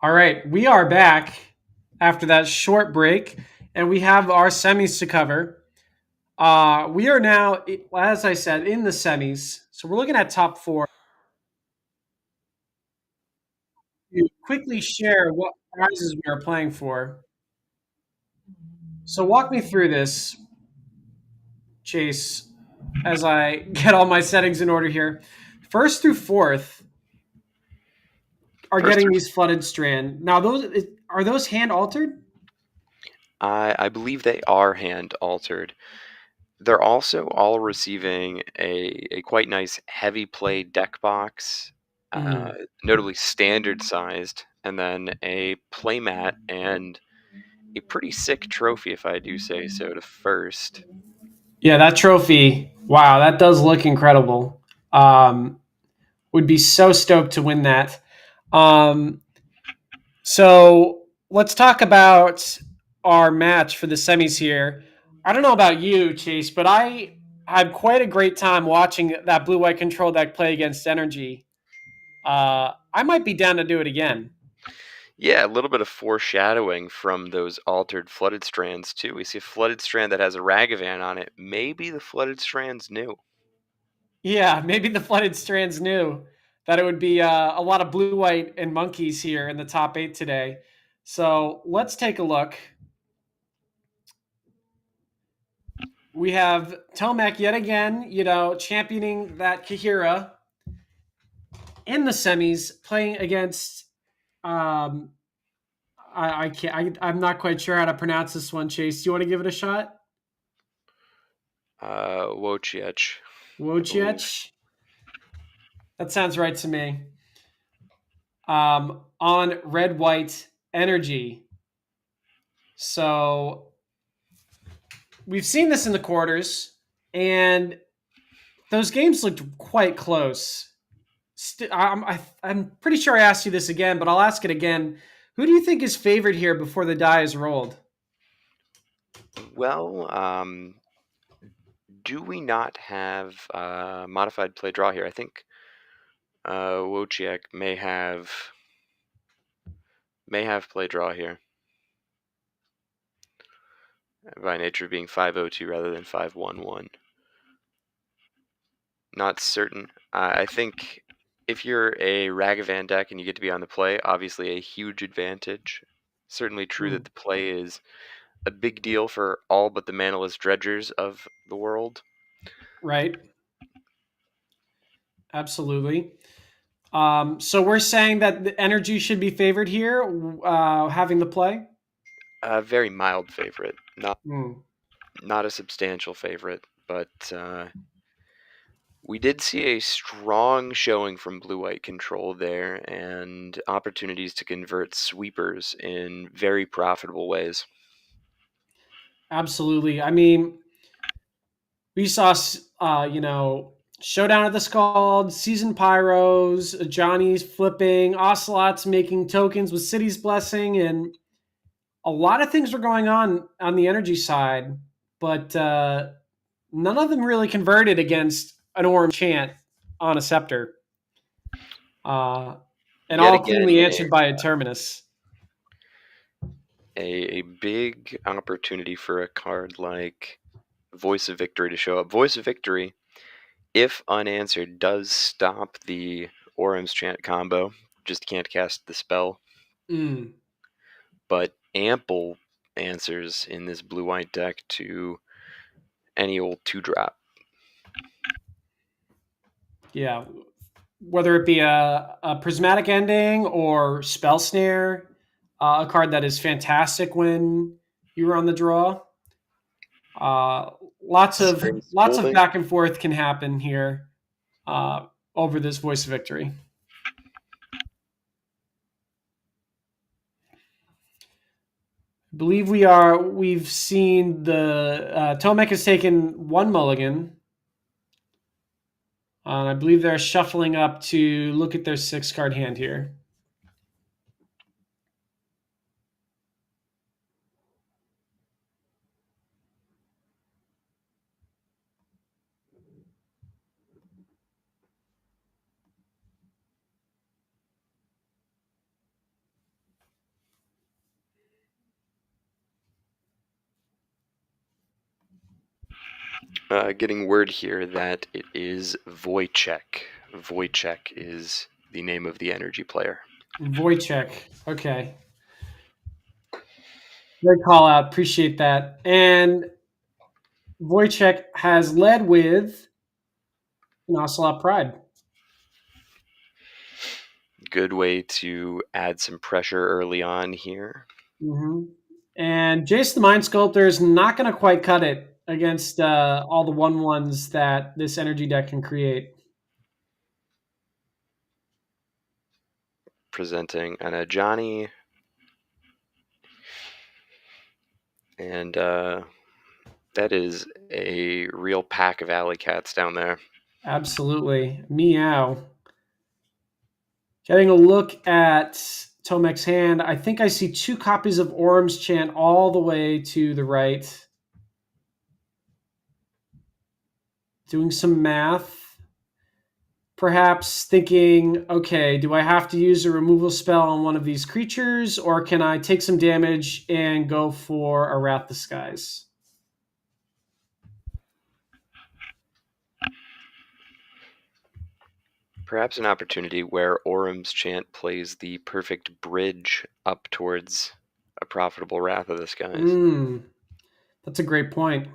All right, we are back after that short break, and we have our semis to cover. We are now, as I said, in the semis. So we're looking at top four. To quickly share what prizes we are playing for. So walk me through this, Chase, as I get all my settings in order here. First through fourth are First getting through, these flooded strand. Now, those are those hand altered? I believe they are hand altered. They're also all receiving a quite nice heavy play deck box, uh, Mm. notably standard sized, and then a playmat and a pretty sick trophy, if I do say so, to first. Yeah, that trophy. Wow, that does look incredible. Um, would be so stoked to win that. Um, so let's talk about our match for the semis here. I don't know about you, Chase, but I had quite a great time watching that blue white control deck play against Energy. I might be down to do it again. Yeah, a little bit of foreshadowing from those altered flooded strands, too. We see a flooded strand that has a Ragavan on it. Maybe the flooded strand's new. Yeah, maybe the flooded strands knew that it would be a lot of blue, white, and monkeys here in the top eight today. So let's take a look. We have Tomek yet again, championing that Kahira in the semis, playing against. Um, I can't. I'm not quite sure how to pronounce this one. Chase, do you want to give it a shot? Wojciech, I believe. Wojciech. That sounds right to me. On red white energy. So we've seen this in the quarters, and those games looked quite close. I'm pretty sure I asked you this again, but I'll ask it again. Who do you think is favored here before the die is rolled? Well, do we not have modified play draw here? I think Wojciech may have play draw here by nature of being 502 rather than 511. Not certain. I think if you're a Ragavan deck and you get to be on the play, obviously a huge advantage. Certainly true Hmm. that the play is a big deal for all but the manaless dredgers of the world. Right. Absolutely. So we're saying that the energy should be favored here, having the play. A very mild favorite, not Hmm. not a substantial favorite, but we did see a strong showing from blue-white control there, and opportunities to convert sweepers in very profitable ways. Absolutely. I mean, we saw, Showdown at the Scald, Season Pyros, Johnny's flipping, Ocelots making tokens with City's Blessing, and a lot of things were going on the energy side, but none of them really converted against an orange chant on a scepter, uh, and Yet all again, cleanly answered by a terminus. a big opportunity for a card like Voice of Victory to show up. Voice of Victory, if unanswered, does stop the Orem's Chant combo. Just can't cast the spell. Mm, But ample answers in this blue-white deck to any old 2-drop. yeah, whether it be a prismatic ending or spell snare, a card that is fantastic when you were on the draw. Uh, lots of Sphinx lots of Folding. back and forth can happen here uh, over this Voice of Victory. I believe we've seen the Tomek has taken one mulligan. I believe they're shuffling up to look at their 6 card hand here. Getting word here that it is Wojciech. Wojciech is the name of the energy player. Wojciech. Okay. Good call out. Appreciate that. And Wojciech has led with an Ocelot Pride. Good way to add some pressure early on here. Mm-hmm. And Jace the Mind Sculptor is not going to quite cut it against all the 1/1s that this energy deck can create. Presenting an Ajani. And that is a real pack of alley cats down there. Absolutely. Meow. Getting a look at Tomek's hand, I think I see 2 copies of Orm's Chant all the way to the right. Doing some math. Perhaps thinking, okay, do I have to use a removal spell on one of these creatures, or can I take some damage and go for a Wrath the Skies? Perhaps an opportunity where Orm's Chant plays the perfect bridge up towards a profitable Wrath of the Skies. That's a great point.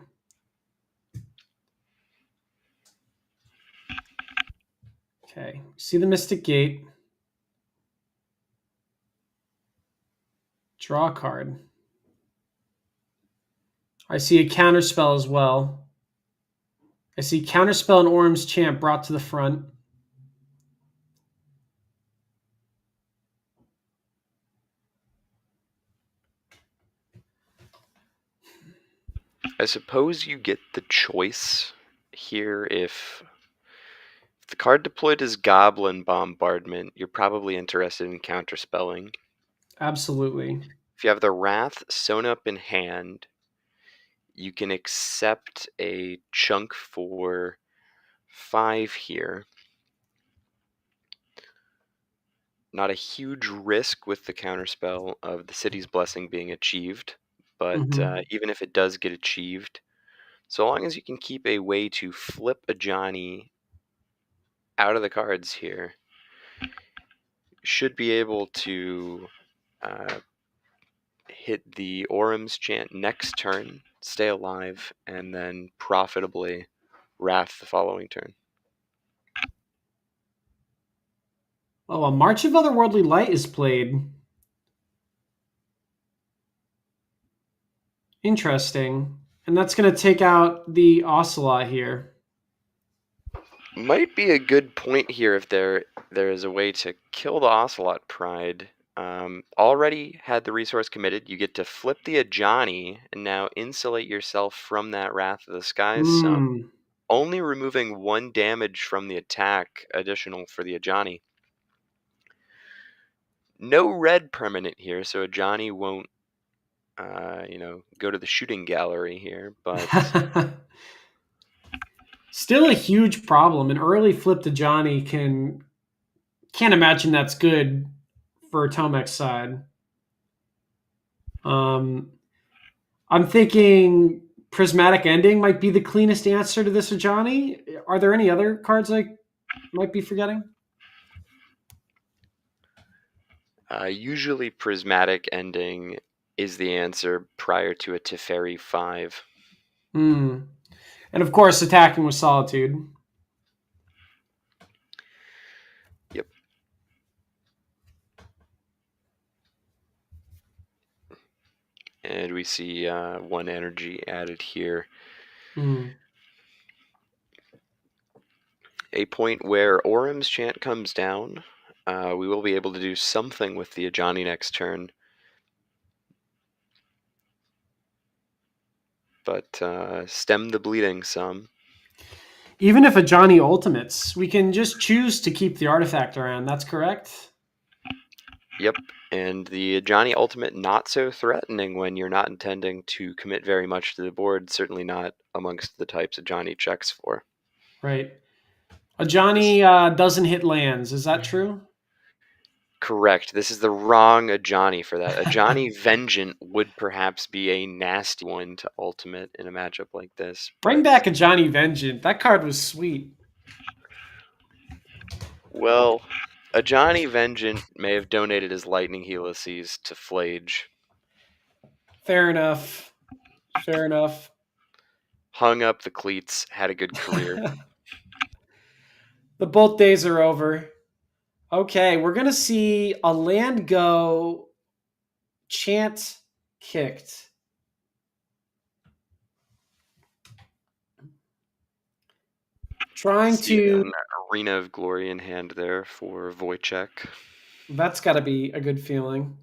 Okay, see the Mystic Gate. Draw a card. I see a counterspell as well. I see counterspell and Orm's Chant brought to the front. I suppose you get the choice here if the card deployed is Goblin Bombardment, you're probably interested in counterspelling. Absolutely. If you have the Wrath sewn up in hand, you can accept a chunk for 5 here. Not a huge risk with the counterspell of the City's Blessing being achieved, but even if it does get achieved, so long as you can keep a way to flip a Johnny out of the cards here, you should be able to hit the Orm's Chant next turn, stay alive, and then profitably Wrath the following turn. Oh, a March of Otherworldly Light is played. Interesting. And that's going to take out the Ocelot here. Might be a good point here if there is a way to kill the Ocelot Pride. Already had the resource committed. You get to flip the Ajani and now insulate yourself from that Wrath of the Skies sum. Only removing 1 damage from the attack additional for the Ajani. No red permanent here, so Ajani won't go to the shooting gallery here, but still a huge problem. An early flip to Johnny can't imagine that's good for Tomek's side. I'm thinking Prismatic Ending might be the cleanest answer to this Ajani. Are there any other cards I might be forgetting? Usually Prismatic Ending is the answer prior to a Teferi 5. And of course, attacking with Solitude. Yep. And we see 1 energy added here. A point where Orm's Chant comes down. We will be able to do something with the Ajani next turn. But stem the bleeding some. Even if Ajani ultimates, we can just choose to keep the artifact around. That's correct? Yep, and the Ajani ultimate not so threatening when you're not intending to commit very much to the board. Certainly not amongst the types Ajani checks for. Right. Ajani doesn't hit lands. Is that true? Correct. This is the wrong Ajani for that. Ajani Vengeant would perhaps be a nasty one to ultimate in a matchup like this. Bring But, back a Johnny Vengeant. That card was sweet. well, Ajani Vengeant may have donated his Lightning Helices to Flage. Fair enough. Fair enough. Hung up the cleats, had a good career. The bolt days are over. Okay, we're gonna see a land go chant kicked. Trying See to an Arena of Glory in hand there for Wojciech. that's gotta be a good feeling.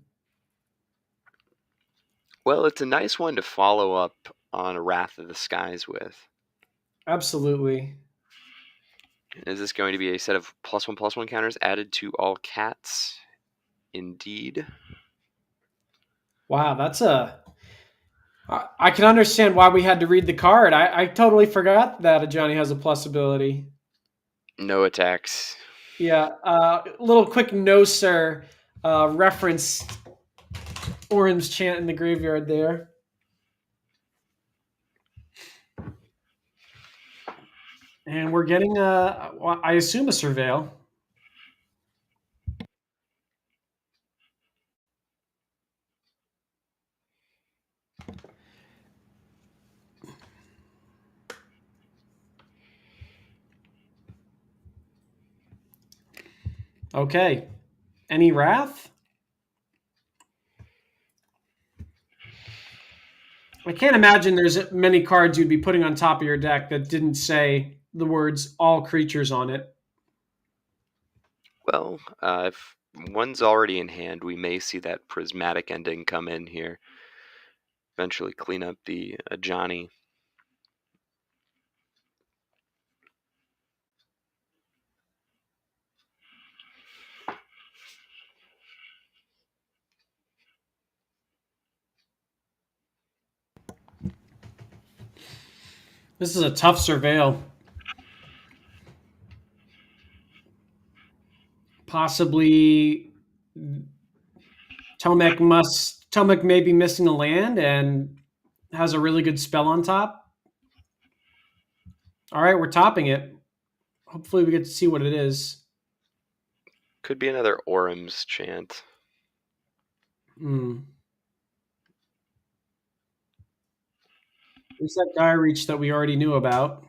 Well, it's a nice one to follow up on Wrath of the Skies with. Absolutely. Is this going to be a set of +1/+1 counters added to all cats? Indeed. Wow, that's a I can understand why we had to read the card. I totally forgot that Johnny has a plus ability. No attacks. Yeah, little quick no sir reference Orim's chant in the graveyard there. And we're getting I assume a surveil. Okay. Any wrath? I can't imagine there's many cards you'd be putting on top of your deck that didn't say the words all creatures on it. Well, if one's already in hand, we may see that prismatic ending come in here. Eventually clean up the Ajani. This is a tough surveil. Possibly Tomek may be missing a land and has a really good spell on top. All right, we're topping it. Hopefully we get to see what it is. Could be another Orim's chant. There's that guy reach that we already knew about.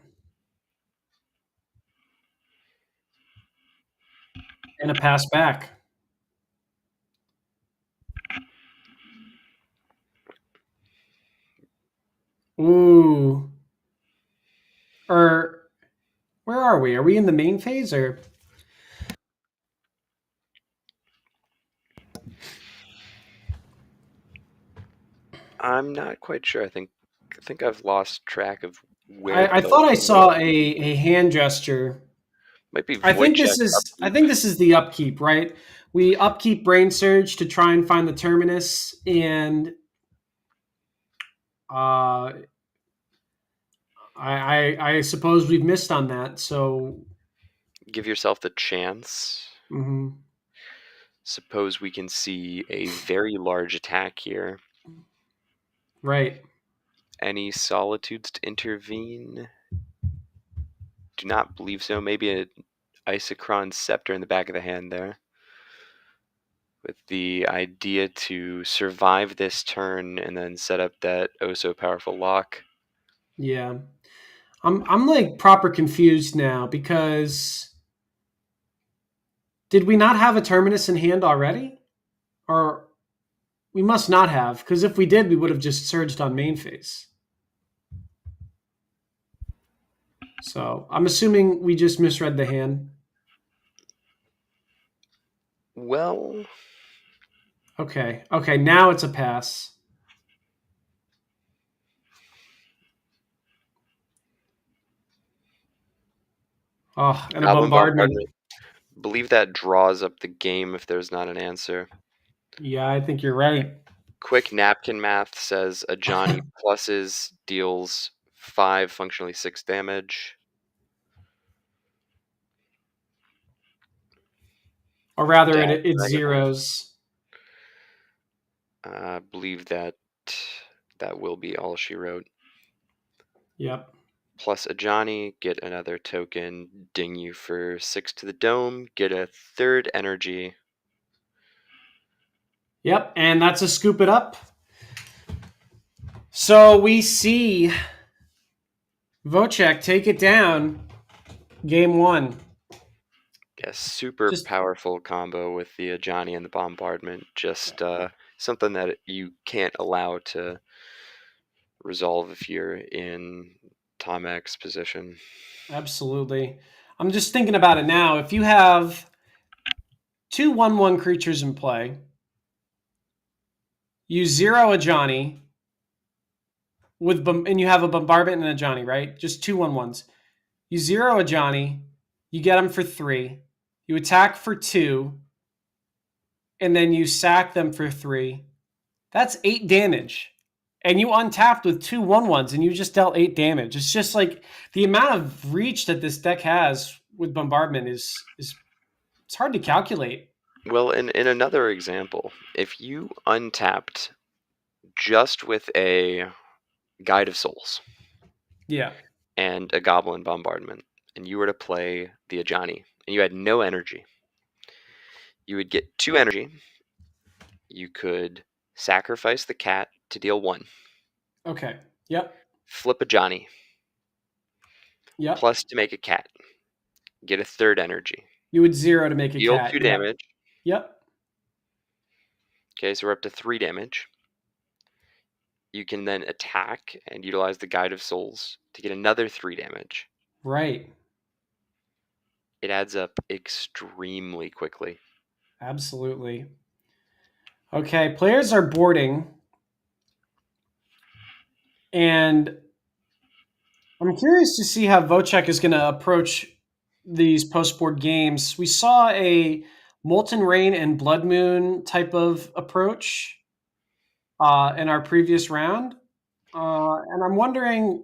And a pass back. Ooh. Or where are we? Are we in the main phase or? I'm not quite sure. I think I've lost track of where. I thought I saw a hand gesture. Might be. I think this Upkeep. is the upkeep, right? We upkeep Brain Surge to try and find the terminus, and I suppose we've missed on that. So Give yourself the chance. mhm. Suppose we can see a very large attack here. Right. Any solitudes to intervene? Do not believe so. Maybe an Isochron Scepter in the back of the hand there. With the idea to survive this turn and then set up that oh so powerful lock. Yeah. I'm like proper confused now because did we not have a terminus in hand already? Or we must not have, because if we did, we would have just surged on main phase. So I'm assuming we just misread the hand. Well, Okay. Okay, now it's a pass. Oh, and a bombardment. Believe that draws up the game if there's not an answer. Yeah, I think you're right. Quick napkin math says a Johnny pluses deals 5, functionally 6 damage. Or rather, Dash it's Dragon Life. zeros. I believe that will be all she wrote. Yep. Plus a Johnny, get another token, ding you for 6 to the dome, get a third energy. Yep, and that's a scoop it up. So we see Vocek take it down. Game 1. Yeah, super Just powerful combo with the Johnny and the bombardment. Just something that you can't allow to resolve if you're in Tom X position. absolutely. I'm just thinking about it now. If you have 2 1/1 creatures in play, you zero a Johnny and you have a bombardment and a Johnny, right? Just 2 1/1s. You zero a Johnny, you get him for 3. You attack for 2, and then you sack them for 3. That's 8 damage. And you untapped with 2 1/1s and you just dealt 8 damage. It's just like the amount of reach that this deck has with bombardment is it's hard to calculate. Well, in another example, if you untapped just with a Guide of Souls Yeah. and a Goblin Bombardment, and you were to play the Ajani, and you had no energy, you would get 2 energy. You could sacrifice the cat to deal 1. Okay. Yep. Flip a Johnny. Yep. Plus to make a cat. Get a third energy. You would zero to make a Deal cat. 2 Yep. damage. Yep. Okay, so we're up to 3 damage. You can then attack and utilize the Guide of Souls to get another 3 damage. Right. It adds up extremely quickly. Absolutely. Okay, players are boarding. And I'm curious to see how Vocek is going to approach these post-board games. We saw a Molten Rain and Blood Moon type of approach in our previous round. And I'm wondering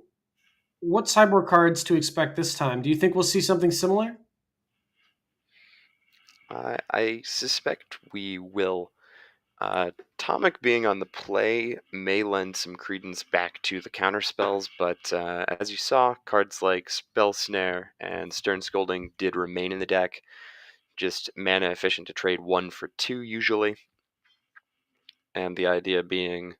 what cyborg cards to expect this time. Do you think we'll see something similar? I suspect we will. Tomic being on the play may lend some credence back to the counterspells, but as you saw, cards like Spell Snare and Stern Scolding did remain in the deck, just mana efficient to trade 1 for 2 usually, and the idea being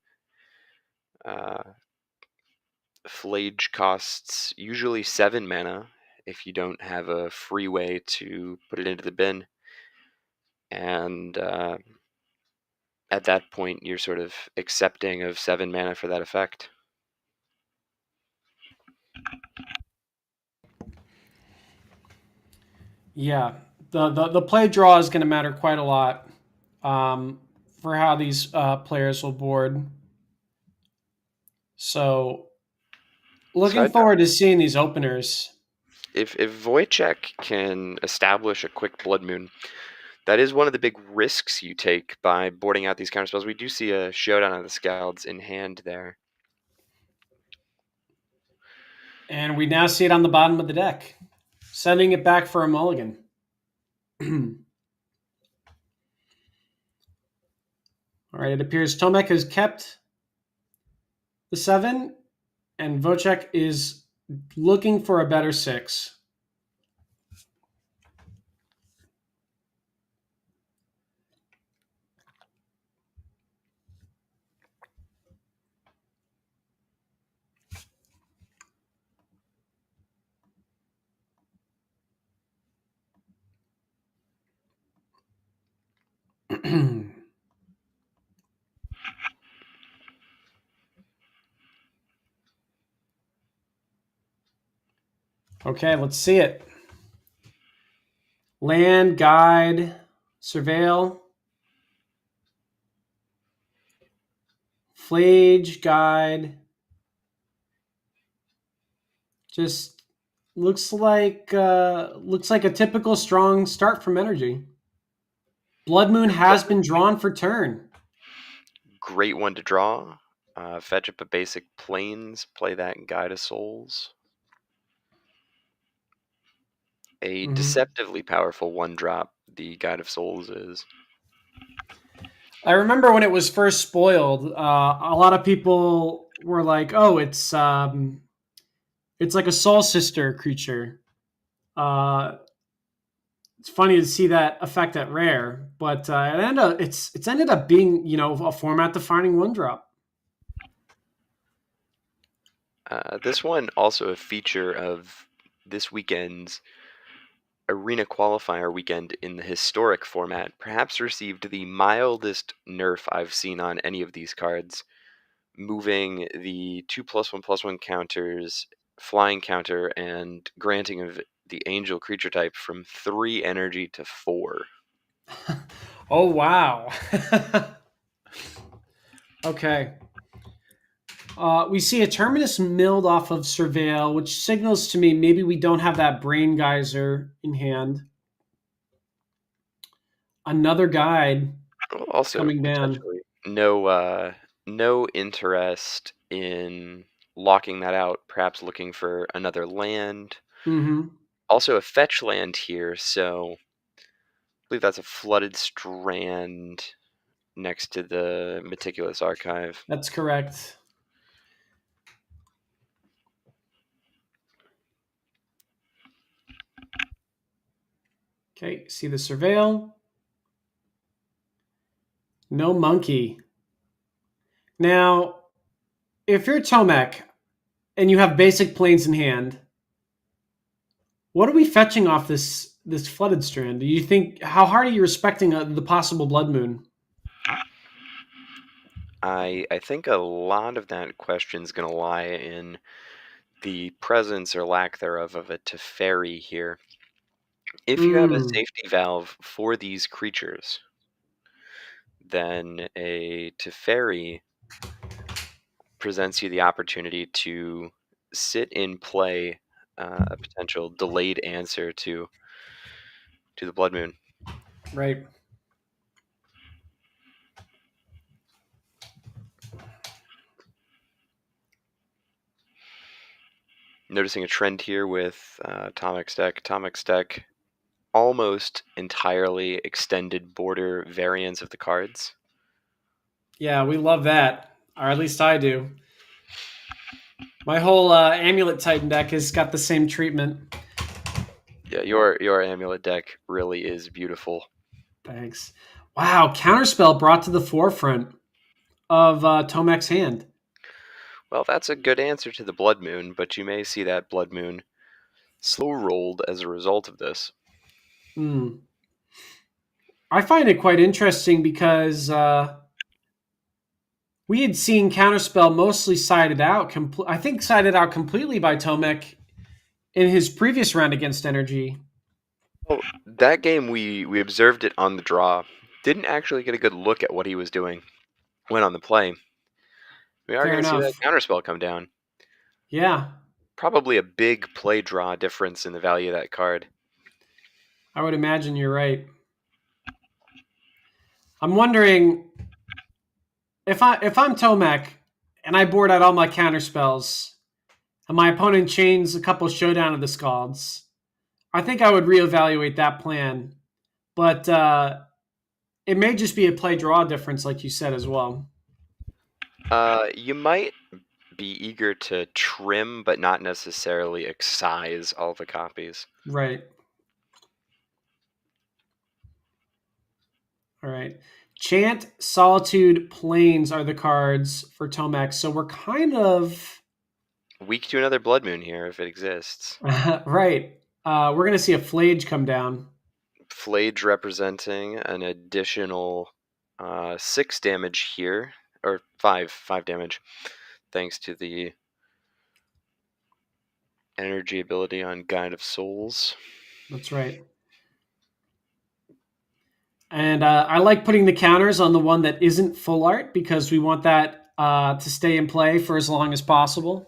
Flage costs usually 7 mana if you don't have a free way to put it into the bin, and at that point you're sort of accepting of 7 mana for that effect. Yeah, the play draw is going to matter quite a lot for how these players will board. So, looking Side forward to seeing these openers. If Wojciech can establish a quick Blood Moon, that is one of the big risks you take by boarding out these counterspells. We do see a Showdown of the Scalds in hand there. And we now see it on the bottom of the deck, sending it back for a mulligan. All right, it appears Tomek has kept the 7, and Vocek is looking for a better 6. Okay, let's see it. Land, guide, surveil, flage, guide. Just looks like a typical strong start from energy. Blood Moon has been drawn for turn. Great one to draw. Fetch up a basic Plains, play that in Guide of Souls. A deceptively powerful 1-drop the Guide of Souls is. I remember when it was first spoiled, a lot of people were like, "Oh, it's like a soul sister creature." Uh, it's funny to see that effect at rare, but it's ended up being a format defining one drop. This one also a feature of this weekend's Arena Qualifier weekend in the historic format, perhaps received the mildest nerf I've seen on any of these cards, moving the 2+1/+1 counters, flying counter, and granting of the angel creature type from 3 energy to 4. Oh wow. Okay. We see a Terminus milled off of Surveil, which signals to me maybe we don't have that Brain Geyser in hand. Another guide Also, coming down. potentially no interest in locking that out, perhaps looking for another land. Mm-hmm. Also a fetch land here, so I believe that's a Flooded Strand next to the Meticulous Archive. That's correct. Okay, see the Surveil. No monkey. Now, if you're Tomek and you have basic planes in hand, what are we fetching off this Flooded Strand? Do you think, how hard are you respecting the possible Blood Moon? I think a lot of that question is going to lie in the presence or lack thereof of a Teferi here. If you have a Mm, safety valve for these creatures, then a Teferi presents you the opportunity to sit in play a potential delayed answer to the Blood Moon. right. Noticing a trend here with Tomek's deck. Tomek's deck almost entirely extended border variants of the cards. Yeah, we love that, or at least I do. My whole Amulet Titan deck has got the same treatment. Yeah, your Amulet deck really is beautiful. Thanks. Wow, Counterspell brought to the forefront of Tomek's hand. Well, that's a good answer to the Blood Moon, but you may see that Blood Moon slow rolled as a result of this. Hmm. I find it quite interesting because we had seen Counterspell mostly sided out. I think sided out completely by Tomek in his previous round against Energy. Well, that game we observed it on the draw. Didn't actually get a good look at what he was doing when on the play. We are Fair going to see that enough. counterspell come down. Yeah, Probably a big play draw difference in the value of that card. I would imagine you're right. I'm wondering if I'm Tomek and I board out all my counterspells and my opponent chains a couple Showdown of the Scalds, I think I would reevaluate that plan. But it may just be a play draw difference, like you said as well. You might be eager to trim, but not necessarily excise all the copies. Right. All right. Chant, Solitude, Plains are the cards for Tomek. So we're kind of Weak to another Blood Moon here, if it exists. right. We're going to see a Flage come down. Flage representing an additional 6 damage here, or 5 damage, thanks to the energy ability on Guide of Souls. That's right. And I like putting the counters on the one that isn't full art because we want that to stay in play for as long as possible.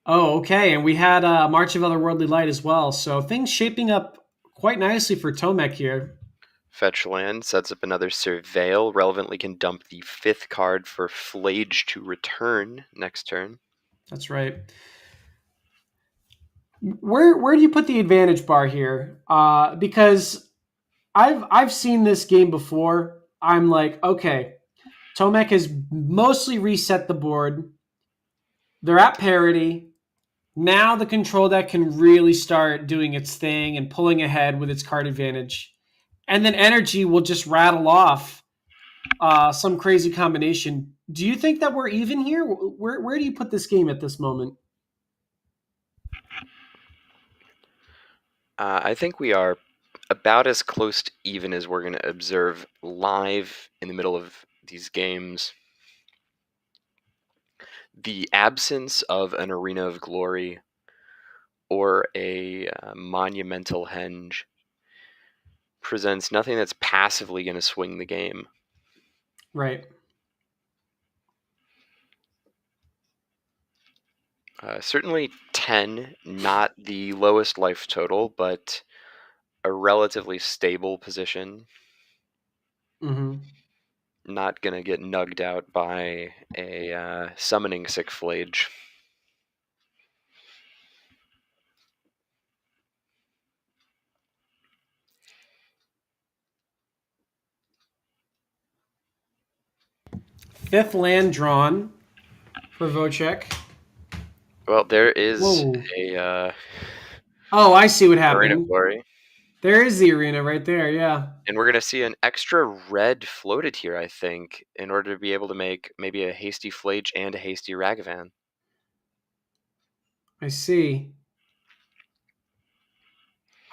Oh, okay. And we had March of Otherworldly Light as well. So things shaping up quite nicely for Tomek here. Fetch land sets up another Surveil. Relevantly can dump the 5th card for Flage to return next turn. That's right. Where do you put the advantage bar here? Because I've seen this game before. I'm like, okay, Tomek has mostly reset the board. They're at parity. Now the control deck can really start doing its thing and pulling ahead with its card advantage. And then energy will just rattle off some crazy combination. Do you think that we're even here? Where do you put this game at this moment? I think we are about as close to even as we're going to observe live in the middle of these games. The absence of an Arena of Glory or a monumental henge presents nothing that's passively going to swing the game. Right. Certainly 10, not the lowest life total, but a relatively stable position. Mm-hmm. Not going to get nugged out by a summoning sick flage. Fifth land drawn for Vocek. Well, there is Whoa. a Oh, I see what Arena of happened. Glory. There is the arena right there. Yeah. And we're going to see an extra red floated here, I think, in order to be able to make maybe a hasty Flage and a hasty Ragavan. I see.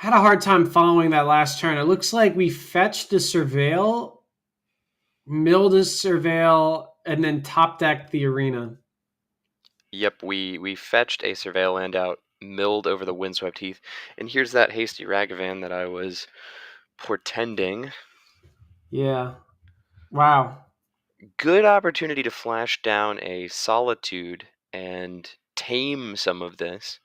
I had a hard time following that last turn. It looks like we fetched the Surveil, milled a Surveil, and then top decked the arena. Yep, we fetched a Surveil land out, milled over the Windswept Heath, and here's that hasty Ragavan that I was portending. Yeah. Wow. Good opportunity to flash down a Solitude and tame some of this.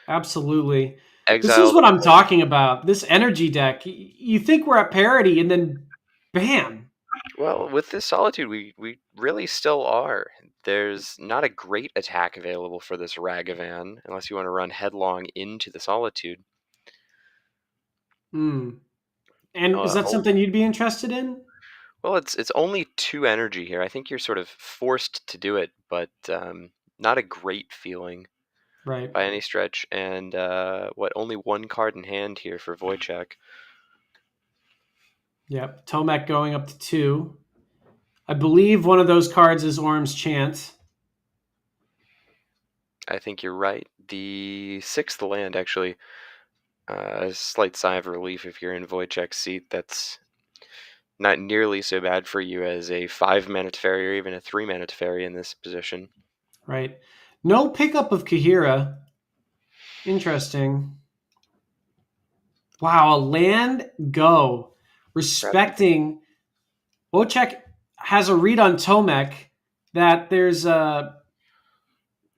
Absolutely. This is Exile what I'm the talking about. This energy deck. You think we're at parity, and then bam. Well, with this Solitude, we really still are. There's not a great attack available for this Ragavan, unless you want to run headlong into the Solitude. Hmm. And is that Oh, something you'd be interested in? well, it's only 2 energy here. I think you're sort of forced to do it, but not a great feeling Right. by any stretch. And only 1 card in hand here for Wojciech. Yep. Tomek going up to 2. I believe one of those cards is Orm's Chant. I think you're right. The 6th land, actually, a slight sigh of relief if you're in Wojciech's seat. That's not nearly so bad for you as a 5-mana Teferi or even a 3-mana Teferi in this position. Right. No pickup of Kahira. Interesting. Wow, a land go. Respecting. Wojciech has a read on Tomek that there's a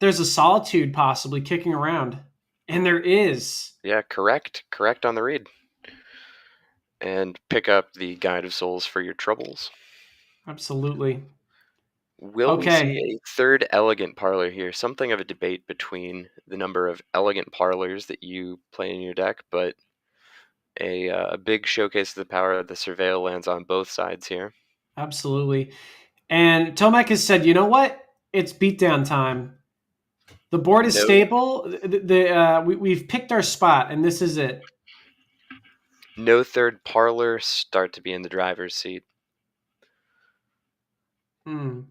solitude possibly kicking around. And there is. Yeah, correct on the read. And pick up the Guide of Souls for your troubles. Absolutely. Will we see Okay. a third elegant parlor here? Something of a debate between the number of elegant parlors that you play in your deck, but a big showcase of the power of the Surveil lands on both sides here. Absolutely. And Tomek has said, you know what? It's beatdown time. The board is No, stable. We've picked our spot, and this is it. no third parlor. Start to be in the driver's seat. Hmm.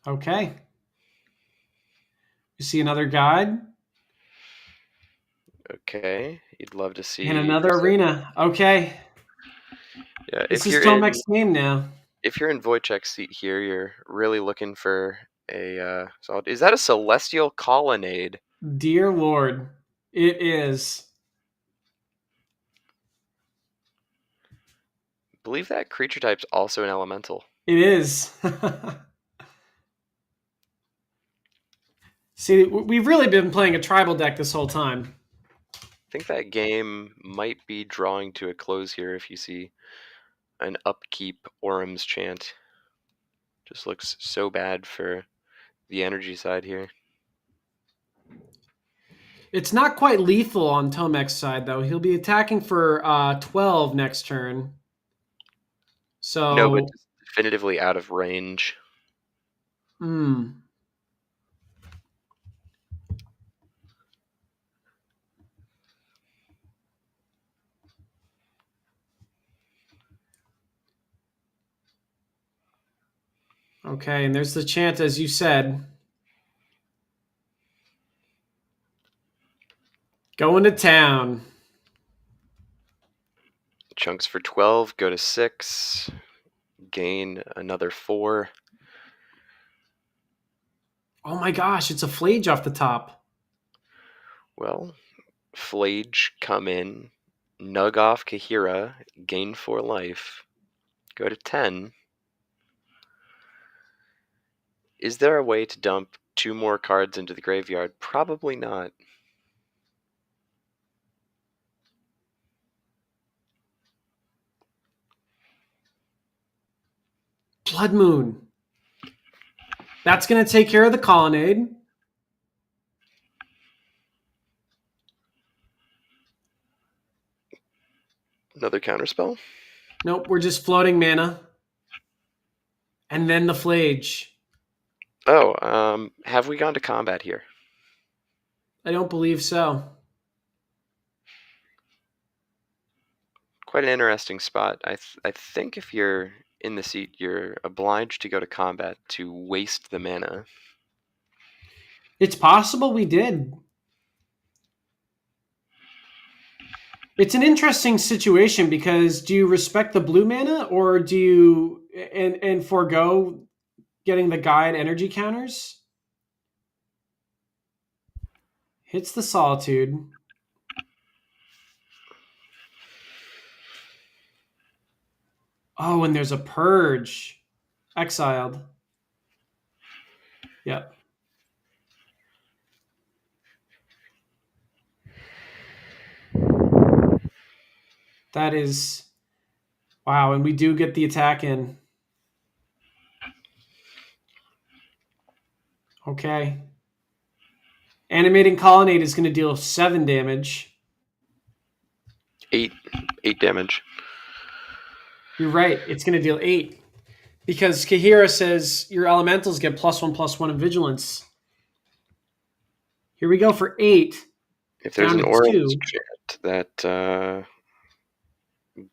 Okay. You see another guide Okay, you'd love to and see another Krista. arena. Okay. Yeah, This is Tomek's game now. if you're in Wojciech's seat here, you're really looking for a solid. Is that a celestial colonnade? Dear Lord, it is. I believe that creature type's also an elemental. It is. See, we've really been playing a tribal deck this whole time. I think that game might be drawing to a close here if you see an upkeep Orm's Chant. Just looks so bad for the energy side here. It's not quite lethal on Tomek's side, though. He'll be attacking for 12 next turn. No, but So, definitively out of range. Okay, and there's the chant, as you said. Going to town. Chunks for 12, go to 6, gain another 4. Oh my gosh, it's a flage off the top. Well, Flage come in, nug off Kahira, gain 4 life, go to 10. Is there a way to dump 2 more cards into the graveyard? Probably not. Blood Moon. That's going to take care of the colonnade. Another counterspell? Nope, we're just floating mana. And then the flage. Oh, have we gone to combat here? I don't believe so. Quite an interesting spot. I think if you're in the seat, you're obliged to go to combat to waste the mana. It's possible we did. It's an interesting situation because do you respect the blue mana or do you and forego getting the guide energy counters? Hits the Solitude. Oh, and there's a Purge. Exiled. Yep. That is... Wow, and we do get the attack in. Okay. Animating Colonnade is going to deal 7 damage. 8 damage. You're right. It's going to deal 8. Because Kahira says your elementals get +1/+1 in vigilance. Here we go for 8. If there's Down an to orange 2. chant, that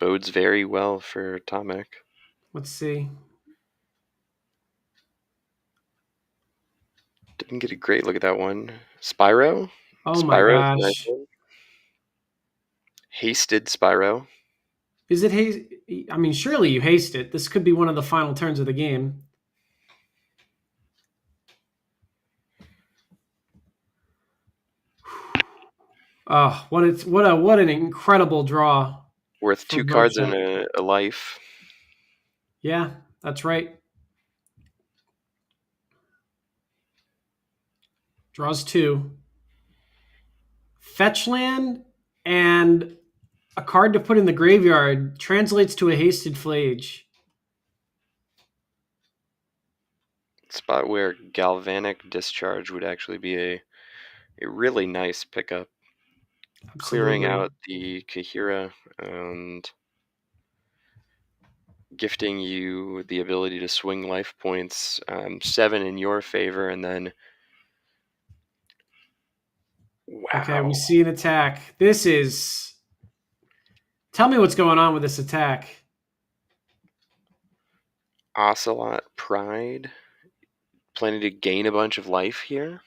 bodes very well for Tomek. Let's see. Didn't get a great look at that one. Spyro? Oh Spyro, my gosh. nice one. Hasted Spyro. Is it haste? I mean, surely you haste it. This could be one of the final turns of the game. Oh, what an incredible draw. Worth 2 cards and a life. Yeah, that's right. Draws 2. Fetch land and a card to put in the graveyard translates to a hasted flage. Spot where Galvanic Discharge would actually be a really nice pickup. Absolutely. Clearing out the Kahira and gifting you the ability to swing life points, 7 in your favor, and then wow. Okay, we see an attack. This is... Tell me what's going on with this attack. Ocelot Pride. Planning to gain a bunch of life here.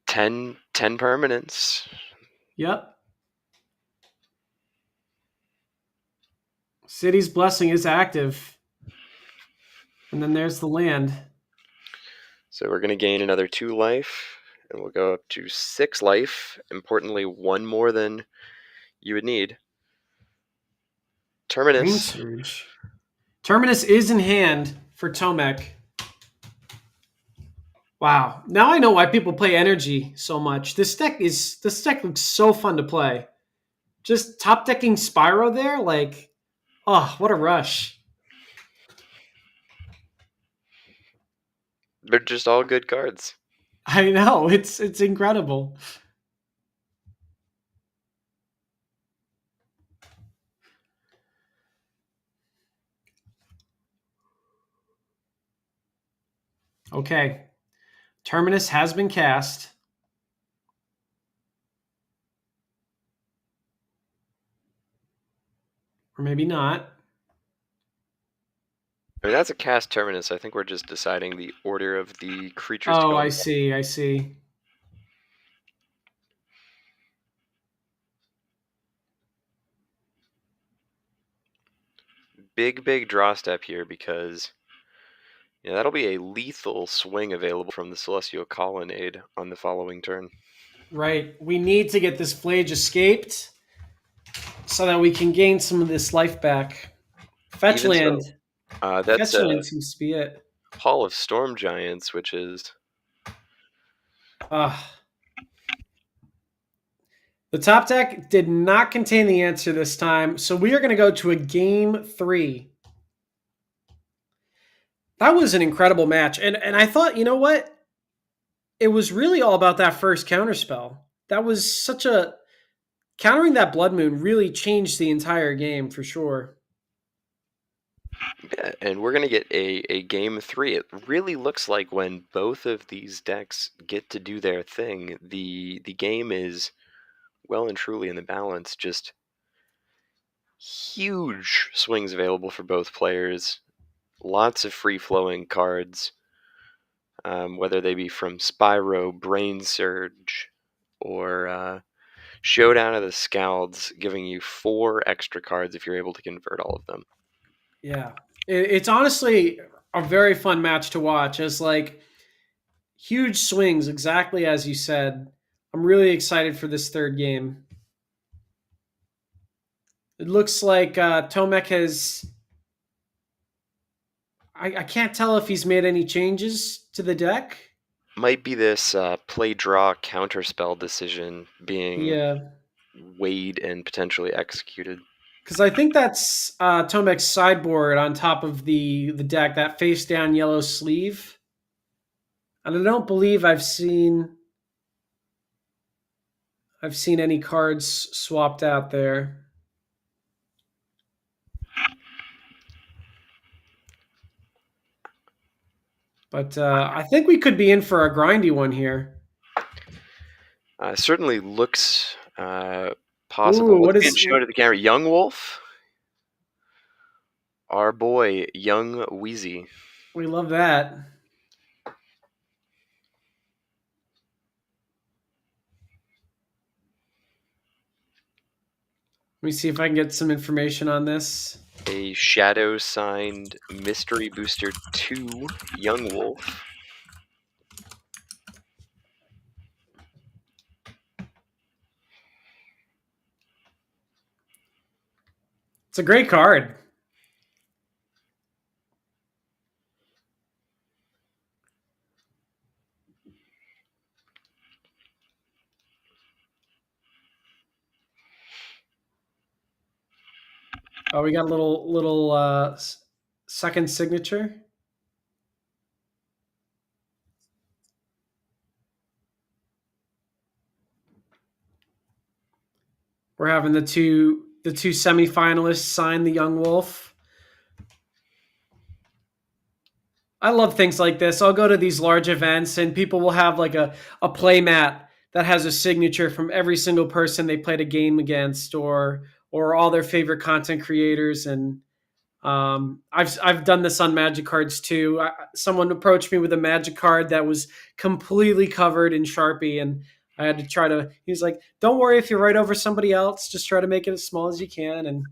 10 permanents. Yep. City's Blessing is active. And then there's the land. So we're going to gain another 2 life, and we'll go up to 6 life. Importantly, 1 more than you would need. Terminus. Surge. Terminus is in hand for Tomek. Wow. Now I know why people play Energy so much. This deck looks so fun to play. Just top decking Spyro there, like, oh, what a rush. They're just all good cards. I know, it's incredible. Okay. Terminus has been cast. Or maybe not. I mean, that's a cast terminus. I think we're just deciding the order of the creatures to Oh, go on I the see. I see. big draw step here because that'll be a lethal swing available from the Celestial Colonnade on the following turn. Right. We need to get this Flage escaped so that we can gain some of this life back. Fetch Even land. so, that's Fetch land seems to be it. Hall of Storm Giants, which is Ah. The top deck did not contain the answer this time, so we are going to go to a game 3. That was an incredible match, and I thought, you know what? It was really all about that first counterspell. That was such a countering that Blood Moon really changed the entire game for sure. and we're going to get a game 3. It really looks like when both of these decks get to do their thing, the game is well and truly in the balance. Just huge swings available for both players. Lots of free-flowing cards, whether they be from Spyro, Brain Surge, or Showdown of the Scalds, giving you 4 extra cards if you're able to convert all of them. Yeah. It's honestly a very fun match to watch as like huge swings, exactly as you said. I'm really excited for this third game. It looks like Tomek has. I can't tell if he's made any changes to the deck. Might be this play draw counterspell decision being Yeah. weighed and potentially executed. Because I think that's Tomek's sideboard on top of the deck, that face down yellow sleeve. And I don't believe I've seen any cards swapped out there. But I think we could be in for a grindy one here. Certainly looks possible. Ooh, What's what being is? shown to the camera? Young Wolf? Our boy, Young Wheezy. We love that. Let me see if I can get some information on this. A shadow signed Mystery Booster 2 Young Wolf. It's a great card. Oh, we got a little second signature. We're having the two semifinalists sign the Young Wolf. I love things like this. I'll go to these large events and people will have like a play mat that has a signature from every single person they played a game against or all their favorite content creators. And I've done this on Magic cards too. Someone approached me with a Magic card that was completely covered in Sharpie, and I had to try to. He was like, "Don't worry if you write over somebody else. Just try to make it as small as you can." And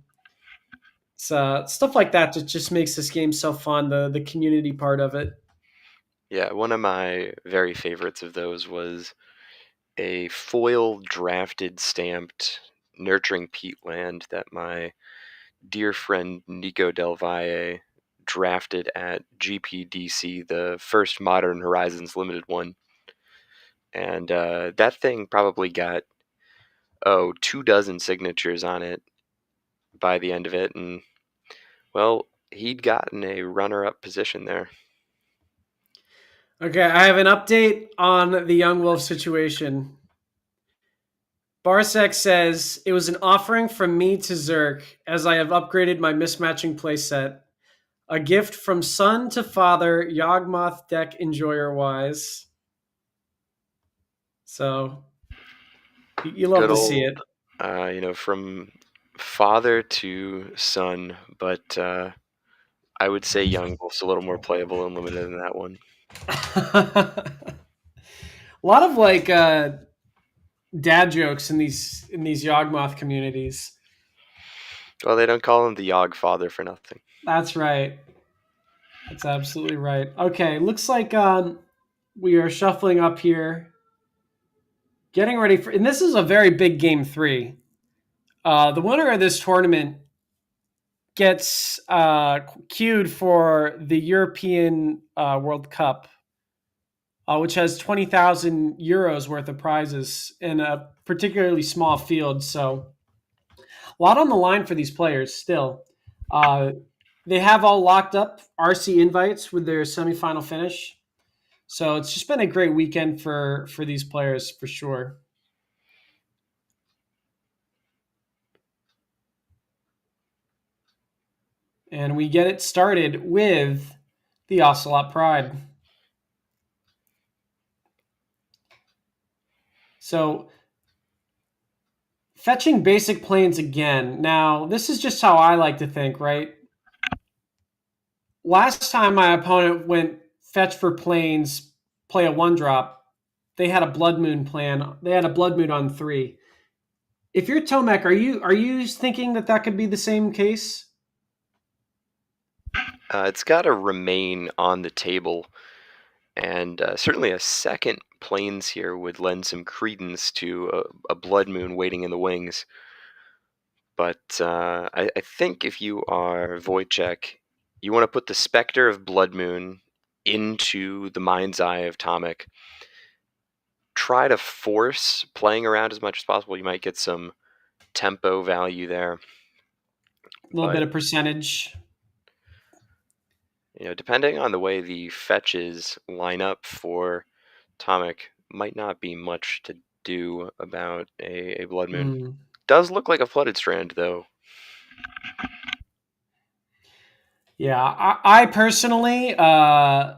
it's stuff like that that just makes this game so fun. The community part of it. Yeah, one of my very favorites of those was a foil drafted stamped Nurturing Peatland that my dear friend Nico Del Valle drafted at GPDC, the first Modern Horizons limited one. And that thing probably got, 24 signatures on it by the end of it. And, well, he'd gotten a runner-up position there. Okay, I have an update on the Young Wolf situation. Barsek says it was an offering from me to Zerk as I have upgraded my mismatching playset. A gift from son to father, Yawgmoth deck enjoyer wise. So you love Good to see old, it. from father to son, but I would say Young Wolf's a little more playable and limited than that one. A lot of like dad jokes in these Yawgmoth communities. Well, they don't call him the Yogg father for nothing. That's right. That's absolutely right. Okay, looks like we are shuffling up here, getting ready for, and this is a very big game three. The winner of this tournament gets queued for the European World Cup, which has 20,000 euros worth of prizes in a particularly small field. So a lot on the line for these players still. Uh, they have all locked up RC invites with their semifinal finish. So it's just been a great weekend for these players for sure. And we get it started with the Ocelot Pride. So fetching basic planes again. Now, this is just how I like to think, right? Last time my opponent went fetch for planes, play a one drop, they had a Blood Moon plan. They had a Blood Moon on 3. If you're Tomek, are you thinking that could be the same case? It's got to remain on the table, and certainly a second planes here would lend some credence to a Blood Moon waiting in the wings. But I think if you are Wojciech, you want to put the Spectre of Blood Moon into the mind's eye of Tomek. Try to force playing around as much as possible. You might get some tempo value there. A little bit But of percentage. depending on the way the fetches line up for Tomek, might not be much to do about a Blood Moon. Mm. Does look like a Flooded Strand, though. Yeah, I personally am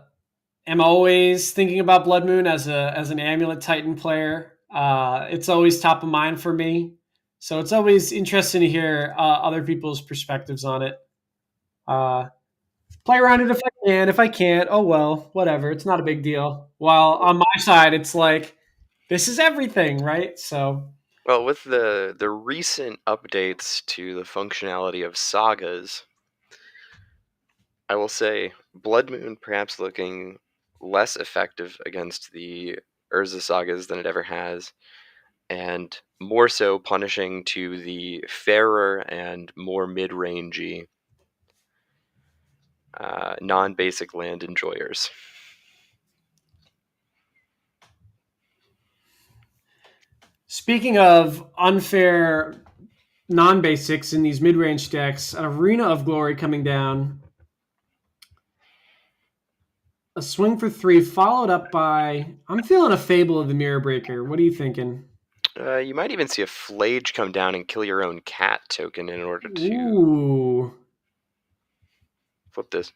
always thinking about Blood Moon as an Amulet Titan player. It's always top of mind for me, so it's always interesting to hear other people's perspectives on it. Uh, Play around it if I can. If I can't, oh well, whatever. It's not a big deal. While on my side, it's like this is everything, right? So Well, with the recent updates to the functionality of sagas, I will say Blood Moon perhaps looking less effective against the Urza sagas than it ever has, and more so punishing to the fairer and more mid-rangey non-basic land enjoyers. speaking of unfair non-basics in these mid-range decks, an Arena of Glory coming down. A swing for 3, followed up by. I'm feeling a Fable of the Mirror Breaker. What are you thinking? You might even see a Flage come down and kill your own cat token in order to Ooh. flip this.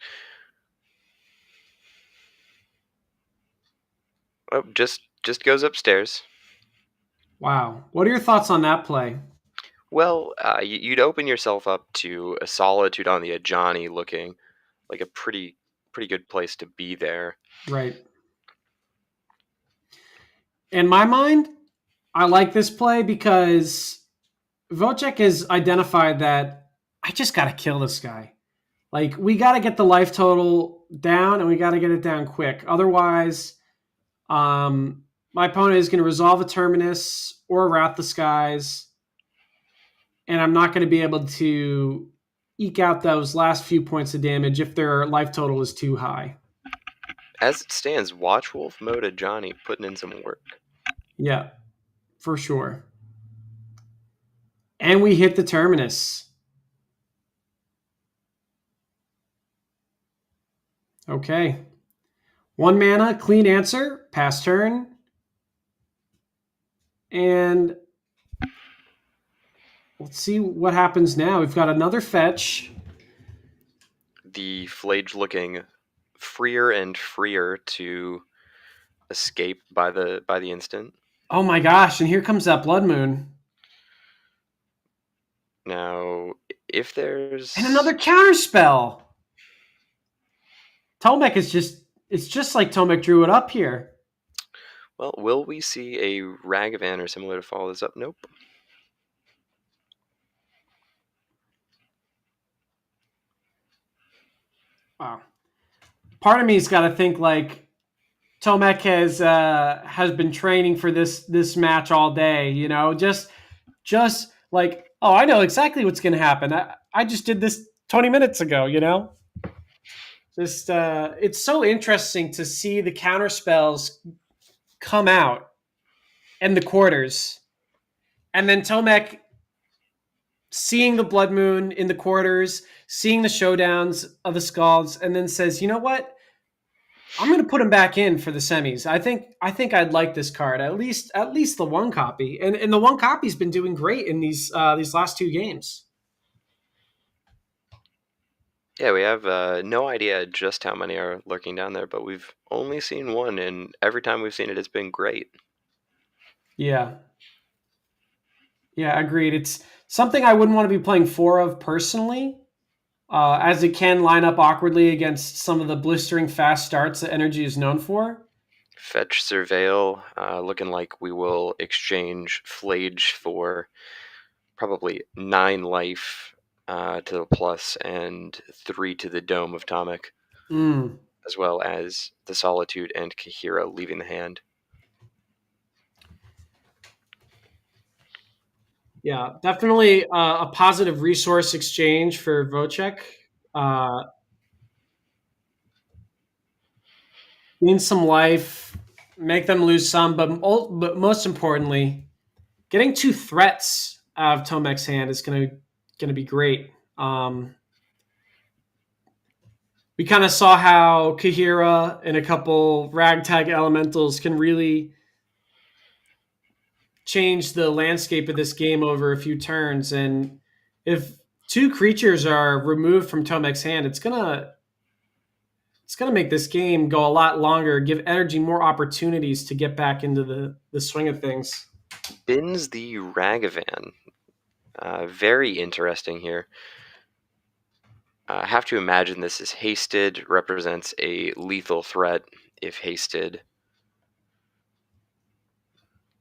Oh, just goes upstairs. Wow. What are your thoughts on that play? Well, you'd open yourself up to a Solitude on the Ajani looking like a pretty good place to be there. Right. In my mind, I like this play because Vocek has identified that I just got to kill this guy. Like, we got to get the life total down and we got to get it down quick. Otherwise, my opponent is going to resolve a Terminus or Wrath the Skies, and I'm not going to be able to eke out those last few points of damage if their life total is too high. As it stands, Watchwolf mode Ajani putting in some work. Yeah, for sure. And we hit the Terminus. Okay. 1 mana, clean answer, pass turn. And let's see what happens now. We've got another fetch. The Flage looking freer and freer to escape by the instant. Oh my gosh, and here comes that Blood Moon. Now, if there's... And another counter spell. Tomek is just, it's just like Tomek drew it up here. Well, will we see a Ragavan or similar to follow this up? Nope. Wow. Part of me's got to think like Tomek has been training for this match all day. You know, just like, oh, I know exactly what's going to happen. I just did this 20 minutes ago. You know, just it's so interesting to see the counter spells come out in the quarters, and then Tomek seeing the Blood Moon in the quarters, seeing the showdowns of the Scalds, and then says, you know what? I'm going to put him back in for the semis. I think I'd like this card, at least the one copy. And the one copy's been doing great in these last 2 games. Yeah, we have no idea just how many are lurking down there, but we've only seen one, and every time we've seen it, it's been great. Yeah. Yeah, agreed. It's something I wouldn't want to be playing 4 of personally, as it can line up awkwardly against some of the blistering fast starts that Energy is known for. Fetch Surveil, looking like we will exchange Flage for probably 9 life to the plus and 3 to the Dome of Tomek, as well as the Solitude and Kahira leaving the hand. Yeah, definitely a positive resource exchange for Vocek. Gain some life, make them lose some, but most importantly, getting 2 threats out of Tomek's hand is going to be great. We kind of saw how Kahira and a couple ragtag elementals can really change the landscape of this game over a few turns. And if 2 creatures are removed from Tomek's hand, it's gonna make this game go a lot longer, give Energy more opportunities to get back into the swing of things. Bins the Ragavan. Very interesting here. I have to imagine this is hasted, represents a lethal threat if hasted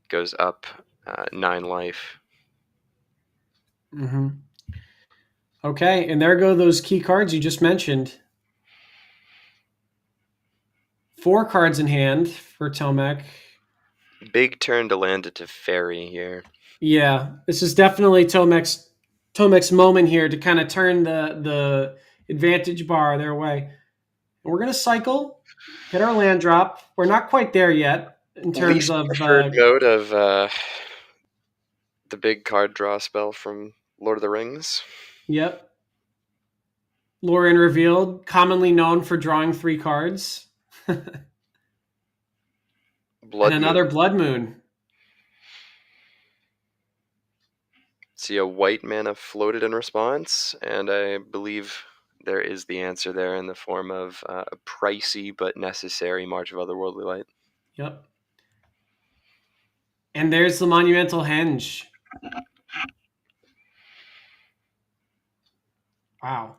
goes up 9 life. Mm-hmm. Okay, and there go those key cards you just mentioned. 4 cards in hand for Tomek. Big turn to land it to Fairy here. Yeah, this is definitely Tomek's moment here to kind of turn the advantage bar their way. And we're going to cycle, hit our land drop. We're not quite there yet in terms Least of preferred mode of the big card draw spell from Lord of the Rings. Yep. Lorien Revealed, commonly known for drawing 3 cards. Blood and another Moon. Blood Moon. See a white mana floated in response, and I believe there is the answer there in the form of a pricey but necessary March of Otherworldly Light. Yep. And there's the Monumental Henge. Wow.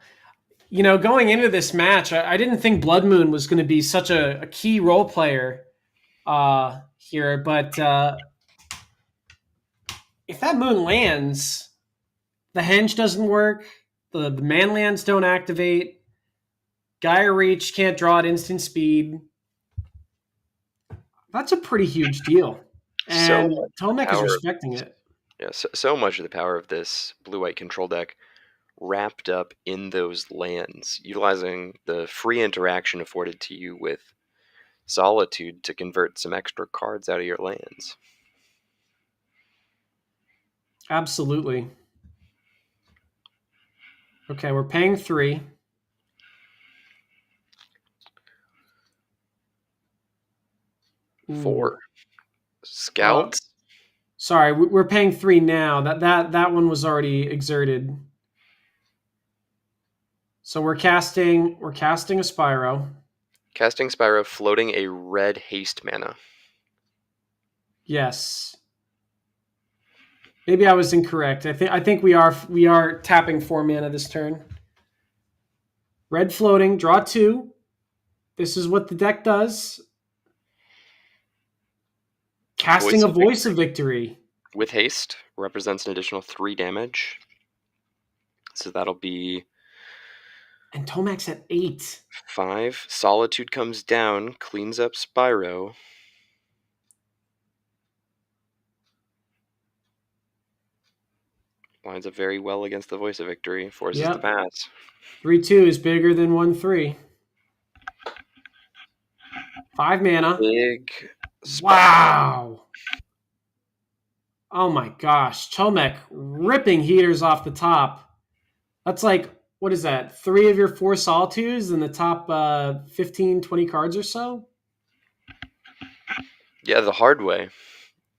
You know, going into this match, I didn't think Blood Moon was going to be such a key role player here, but if that moon lands, the henge doesn't work, the man lands don't activate, Gaia Reach can't draw at instant speed. That's a pretty huge deal. And Tomek is respecting it. Yeah, so much of the power of this blue-white control deck wrapped up in those lands, utilizing the free interaction afforded to you with Solitude to convert some extra cards out of your lands. Absolutely. Okay, we're paying 3. 4. Uh, Scouts. sorry, we're paying 3 now. That one was already exerted. So we're casting a Spyro. Casting Spyro, floating a red haste mana. Yes. Maybe I was incorrect. I think we are tapping 4 mana this turn. Red floating, draw 2. This is what the deck does. Casting a Voice of Victory. With haste, represents an additional 3 damage. So that'll be... And Tomac's at 8. 5. Solitude comes down, cleans up Spyro. Lines up very well against the Voice of Victory. Forces the pass. 3/2 is bigger than 1/3. 5 mana. Big Spyro. Wow. Oh my gosh. Tomek ripping heaters off the top. That's like, what is that? 3 of your 4 Solitudes in the top 15, 20 cards or so? Yeah, the hard way.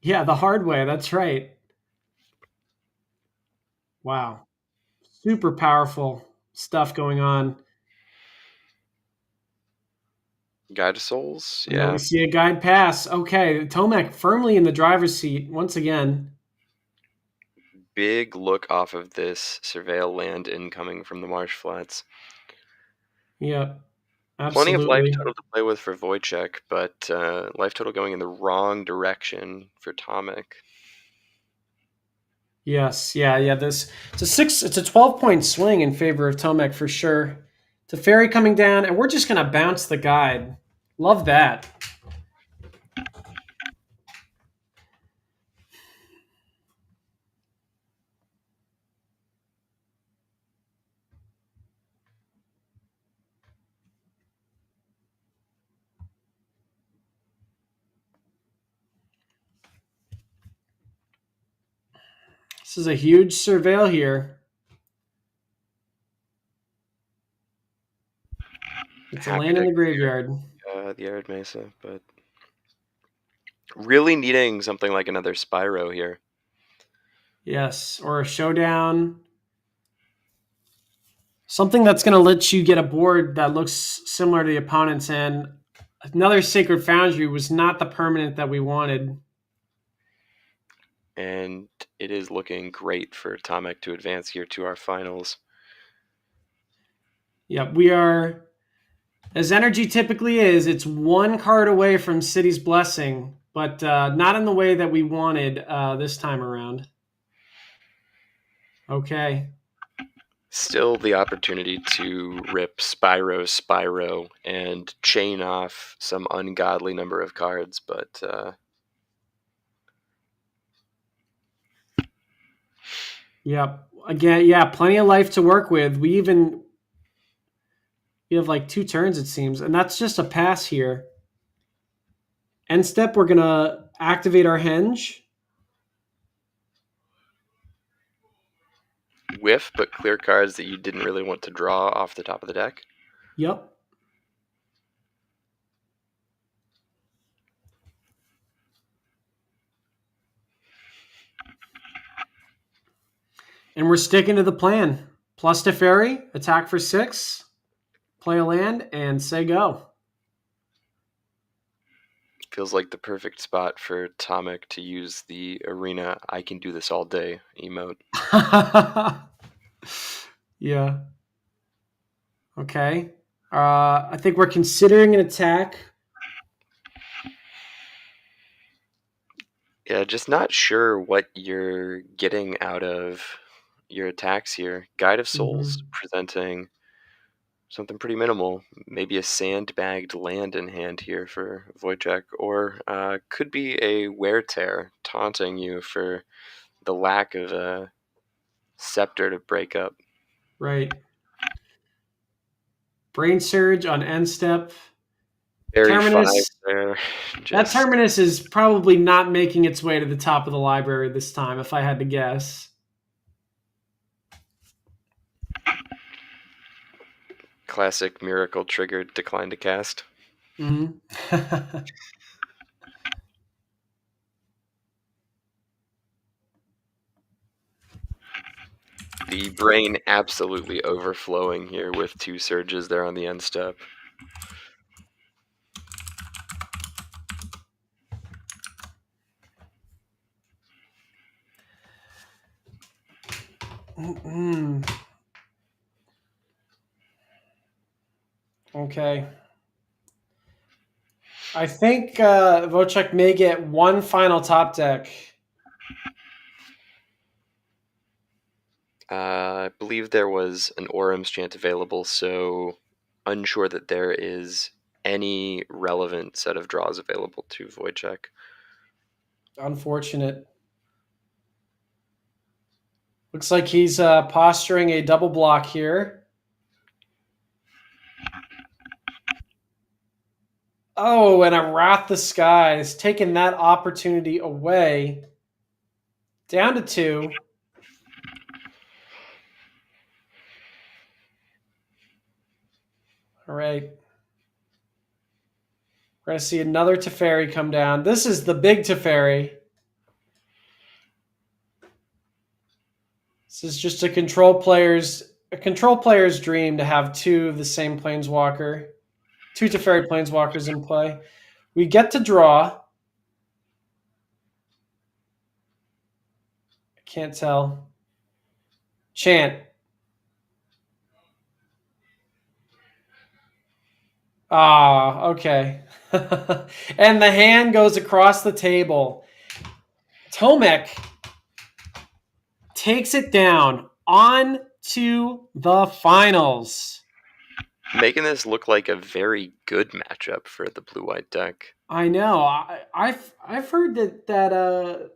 Yeah, the hard way. That's right. Wow. Super powerful stuff going on. Guide of Souls, And then yeah. we see a guide pass. Okay, Tomek firmly in the driver's seat once again. Big look off of this Surveil land incoming from the Marsh Flats. Yep, Plenty of life absolutely. total to play with for Wojciech, but life total going in the wrong direction for Tomek. Yes, yeah. It's a 12-point swing in favor of Tomek for sure. Teferi coming down, and we're just gonna bounce the guide. Love that. This is a huge surveil here. It's a land in the graveyard. The Arid Mesa, but really needing something like another Spyro here. Yes, or a showdown. Something that's going to let you get a board that looks similar to the opponent's end. Another Sacred Foundry was not the permanent that we wanted. And it is looking great for Tomek to advance here to our finals. Yeah, we are, as energy typically is, it's 1 card away from City's Blessing, but not in the way that we wanted this time around. Okay. Still the opportunity to rip Spyro, and chain off some ungodly number of cards, but Yep. Again, yeah, plenty of life to work with. We have like 2 turns, it seems, and that's just a pass here. End step, we're going to activate our Henge. whiff, but clear cards that you didn't really want to draw off the top of the deck. Yep. And we're sticking to the plan. Plus Teferi, attack for 6, play a land, and say go. Feels like the perfect spot for Tomek to use the arena "I can do this all day" emote. Yeah. Okay. I think we're considering an attack. Yeah, just not sure what you're getting out of your attacks here. Guide of Souls presenting something pretty minimal. Maybe a sandbagged land in hand here for Wojciech, or could be a Wear Tear taunting you for the lack of a scepter to break up. Right. Brain Surge on end step. Very Terminus, 5 there. that Terminus is probably not making its way to the top of the library this time, if I had to guess. Classic miracle triggered decline to cast. Mm-hmm. The brain absolutely overflowing here with 2 surges there on the end step. Okay. I think Vocek may get one final top deck. I believe there was an Orum's Chant available, so unsure that there is any relevant set of draws available to Wojciech. Unfortunate. Looks like he's posturing a double block here. Oh, and a Wrath the Skies, taking that opportunity away. Down to 2. All right. We're going to see another Teferi come down. This is the big Teferi. This is just a control player's dream to have 2 of the same Planeswalker. 2 Teferi Planeswalkers in play. We get to draw. I can't tell. Chant. Ah, okay. And the hand goes across the table. Tomek takes it down on to the finals. Making this look like a very good matchup for the blue-white deck. I know. I've heard that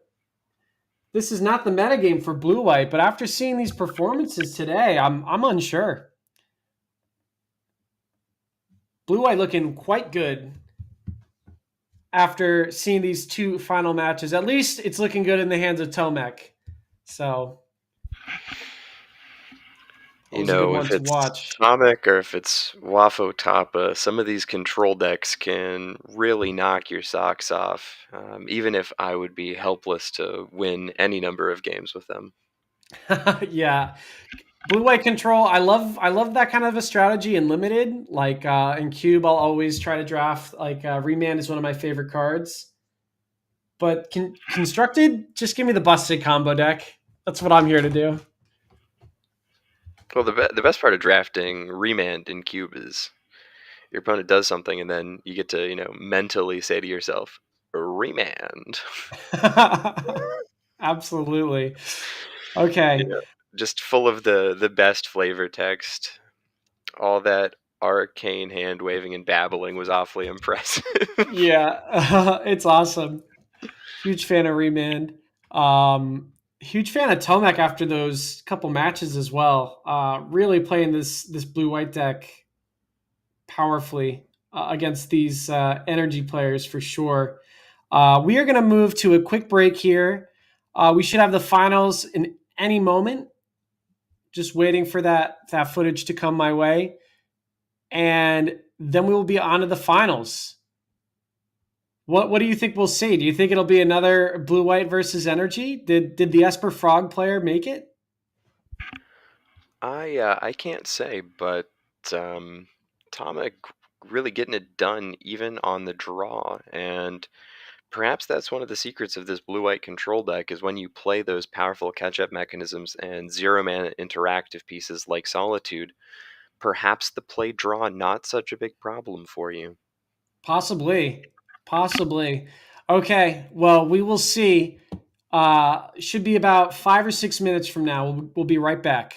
this is not the metagame for blue white, but after seeing these performances today, I'm unsure. Blue white looking quite good after seeing these 2 final matches. At least it's looking good in the hands of Tomek. So that You was a good know, one if to it's watch. Tomek or if it's Wafo Tapa, some of these control decks can really knock your socks off, even if I would be helpless to win any number of games with them. Yeah. Blue white control. I love that kind of a strategy in limited. Like in cube, I'll always try to draft like Remand is one of my favorite cards. But constructed, just give me the busted combo deck. That's what I'm here to do. Well, the best part of drafting Remand in Cube is your opponent does something, and then you get to mentally say to yourself, "Remand." Absolutely. Okay. Just full of the best flavor text. All that arcane hand waving and babbling was awfully impressive. Yeah, it's awesome. Huge fan of Remand. Huge fan of Tomek after those couple matches as well. Really playing this blue white deck powerfully against these energy players for sure. We are going to move to a quick break here. We should have the finals in any moment. Just waiting for that footage to come my way, and then we will be on to the finals. What do you think we'll see? Do you think it'll be another blue white versus energy? Did the Esper Frog player make it? I can't say, but Tomek really getting it done even on the draw, and perhaps that's one of the secrets of this blue-white control deck is when you play those powerful catch-up mechanisms and zero-mana interactive pieces like Solitude, perhaps the play draw not such a big problem for you. Possibly. Okay, well, we will see. Should be about 5 or 6 minutes from now. We'll be right back.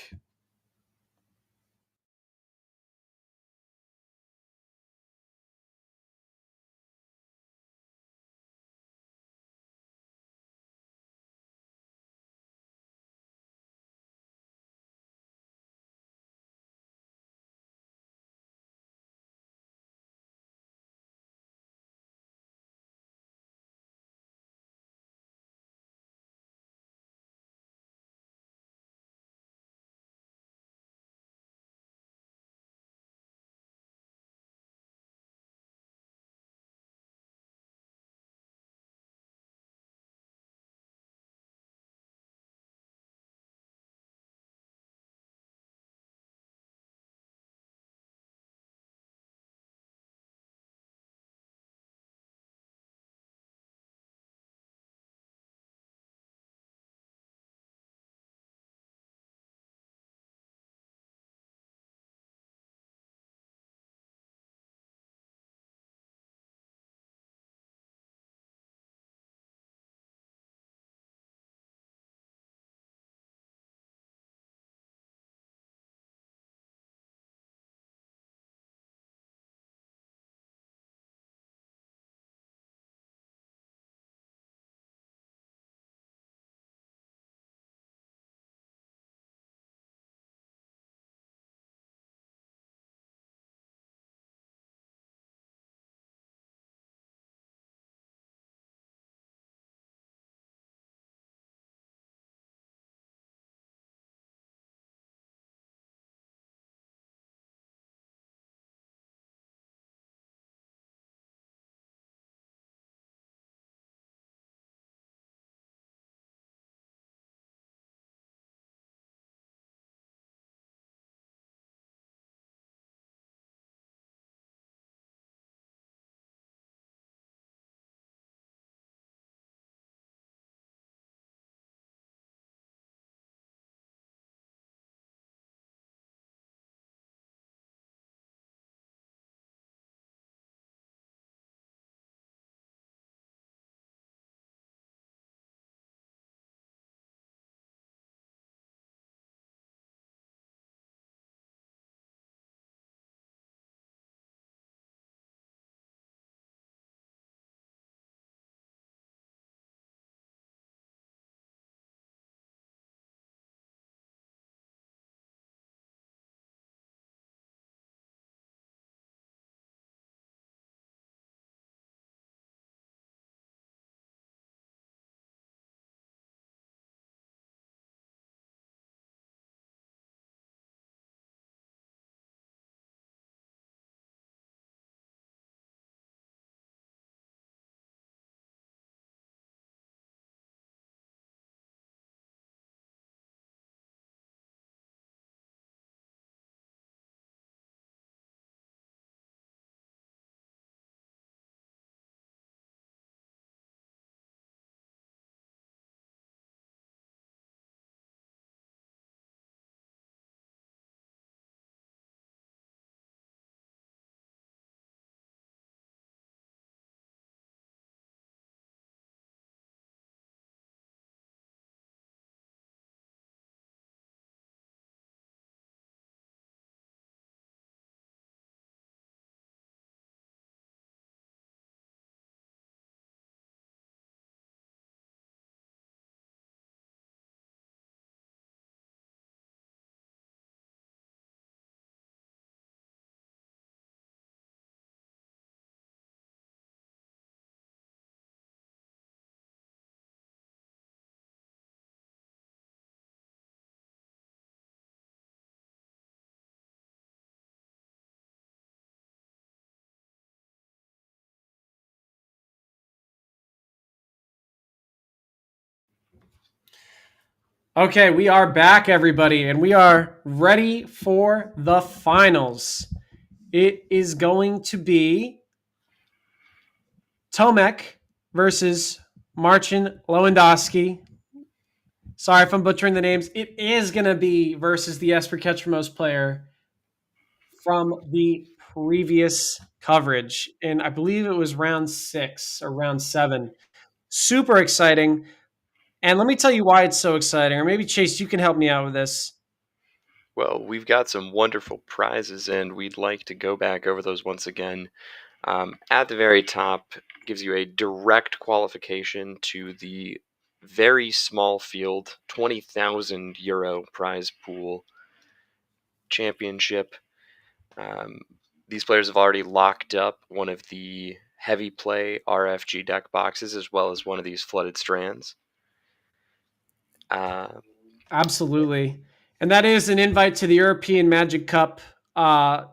Okay, we are back, everybody, and we are ready for the finals. It is going to be Tomek versus Marcin Lewandowski. Sorry if I'm butchering the names. It is going to be versus the Esper Ketchumos player from the previous coverage. And I believe it was round 6 or round 7. Super exciting. And let me tell you why it's so exciting. Or maybe, Chase, you can help me out with this. Well, we've got some wonderful prizes, and we'd like to go back over those once again. At the very top, gives you a direct qualification to the very small field, €20,000 prize pool championship. These players have already locked up one of the heavy play RFG deck boxes, as well as one of these flooded strands. Absolutely. And that is an invite to the European Magic Cup. Kind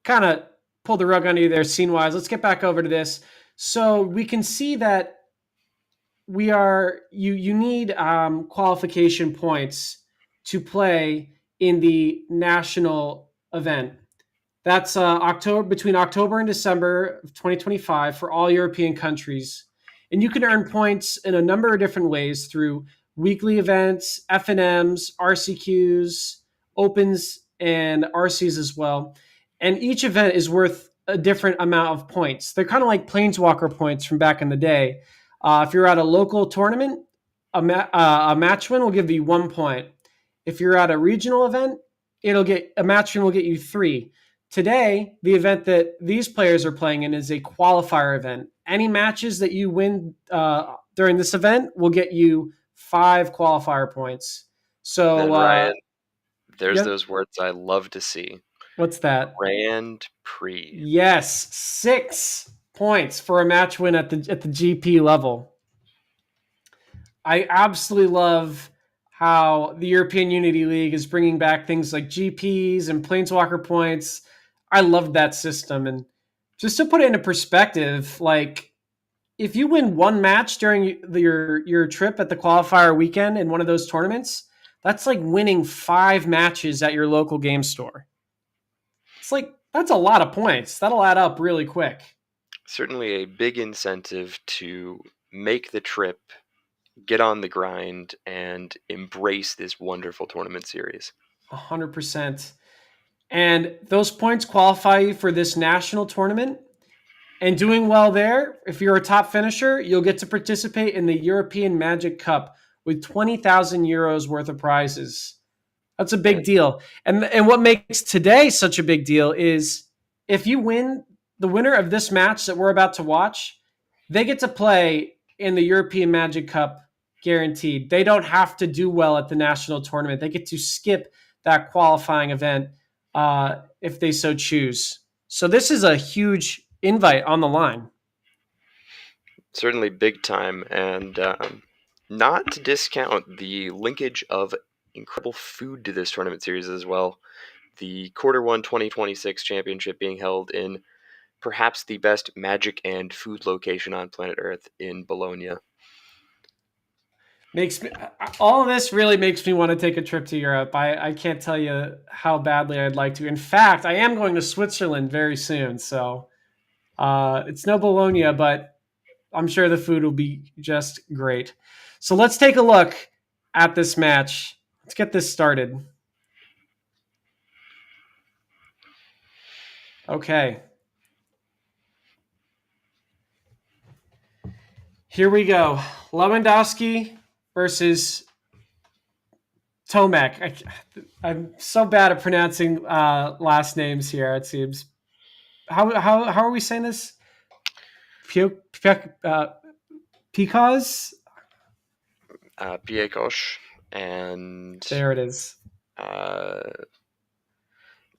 of pulled the rug under you there scene wise. Let's get back over to this. So we can see that you need qualification points to play in the national event. That's between October and December of 2025 for all European countries. And you can earn points in a number of different ways through weekly events, FNMs, RCQs, Opens, and RCs as well. And each event is worth a different amount of points. They're kind of like Planeswalker points from back in the day. If you're at a local tournament, a match win will give you 1 point. If you're at a regional event, a match win will get you 3. Today, the event that these players are playing in is a qualifier event. Any matches that you win during this event will get you 5 qualifier points. So, then Ryan, there's yep. those words I love to see. What's that? Grand Prix. Yes, 6 points for a match win at the GP level. I absolutely love how the European Unity League is bringing back things like GPs and Planeswalker points. I love that system. And just to put it into perspective, like if you win one match during your trip at the qualifier weekend in one of those tournaments, that's like winning 5 matches at your local game store. It's like, that's a lot of points. That'll add up really quick. Certainly a big incentive to make the trip, get on the grind, and embrace this wonderful tournament series. 100%. And those points qualify you for this national tournament. And doing well there, if you're a top finisher, you'll get to participate in the European Magic Cup with 20,000 euros worth of prizes. That's a big deal. And what makes today such a big deal is if you win, the winner of this match that we're about to watch, they get to play in the European Magic Cup guaranteed. They don't have to do well at the national tournament. They get to skip that qualifying event if they so choose. So this is a huge invite on the line. Certainly big time, and not to discount the linkage of incredible food to this tournament series as well. The Quarter 1 2026 championship being held in perhaps the best magic and food location on planet Earth in Bologna. All of this really makes me want to take a trip to Europe. I can't tell you how badly I'd like to. In fact, I am going to Switzerland very soon. So it's no Bologna, but I'm sure the food will be just great. So let's take a look at this match. Let's get this started. Okay. Here we go. Lewandowski versus Tomek. I'm so bad at pronouncing last names here, it seems. How are we saying this? Paprykarz? Paprykarz and There it is.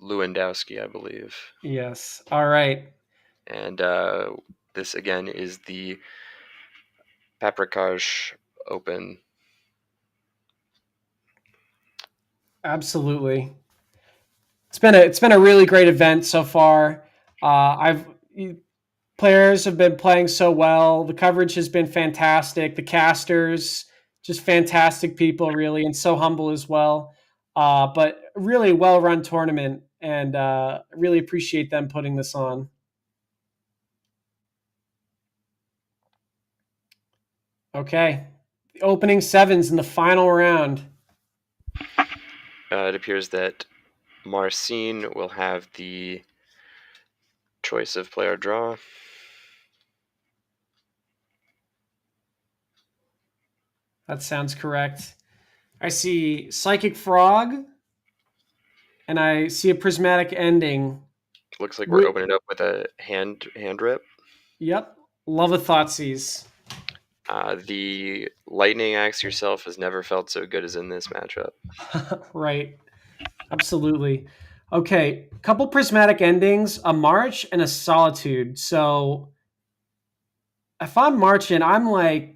Lewandowski, I believe. Yes. All right. And this again is the Paprykarz Open. Absolutely. It's been a really great event so far. Players have been playing so well. The coverage has been fantastic. The casters, Just fantastic people, really, and so humble as well. But really well run tournament, and really appreciate them putting this on. Okay, the opening sevens in the final round. It appears that Marcin will have the choice of player draw. That sounds correct. I see Psychic Frog, and I see a Prismatic Ending. Looks like we're opening up with a hand rip. Yep, love a Thoughtseize. The Lightning Axe yourself has never felt so good as in this matchup. Right, absolutely. Okay, couple Prismatic Endings, a March and a Solitude. So if I'm marching, I'm like,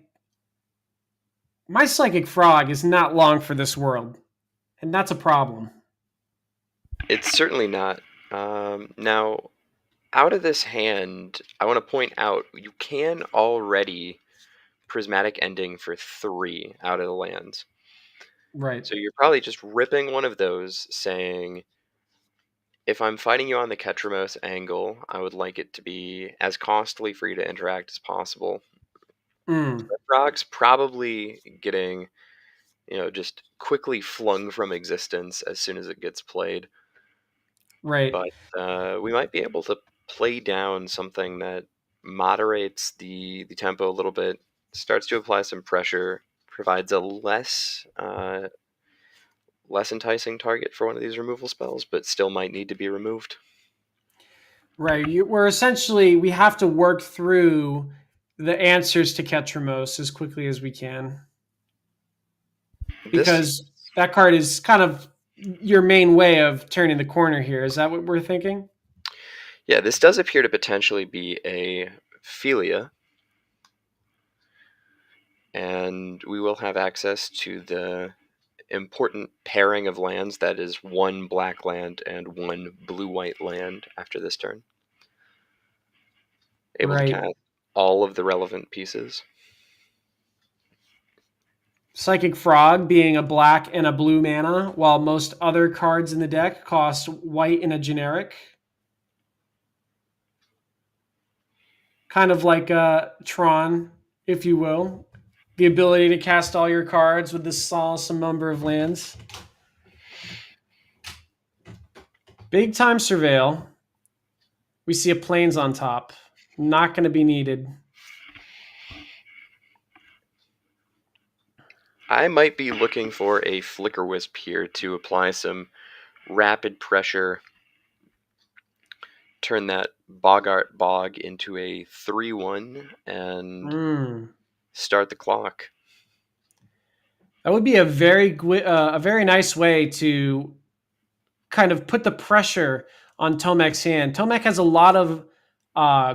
my Psychic Frog is not long for this world, and that's a problem. It's certainly not. Now, out of this hand, I want to point out you can already Prismatic Ending for 3 out of the lands. Right. So you're probably just ripping one of those, saying, if I'm fighting you on the Ketramos angle, I would like it to be as costly for you to interact as possible. Frog's probably getting, just quickly flung from existence as soon as it gets played. Right. But we might be able to play down something that moderates the tempo a little bit, starts to apply some pressure, provides a less enticing target for one of these removal spells, but still might need to be removed. Right. We're essentially, we have to work through the answers to Ketramos as quickly as we can. Because that card is kind of your main way of turning the corner here. Is that what we're thinking? Yeah, this does appear to potentially be a Philia. And we will have access to the important pairing of lands that is 1 black land and 1 blue-white land after this turn. Able to cast all of the relevant pieces. Psychic Frog being a black and a blue mana, while most other cards in the deck cost white and a generic. Kind of like Tron, if you will. The ability to cast all your cards with this awesome number of lands. Big time Surveil. We see a Plains on top. Not going to be needed. I might be looking for a Flicker Wisp here to apply some rapid pressure, turn that Bogart Bog into a 3-1, and start the clock. That would be a very nice way to kind of put the pressure on Tomek's hand. Tomek has a lot of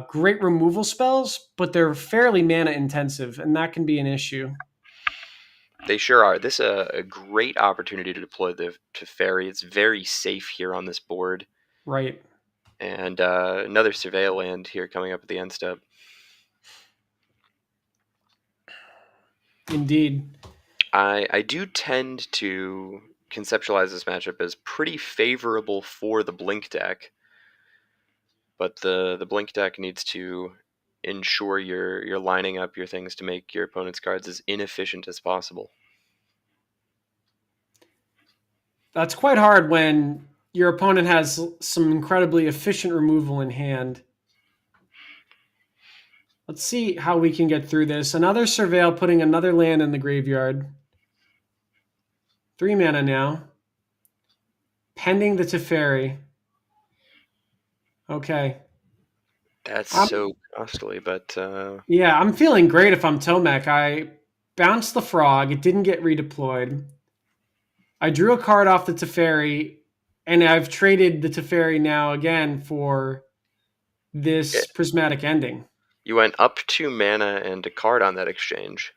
great removal spells, but they're fairly mana intensive, and that can be an issue. They sure are. This is a great opportunity to deploy the Teferi. It's very safe here on this board. Right. And another Surveil land here coming up at the end step. Indeed. I do tend to conceptualize this matchup as pretty favorable for the Blink deck. But the Blink deck needs to ensure you're lining up your things to make your opponent's cards as inefficient as possible. That's quite hard when your opponent has some incredibly efficient removal in hand. Let's see how we can get through this. Another Surveil putting another land in the graveyard. 3 mana now. Pending the Teferi. Okay. That's so costly, but... Yeah, I'm feeling great if I'm Tomek. I bounced the Frog. It didn't get redeployed. I drew a card off the Teferi, and I've traded the Teferi now again for this Prismatic Ending. You went up 2 mana and a card on that exchange.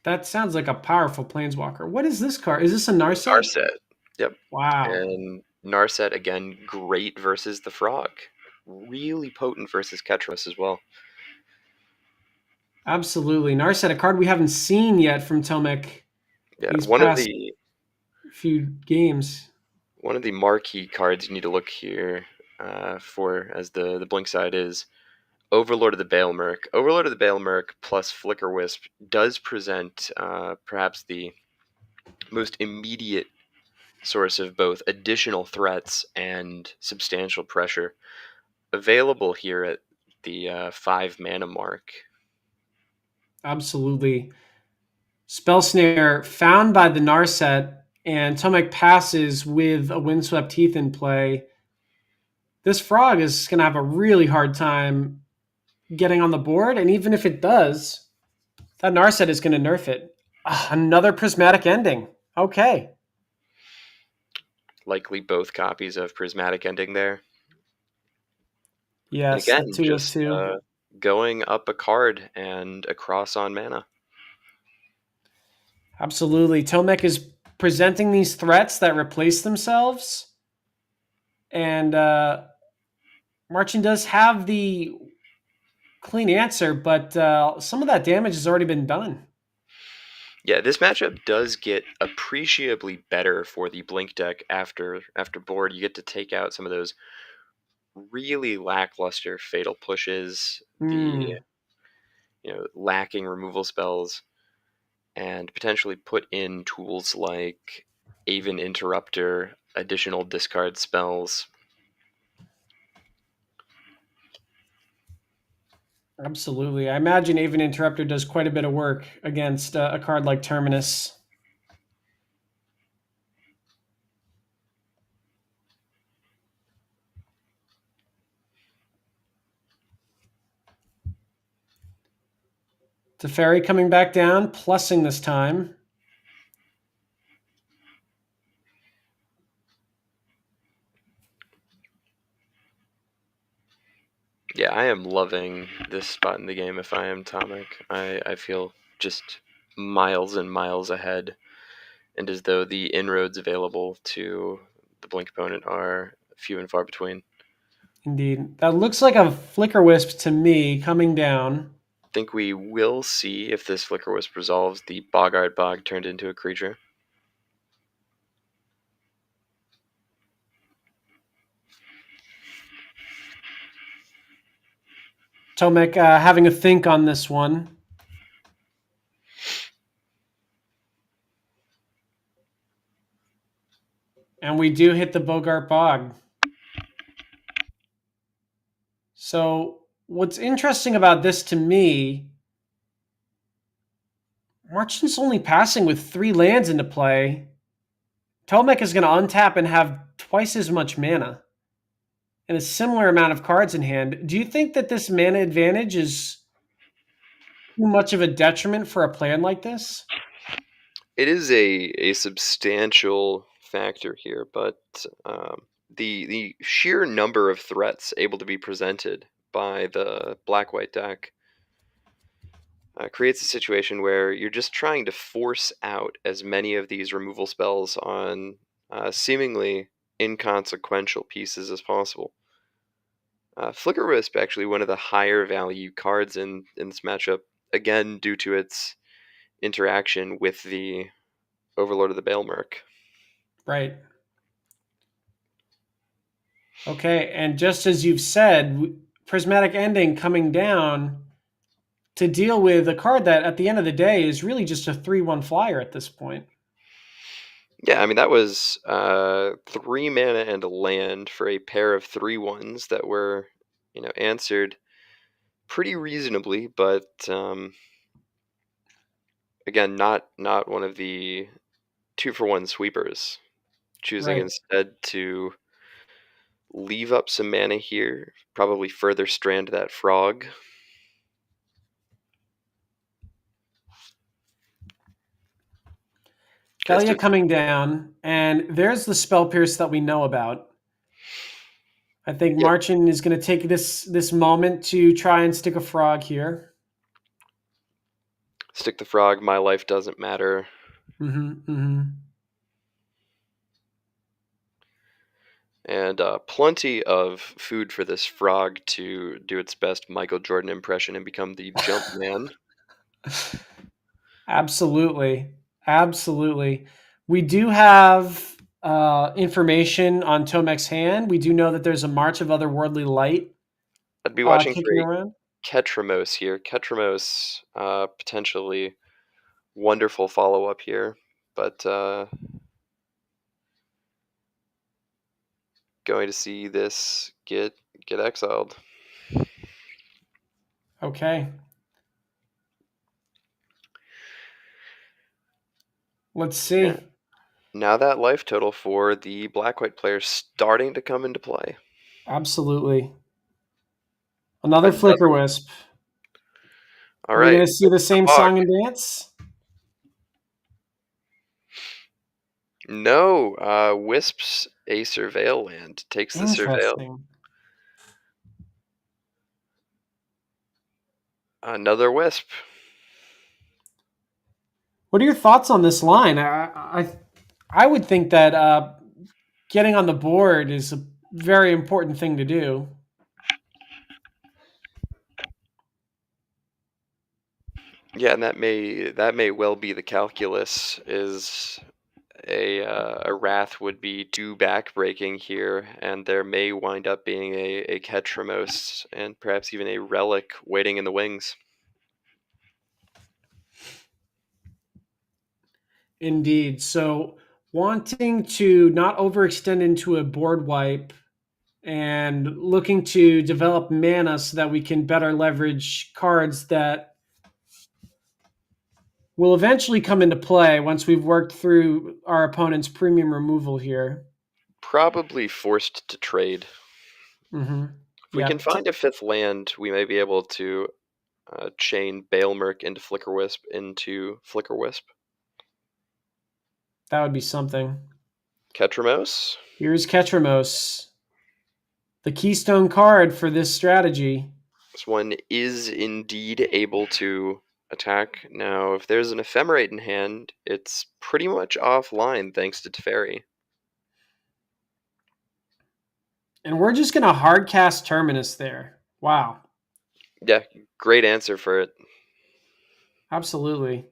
That sounds like a powerful Planeswalker. What is this card? Is this a Narset? Narset. Yep. Wow. And Narset, again, great versus the Frog. Really potent versus Ketros as well. Absolutely. Narset, a card we haven't seen yet from Tomek Yeah, these past few games. one of the marquee cards you need to look here for as the blink side is Overlord of the Balemerc. Overlord of the Balemerc plus Flicker Wisp does present perhaps the most immediate source of both additional threats and substantial pressure available here at the 5 mana mark. Absolutely. Spell Snare found by the Narset, and Tomek passes with a Windswept Heath in play. This frog is going to have a really hard time getting on the board, and even if it does, that Narset is going to nerf it. Another Prismatic Ending. Okay. Likely both copies of Prismatic Ending there. And Yes, the again, 2 of just 2. going up a card and across on mana. Absolutely. Tomek is presenting these threats that replace themselves. And Marchin does have the clean answer, but some of that damage has already been done. Yeah, this matchup does get appreciably better for the Blink deck after board. You get to take out some of those really lackluster fatal pushes, the lacking removal spells, and potentially put in tools like Aven Interrupter, additional discard spells. Absolutely. I imagine Aven Interrupter does quite a bit of work against a card like Terminus. Teferi coming back down, plussing this time. Yeah, I am loving this spot in the game if I am Tomek. I feel just miles and miles ahead, and as though the inroads available to the Blink opponent are few and far between. Indeed. That looks like a Flicker Wisp to me coming down. I think we will see if this Flicker Wisp resolves the Boggart Bog turned into a creature. Tomek having a think on this one. And we do hit the Bogart Bog. So what's interesting about this to me, Marchin's only passing with 3 lands into play. Tomek is going to untap and have twice as much mana and a similar amount of cards in hand. Do you think that this mana advantage is too much of a detriment for a plan like this? It is a substantial factor here, but the sheer number of threats able to be presented by the black-white deck creates a situation where you're just trying to force out as many of these removal spells on seemingly inconsequential pieces as possible. Flicker Wisp actually one of the higher value cards in this matchup, again due to its interaction with the Overlord of the Balemerc. Right. Okay, and just as you've said, Prismatic Ending coming down to deal with a card that at the end of the day is really just a 3/1 flyer at this point. Yeah, I mean, that was 3 mana and a land for a pair of 3/1s that were, answered pretty reasonably, but again, not one of the 2-for-1 sweepers. Choosing Right. instead to leave up some mana here, probably further strand that frog. Kalia coming down, and there's the Spell Pierce that we know about. I think Yep. Marchin is going to take this moment to try and stick a frog here. Stick the frog, my life doesn't matter. And plenty of food for this frog to do its best Michael Jordan impression and become the jump man. Absolutely. Absolutely. We do have information on Tomek's hand. We do know that there's a March of Otherworldly Light I'd be watching for kicking a around. Ketramos here. Ketramos, potentially wonderful follow up here, but going to see this get exiled. Okay. Let's see. Yeah. Now that life total for the black-white player starting to come into play. Absolutely. Another Flicker Another. Wisp. All Are we going right. to see the same Fog. song and dance? No, Wisps a Surveil land. Takes the Surveil. Interesting. Another Wisp. What are your thoughts on this line? I would think that getting on the board is a very important thing to do. Yeah, and that may well be the calculus. Is a Wrath would be too backbreaking here, and there may wind up being a Ketramos and perhaps even a Relic waiting in the wings. Indeed. So wanting to not overextend into a board wipe and looking to develop mana so that we can better leverage cards that will eventually come into play once we've worked through our opponent's premium removal here. Probably forced to trade. Mm-hmm. If we can find a fifth land, we may be able to chain Baelmerk into Flicker Wisp into Flicker Wisp. That would be something. Ketramos. Here's Ketramos, the keystone card for this strategy. This one is indeed able to attack. Now, if there's an Ephemerate in hand, it's pretty much offline thanks to Teferi. And we're just going to hard cast Terminus there. Wow. Yeah, great answer for it. Absolutely.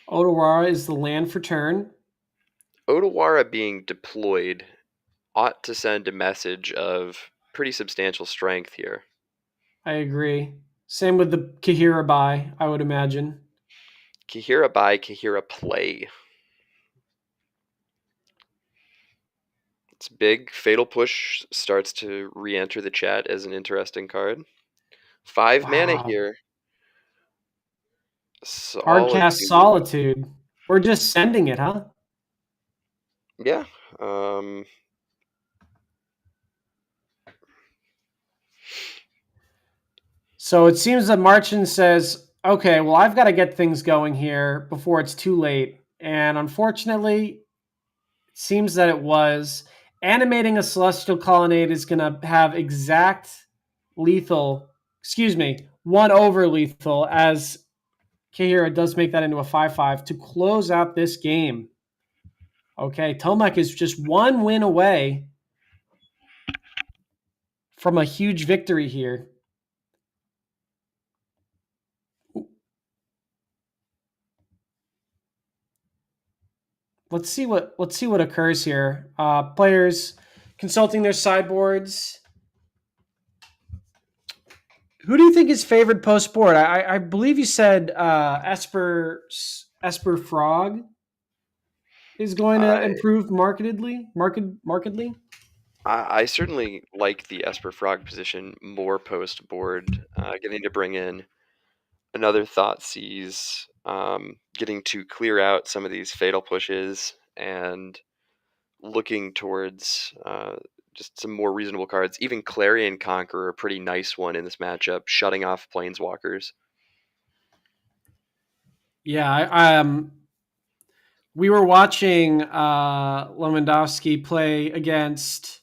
Otawara is the land for turn. Otawara being deployed ought to send a message of pretty substantial strength here. I agree. Same with the Kahira buy, I would imagine. Kahira buy, Kahira play. It's big. Fatal Push starts to re-enter the chat as an interesting card. 5 mana here. Hardcast Solitude. We're just sending it, huh? Yeah. So it seems that Marchand says, okay, well, I've got to get things going here before it's too late. And unfortunately, it seems that it was. Animating a Celestial Colonnade is going to have exact lethal, 1 over lethal, as Kahira does make that into a 5/5 to close out this game. Okay, Tomek is just 1 win away from a huge victory here. Let's see what occurs here. Players consulting their sideboards. Who do you think is favored post board? I believe you said Esper Frog is going to improve markedly. I certainly like the Esper Frog position more post board, getting to bring in another Thoughtseize, getting to clear out some of these fatal pushes, and looking towards just some more reasonable cards. Even Clarion Conqueror, a pretty nice one in this matchup, shutting off Planeswalkers. Yeah, we were watching Lewandowski play against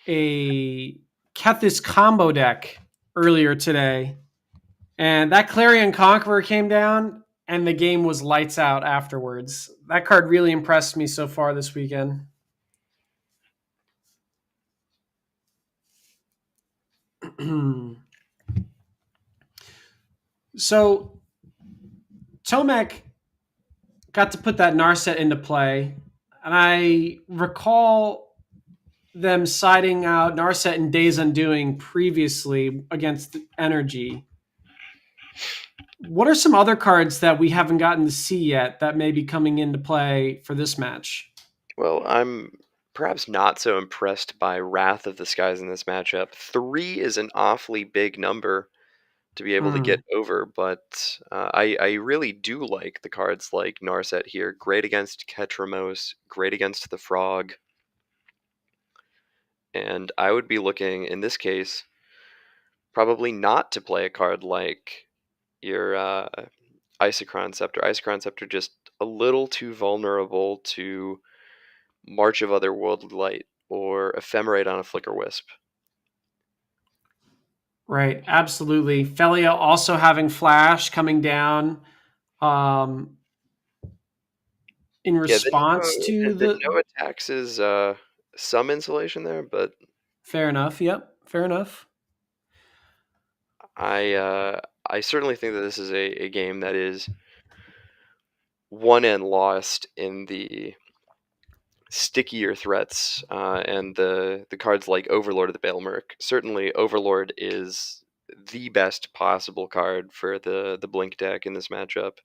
a Kethis combo deck earlier today, and that Clarion Conqueror came down, and the game was lights out afterwards. That card really impressed me so far this weekend. So Tomek got to put that Narset into play, and I recall them siding out Narset and Days Undoing previously against Energy. What are some other cards that we haven't gotten to see yet that may be coming into play for this match? Well, I'm perhaps not so impressed by Wrath of the Skies in this matchup. 3 is an awfully big number to be able to Hmm. get over, but I really do like the cards like Narset here. Great against Ketramos, great against the Frog. And I would be looking, in this case, probably not to play a card like your Isochron Scepter. Isochron Scepter just a little too vulnerable to March of Otherworldly Light or Ephemerate on a Flicker Wisp. Right, absolutely. Felia also having Flash coming down um, in Yeah, response to the the. no attacks is some insulation there, but Fair enough. Yep, fair enough. I certainly think that this is a game that is won and lost in the stickier threats and the cards like Overlord of the Baelmerk. Certainly, Overlord is the best possible card for the Blink deck in this matchup.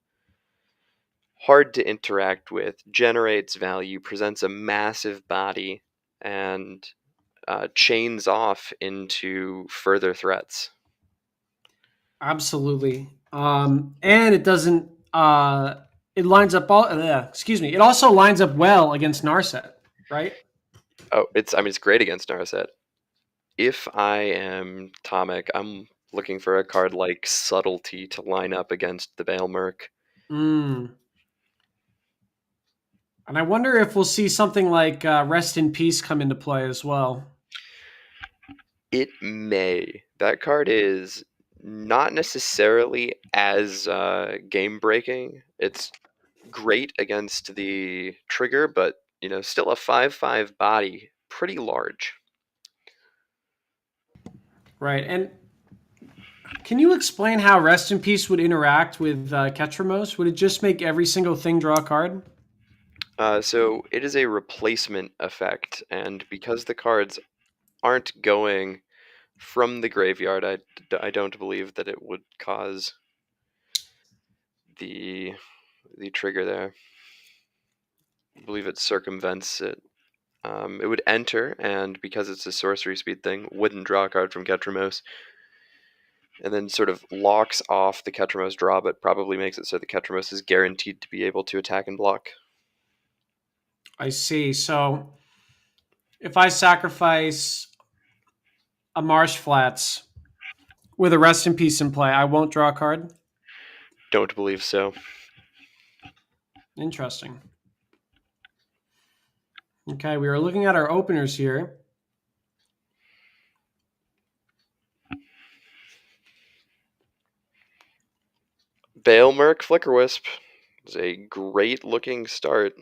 Hard to interact with, generates value, presents a massive body, and chains off into further threats. Absolutely. And it doesn't. It lines up all. Excuse me. It also lines up well against Narset, right? Oh, it's great against Narset. If I am Tomic, I'm looking for a card like Subtlety to line up against the Baelmerk. Mm. And I wonder if we'll see something like Rest in Peace come into play as well. It may. That card is not necessarily as game breaking. It's great against the trigger, but still a 5/5 body, pretty large. Right. And can you explain how Rest in Peace would interact with Ketramos? Would it just make every single thing draw a card? So it is a replacement effect, and because the cards aren't going from the graveyard, I don't believe that it would cause the trigger there. I believe it circumvents it. It would enter, and because it's a sorcery speed thing, wouldn't draw a card from Ketramos, and then sort of locks off the Ketramos draw, but probably makes it so the Ketramos is guaranteed to be able to attack and block. I see. So if I sacrifice a Marsh Flats with a Rest in Peace in play, I won't draw a card? Don't believe so. Interesting. Okay, we are looking at our openers here. Baelmerk Flicker Wisp is a great looking start.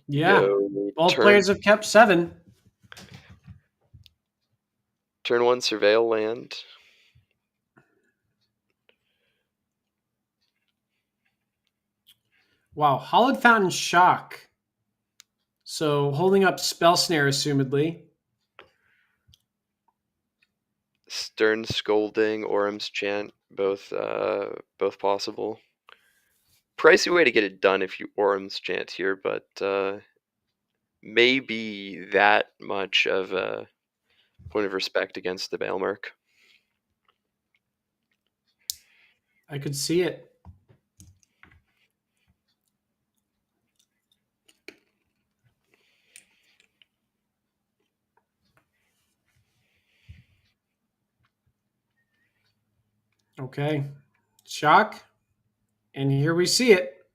Yeah, Go both players have kept 7. turn 1 Surveil land. Wow, Hollowed Fountain Shock. So holding up Spell Snare, assumedly. Stern Scolding, Orem's Chant, both possible. Pricey way to get it done if you Orem's Chant here, but maybe that much of a point of respect against the Baelmerk. I could see it. Okay. Shock. And here we see it.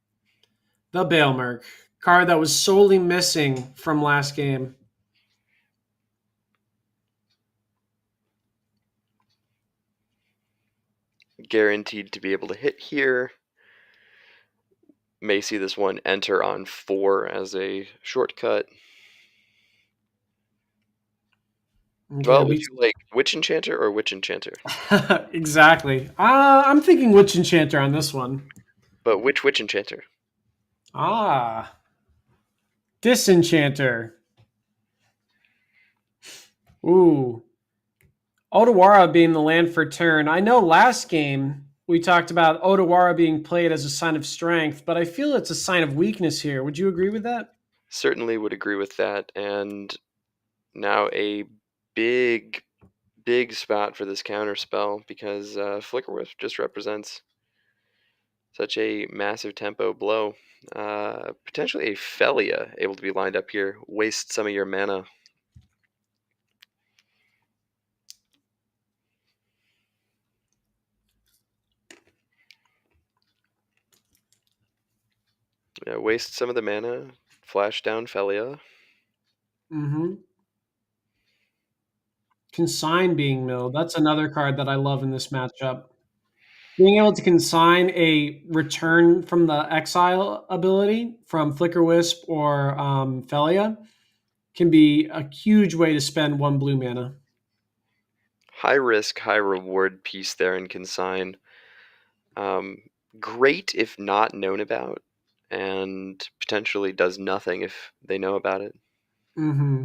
The Baelmerk. Card that was solely missing from last game. Guaranteed to be able to hit here. May see this one enter on 4 as a shortcut. Okay, Well, would you like Witch Enchanter or Witch Enchanter? exactly. I'm thinking Witch Enchanter on this one. But which Witch Enchanter? Ah, Disenchanter. Ooh, Odawara being the land for turn. I know last game we talked about Odawara being played as a sign of strength, but I feel it's a sign of weakness here. Would you agree with that? Certainly would agree with that. And now a big, big spot for this counter spell because Flicker Wisp just represents such a massive tempo blow. Potentially a Felia able to be lined up here. Waste some of your mana. Yeah, waste some of the mana. Flash down Felia. Mm-hmm. Consign being milled. That's another card that I love in this matchup. Being able to consign a return from the exile ability from Flicker Wisp or Felia can be a huge way to spend one blue mana. High risk, high reward piece there in Consign. Um, Great if not known about, and potentially does nothing if they know about it. Mm-hmm.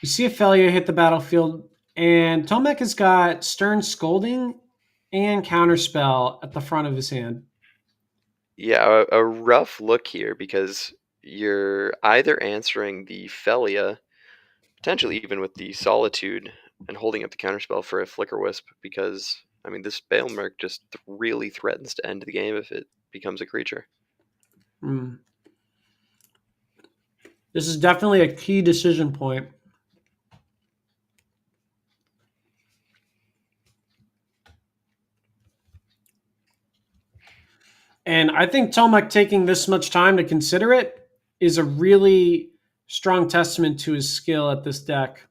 We see Ophelia hit the battlefield, and Tomek has got Stern Scolding and Counterspell at the front of his hand. Yeah, a rough look here because you're either answering the Felia, potentially even with the Solitude, and holding up the counterspell for a Flicker Wisp because, I mean, this Bailmerk just really threatens to end the game if it becomes a creature. Mm. This is definitely a key decision point. And I think Tomek taking this much time to consider it is a really strong testament to his skill at this deck.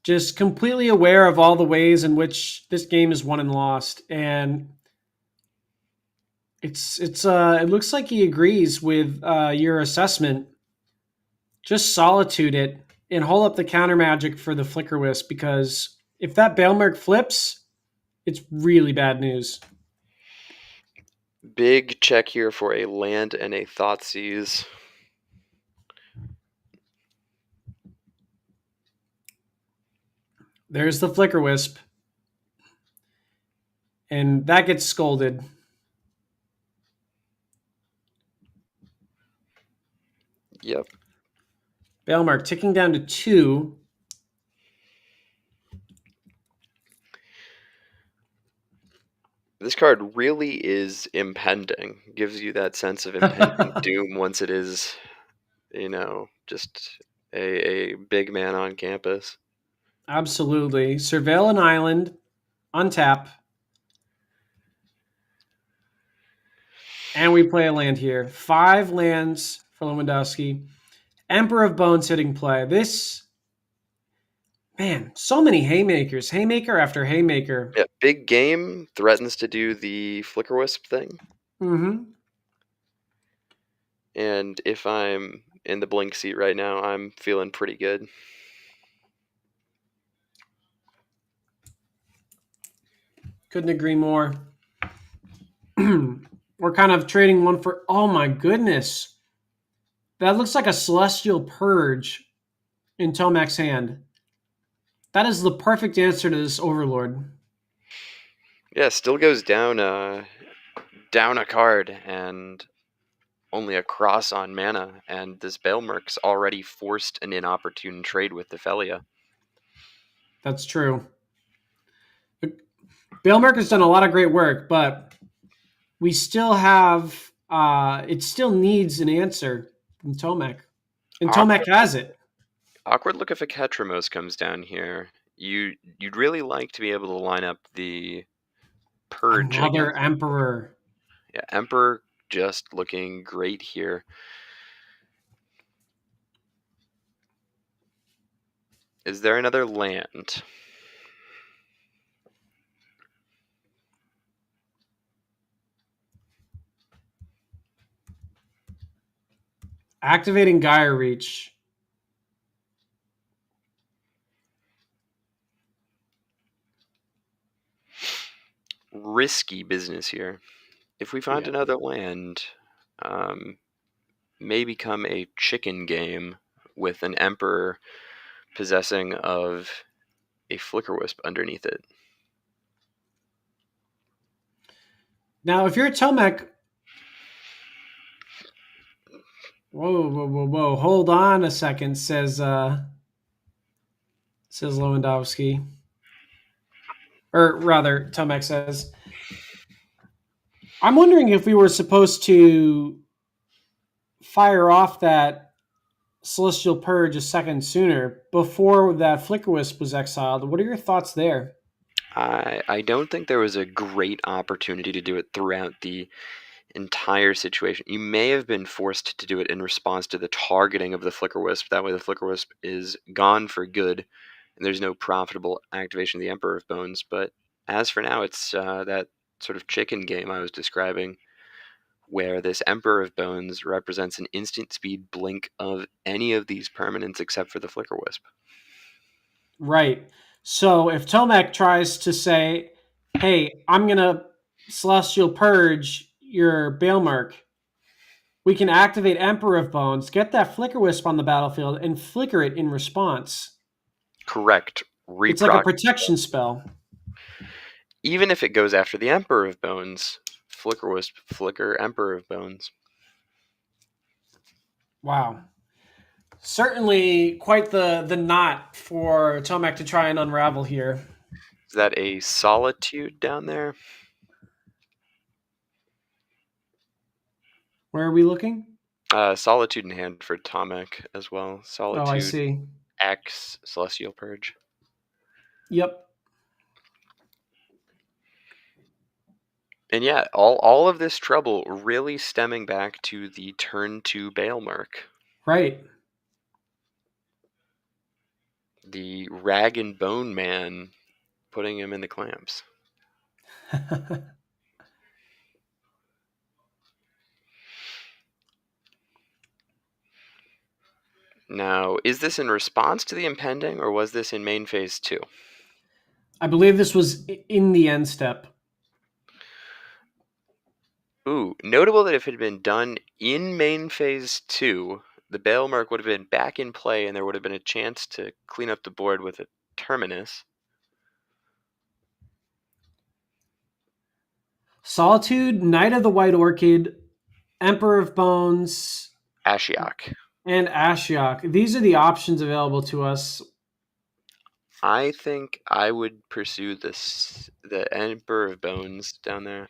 Just completely aware of all the ways in which this game is won and lost. And it looks like he agrees with your assessment. Just solitude it and hold up the counter magic for the Flicker Wisp because if that Bailmerk flips, it's really bad news. Big check here for a land and a Thoughtseize. There's the Flicker Wisp. And that gets scolded. Yep. Bailmark ticking down to 2. This card really is impending. Gives you that sense of impending doom once it is, just a big man on campus. Absolutely. Surveil an island, untap, and we play a land here. 5 lands for Lewandowski. Emperor of Bones hitting play. This, man, so many haymakers. Haymaker after haymaker. Yeah, big game threatens to do the Flicker Wisp thing. Mm-hmm. And if I'm in the blink seat right now, I'm feeling pretty good. Couldn't agree more. We're kind of trading one for, oh my goodness. That looks like a Celestial Purge in Tomek's hand. That is the perfect answer to this Overlord. Yeah, still goes down a card and only a cross on mana, and this Bailmerk's already forced an inopportune trade with the Felia. That's true. Bailmerk has done a lot of great work, but we still have it still needs an answer from Tomek. And Tomek has it. Awkward look if a Ketramos comes down here. You'd really like to be able to line up the Purge Another against. Emperor. Yeah, Emperor just looking great here. Is there another land? Activating Gaia Reach. Risky business here. If we find another land, may become a chicken game with an Emperor possessing of a Flicker Wisp underneath it. Now, if you're a Tomek, whoa, hold on a second, says Lewandowski. Or rather, Tomek says, I'm wondering if we were supposed to fire off that Celestial Purge a second sooner before that Flicker Wisp was exiled. What are your thoughts there? I don't think there was a great opportunity to do it throughout the entire situation. You may have been forced to do it in response to the targeting of the Flicker Wisp. That way the Flicker Wisp is gone for good, and there's no profitable activation of the Emperor of Bones. But as for now, it's that sort of chicken game I was describing, where this Emperor of Bones represents an instant speed blink of any of these permanents except for the Flicker Wisp. Right. So if Tomek tries to say, hey, I'm going to Celestial Purge your Baelmerk, we can activate Emperor of Bones, get that Flicker Wisp on the battlefield, and flicker it in response. Correct. It's like a protection spell. Even if it goes after the Emperor of Bones, Flicker Wisp, Flicker, Emperor of Bones. Wow. Certainly quite the knot for Tomek to try and unravel here. Is that a Solitude down there? Where are we looking? Solitude in hand for Tomek as well. Solitude. Oh, I see. X Celestial Purge. Yep. And yeah, all of this trouble really stemming back to the turn 2 Baelmerk. Right. The Rag and Bone Man putting him in the clamps. Now, is this in response to the impending, or was this in main phase 2? I believe this was in the end step. Ooh, notable that if it had been done in main phase 2, the Baelmerk would have been back in play and there would have been a chance to clean up the board with a Terminus. Solitude, Knight of the White Orchid, Emperor of Bones, Ashiok. and Ashiok. These are the options available to us. I think I would pursue the Emperor of Bones down there.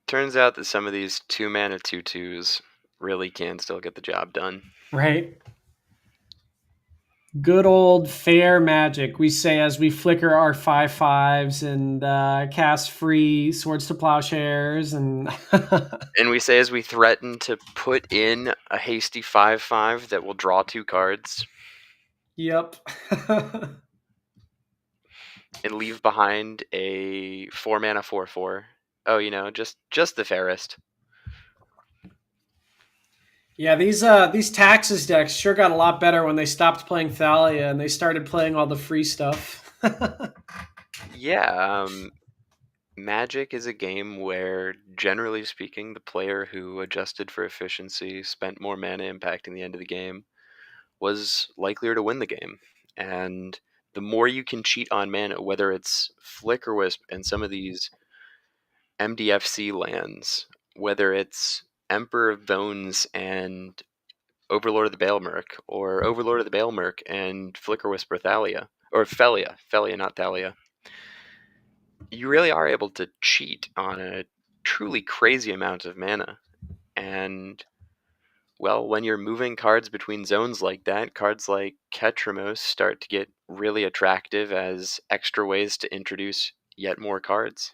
Turns out that some of these 2-mana 2/2s really can still get the job done. Right. Good old fair magic, we say as we flicker our 5/5s and cast free Swords to Plowshares. And And we say as we threaten to put in a hasty 5/5 that will draw 2 cards. Yep. And leave behind a 4-mana 4/4. Oh, just the fairest. Yeah, these Taxes decks sure got a lot better when they stopped playing Thalia and they started playing all the free stuff. Yeah, Magic is a game where, generally speaking, the player who adjusted for efficiency, spent more mana impacting the end of the game, was likelier to win the game. And the more you can cheat on mana, whether it's Flicker Wisp and some of these MDFC lands, whether it's Emperor of Bones and Overlord of the Baelmerk, or Overlord of the Baelmerk and Flicker Wisp or Thalia, or Felia, not Thalia, you really are able to cheat on a truly crazy amount of mana. And, well, when you're moving cards between zones like that, cards like Ketramos start to get really attractive as extra ways to introduce yet more cards.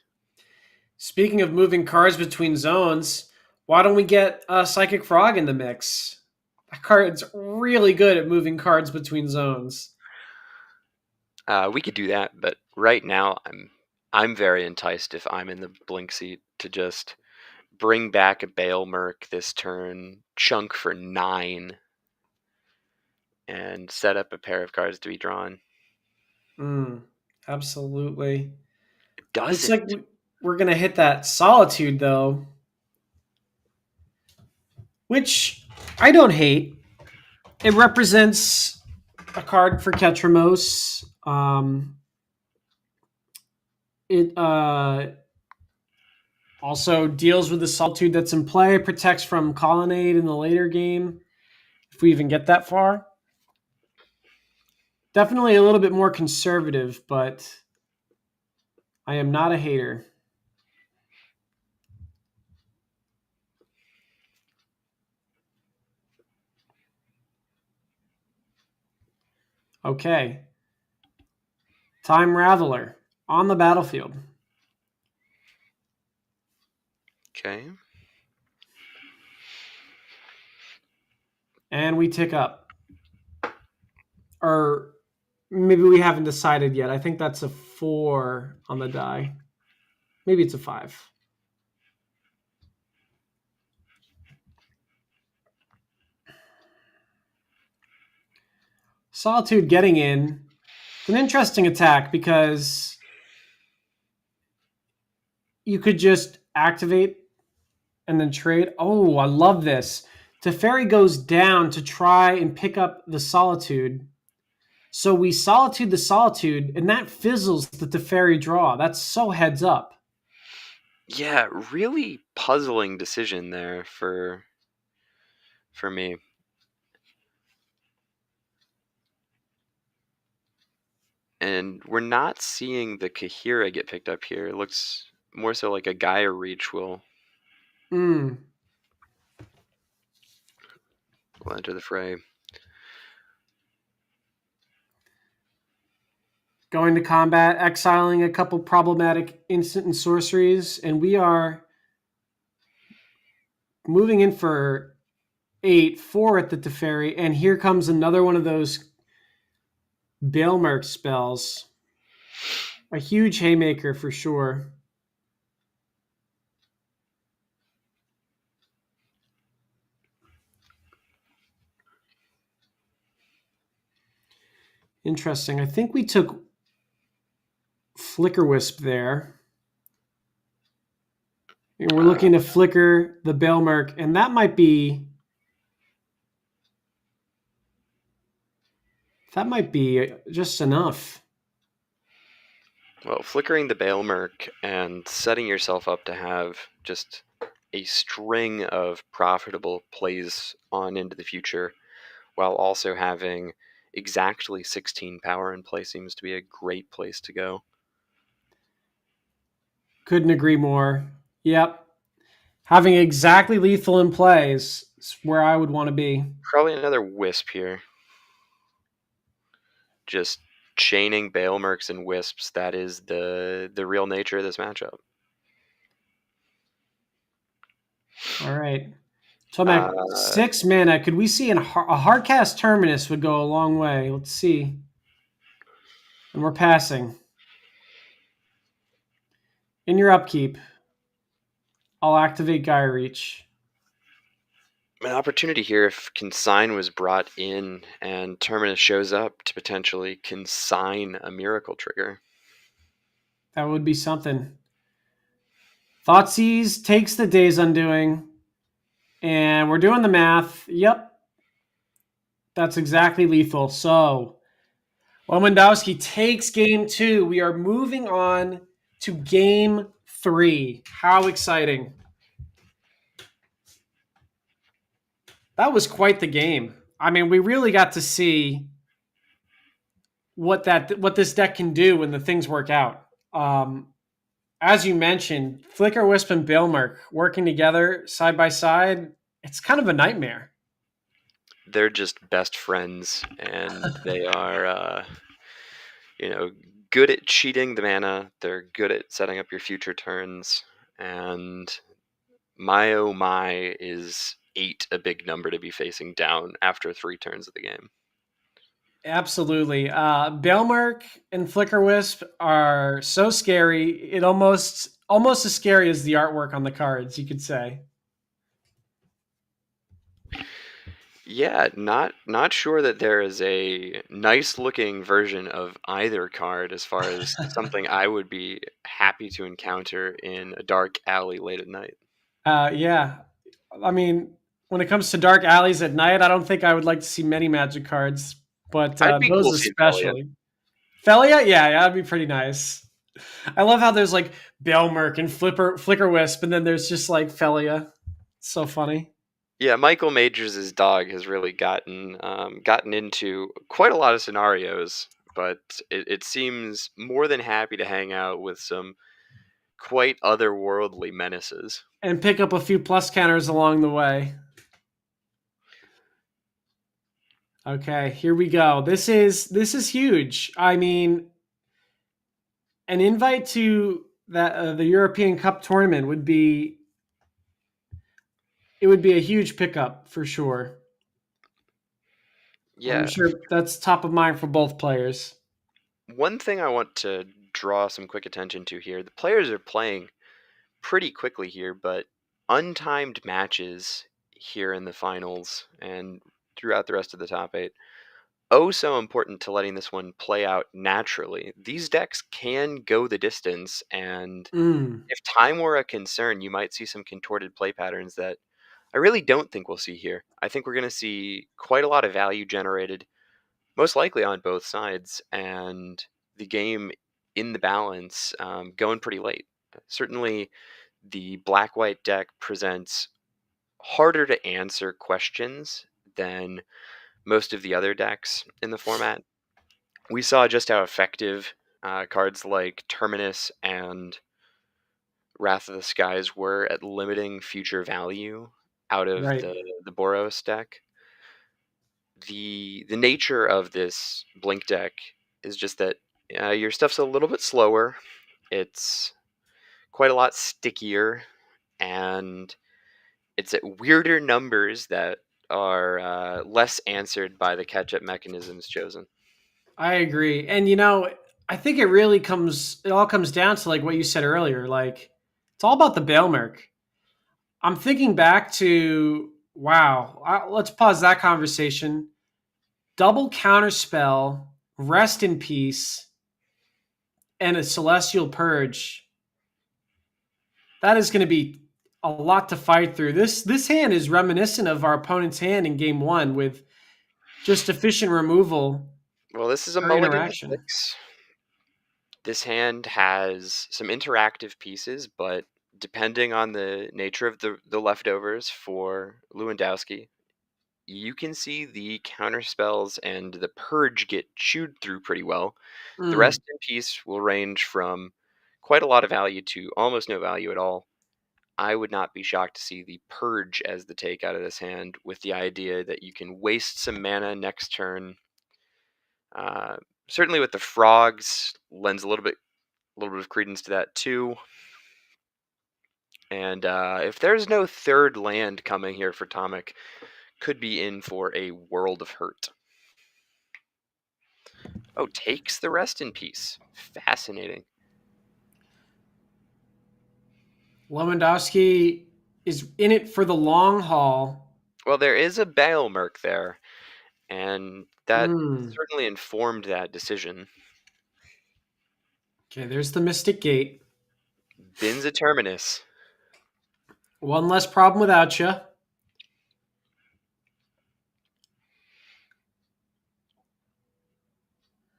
Speaking of moving cards between zones, why don't we get Psychic Frog in the mix? That card's really good at moving cards between zones. We could do that, but right now I'm very enticed if I'm in the blink seat to just bring back a Bale Merc this turn, chunk for 9, and set up a pair of cards to be drawn. Absolutely. It Looks doesn't. like we're going to hit that Solitude, though, which I don't hate. It represents a card for Ketramos. It also deals with the Solitude that's in play, protects from Colonnade in the later game, if we even get that far. Definitely a little bit more conservative, but I am not a hater. Okay. Time Raveler on the battlefield. Okay. And we tick up. Or maybe we haven't decided yet. I think that's a 4 on the die. Maybe it's a 5. Solitude getting in. It's an interesting attack because you could just activate and then trade. Oh, I love this. Teferi goes down to try and pick up the Solitude. So we Solitude the Solitude, and that fizzles the Teferi draw. That's so heads up. Yeah, really puzzling decision there for me. And we're not seeing the Kahira get picked up here. It looks more so like a Gaia Reach will enter the fray. Going to combat, exiling a couple problematic instant and sorceries, and we are moving in for 8-4 at the Teferi, and here comes another one of those Bailmerk spells. A huge haymaker for sure. Interesting. I think we took Flicker Wisp there. And we're looking to flicker the Bailmerk, and that might be just enough. Well, flickering the Bailmerk and setting yourself up to have just a string of profitable plays on into the future, while also having exactly 16 power in play seems to be a great place to go. Couldn't agree more. Yep. Having exactly lethal in play is where I would want to be. Probably another Wisp here. Just chaining Bailmerks and Wisps, that is the real nature of this matchup. All right. Tomac, 6 mana. Could we see a hardcast Terminus would go a long way? Let's see. And we're passing. In your upkeep, I'll activate Gaia Reach. An opportunity here if Consign was brought in and Terminus shows up to potentially consign a miracle trigger. That would be something. Thoughtseize takes the Day's Undoing. And we're doing the math. Yep. That's exactly lethal. So Lewandowski takes game 2. We are moving on to game 3. How exciting. That was quite the game. I mean, we really got to see what this deck can do when the things work out. As you mentioned, Flicker, Wisp, and Bailmerk working together side by side, it's kind of a nightmare. They're just best friends, and they are, good at cheating the mana. They're good at setting up your future turns, and my oh my, is 8 a big number to be facing down after 3 turns of the game. Absolutely. Bailmerk and Flicker Wisp are so scary. It almost as scary as the artwork on the cards, you could say. Yeah, not sure that there is a nice looking version of either card as far as something I would be happy to encounter in a dark alley late at night. Yeah. I mean, when it comes to dark alleys at night, I don't think I would like to see many Magic cards, but I'd be those cool seeing Felia. especially. Felia, yeah, that'd be pretty nice. I love how there's like Bailmerk and Flicker Wisp, and then there's just like Felia. So funny. Yeah, Michael Majors' dog has really gotten into quite a lot of scenarios, but it seems more than happy to hang out with some quite otherworldly menaces. And pick up a few plus counters along the way. Okay, here we go. This is huge. I mean, an invite to that the European Cup tournament would be a huge pickup for sure. I'm Yeah, sure that's top of mind for both players. one thing I want to draw some quick attention to here, the players are playing pretty quickly here, but untimed matches here in the finals and throughout the rest of the top eight. Oh, so important to letting this one play out naturally. These decks can go the distance, and Mm. if time were a concern, you might see some contorted play patterns that I really don't think we'll see here. I think we're going to see quite a lot of value generated, most likely on both sides, and the game in the balance going pretty late. Certainly, the black white deck presents harder to answer questions than most of the other decks in the format. We saw just how effective cards like Terminus and Wrath of the Skies were at limiting future value out of Right. the Boros deck. The nature of this Blink deck is just that your stuff's a little bit slower. It's quite a lot stickier, and it's at weirder numbers that are less answered by the catch-up mechanisms chosen. I agree. And you know, I think it all comes down to like what you said earlier. Like it's all about the Bailmerk. I'm thinking back to wow. Let's pause that conversation. Double counterspell, rest in peace, and a celestial purge. That is going to be a lot to fight through. This hand is reminiscent of our opponent's hand in game one with just efficient removal Well, this is a per mulligan to interaction. 6. This hand has some interactive pieces, but depending on the nature of the leftovers for Lewandowski, you can see the counter spells and the purge get chewed through pretty well. The Mm. rest in peace will range from quite a lot of value to almost no value at all. I would not be shocked to see the purge as the take out of this hand, with the idea that you can waste some mana next turn. Uh, Certainly, with the frogs, lends a little bit of credence to that too. And if there's no third land coming here for Tomic, could be in for a world of hurt. Oh, takes the rest in peace. Fascinating. Lewandowski is in it for the long haul. Well, there is a Bale Merc there, and that Mm. certainly informed that decision. Okay, there's the Mystic Gate. Bin's a Terminus. One less problem without you.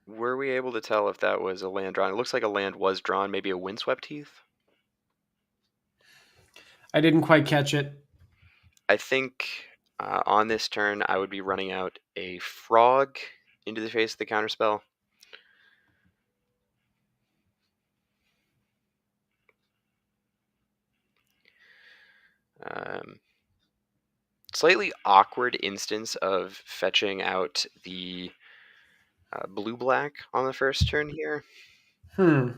Were we able to tell if that was a land drawn? It looks like a land was drawn, maybe a Windswept Heath. I didn't quite catch it. I think on this turn I would be running out a Frog into the face of the counterspell. Um, Slightly awkward instance of fetching out the blue-black on the first turn here. Hmm.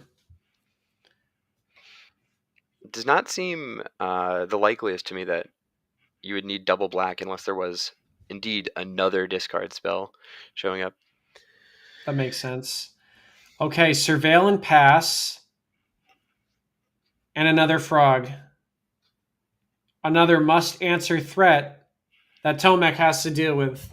It does not seem the likeliest to me that you would need double black unless there was indeed another discard spell showing up. That makes sense. Okay, surveil and pass, and another frog. Another must-answer threat that Tomek has to deal with.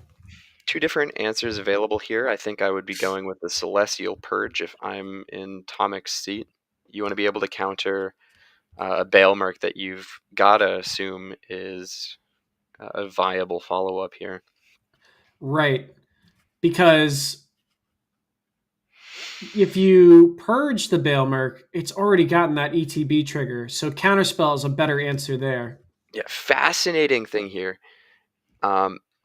Two different answers available here. I think I would be going with the Celestial Purge if I'm in Tomic's seat. You want to be able to counter a Baelmerk that you've got to assume is a viable follow-up here. Right. Because if you purge the Baelmerk, it's already gotten that ETB trigger, so Counterspell is a better answer there. Yeah, fascinating thing here.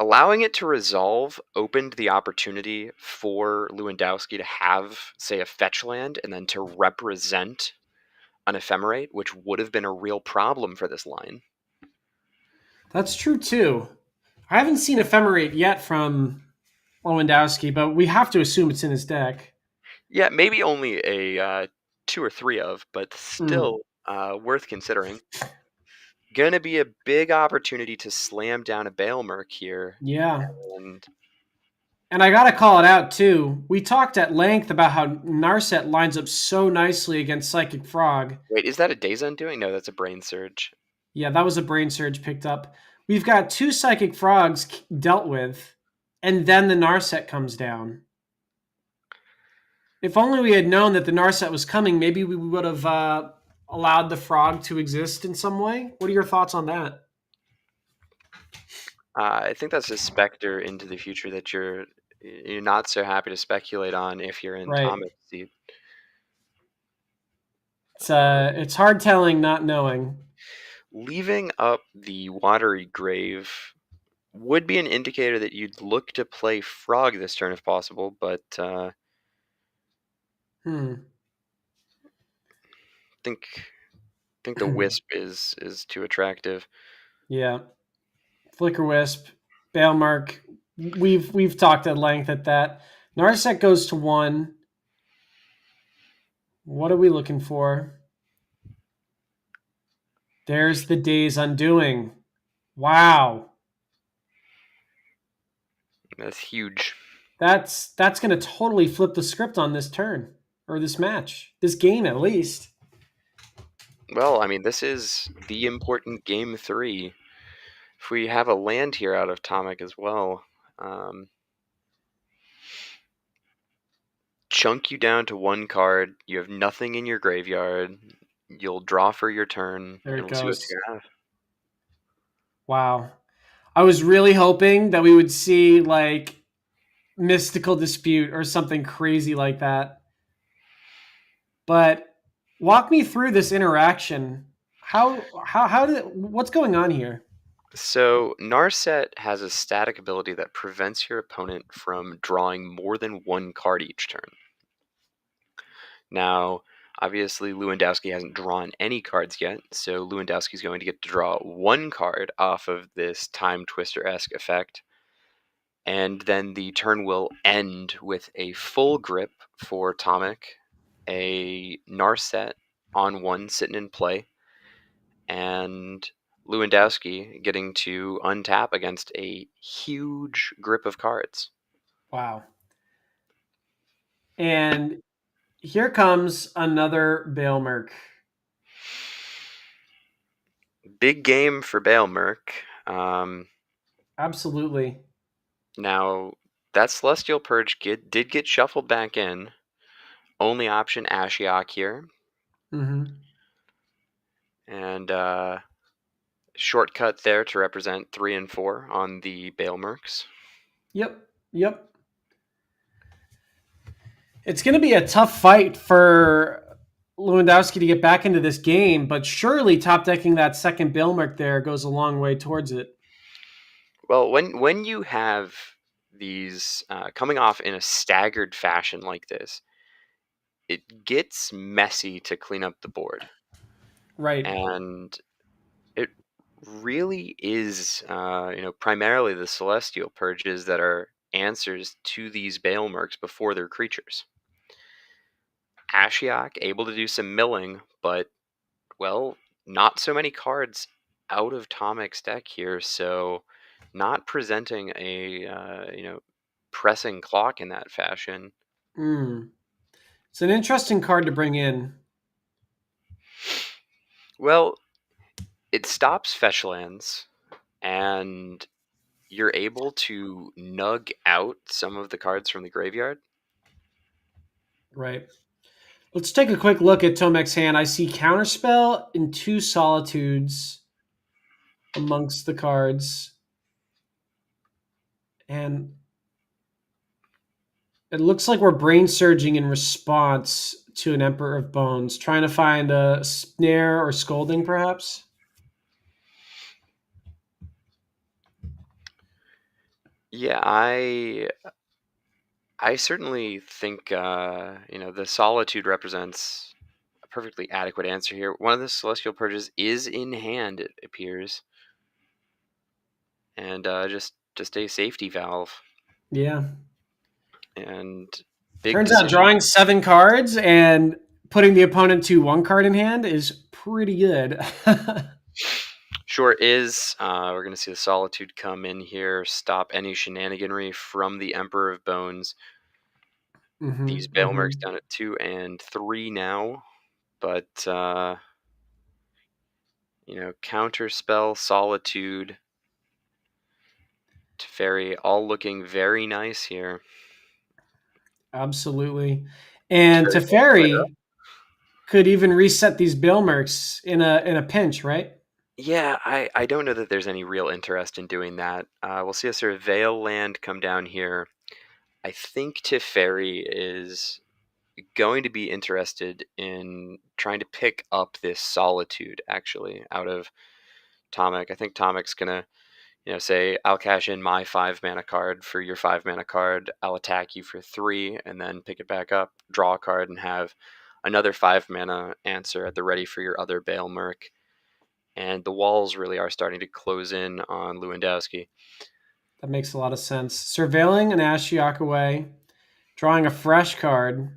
Allowing it to resolve opened the opportunity for Lewandowski to have, say, a fetch land and then to represent an Ephemerate, which would have been a real problem for this line. That's true too. I haven't seen Ephemerate yet from Lewandowski, but we have to assume it's in his deck. Yeah, maybe only a 2 or 3 of, but still worth considering. Gonna be a big opportunity to slam down a Baelmerk here. Yeah. And And I gotta call it out too. We talked at length about how Narset lines up so nicely against Psychic Frog. wait, is that a Days Undoing? No, that's a Brain Surge. Yeah, that was a brain surge picked up. We've got 2 Psychic Frogs dealt with, and then the Narset comes down. If only we had known that the Narset was coming, maybe we would have allowed the frog to exist in some way. What are your thoughts on that? I think that's a specter into the future that you're not so happy to speculate on if you're in Right. Thomas' seat. It's hard telling, not knowing. Leaving up the Watery Grave would be an indicator that you'd look to play Frog this turn if possible, but think the Wisp is too attractive. Yeah. Flicker Wisp, Baelmark. We've talked at length at that. Narset goes to 1. What are we looking for? There's the Day's Undoing. Wow. That's huge. That's going to totally flip the script on this turn, or this match, this game at least. Well, I mean, this is the important game 3. If we have a land here out of Tomic as well, chunk you down to 1 card. You have nothing in your graveyard. You'll draw for your turn, There and it we'll see what goes. you have. Wow. I was really hoping that we would see like Mystical Dispute or something crazy like that. But walk me through this interaction. What's going on here? So, Narset has a static ability that prevents your opponent from drawing more than 1 card each turn. Now, obviously, Lewandowski hasn't drawn any cards yet, so Lewandowski's going to get to draw 1 card off of this Time Twister-esque effect. And then the turn will end with a full grip for Tomic, a Narset on 1 sitting in play, and Lewandowski getting to untap against a huge grip of cards. Wow. And here comes another Baelmerk. Big game for Baelmerk. Absolutely. Now, that Celestial Purge did get shuffled back in. Only option Ashiok here. Mm-hmm. And shortcut there to represent 3 and 4 on the Baelmerks. Yep. It's going to be a tough fight for Lewandowski to get back into this game, but surely top decking that second Baelmerk there goes a long way towards it. Well, when you have these coming off in a staggered fashion like this, it gets messy to clean up the board. Right. And it really is, primarily the Celestial Purges that are answers to these Baelmerks before they're creatures. Ashiok able to do some milling, but, well, not so many cards out of Tomic's deck here, so not presenting a, pressing clock in that fashion. Mm. It's an interesting card to bring in. Well, it stops fetch lands, and you're able to nug out some of the cards from the graveyard. Right. Let's take a quick look at Tomek's hand. I see Counterspell and 2 Solitudes amongst the cards. And it looks like we're brain surging in response to an Emperor of Bones, trying to find a snare or scolding, perhaps. Yeah, I certainly think the solitude represents a perfectly adequate answer here. One of the celestial purges is in hand, it appears, and just a safety valve. Yeah. And big Turns out decision. drawing 7 cards and putting the opponent to 1 card in hand is pretty good. Sure is. We're going to see the Solitude come in here, stop any shenaniganry from the Emperor of Bones. These Bailmerks down at 2 and 3 now, but Counterspell, Solitude, Teferi, all looking very nice here. Absolutely. And Teferi will flare up. Teferi could even reset these Bailmerks in a pinch, right? Yeah, I don't know that there's any real interest in doing that. We'll see a Surveil land come down here. I think Teferi is going to be interested in trying to pick up this Solitude, actually, out of Tomek. I think Tomek's going to say, I'll cash in my 5 mana card for your 5 mana card. I'll attack you for 3 and then pick it back up, draw a card, and have another 5 mana answer at the ready for your other Bailmerk. And the walls really are starting to close in on Lewandowski. That makes a lot of sense. Surveilling an Ashiok away, drawing a fresh card.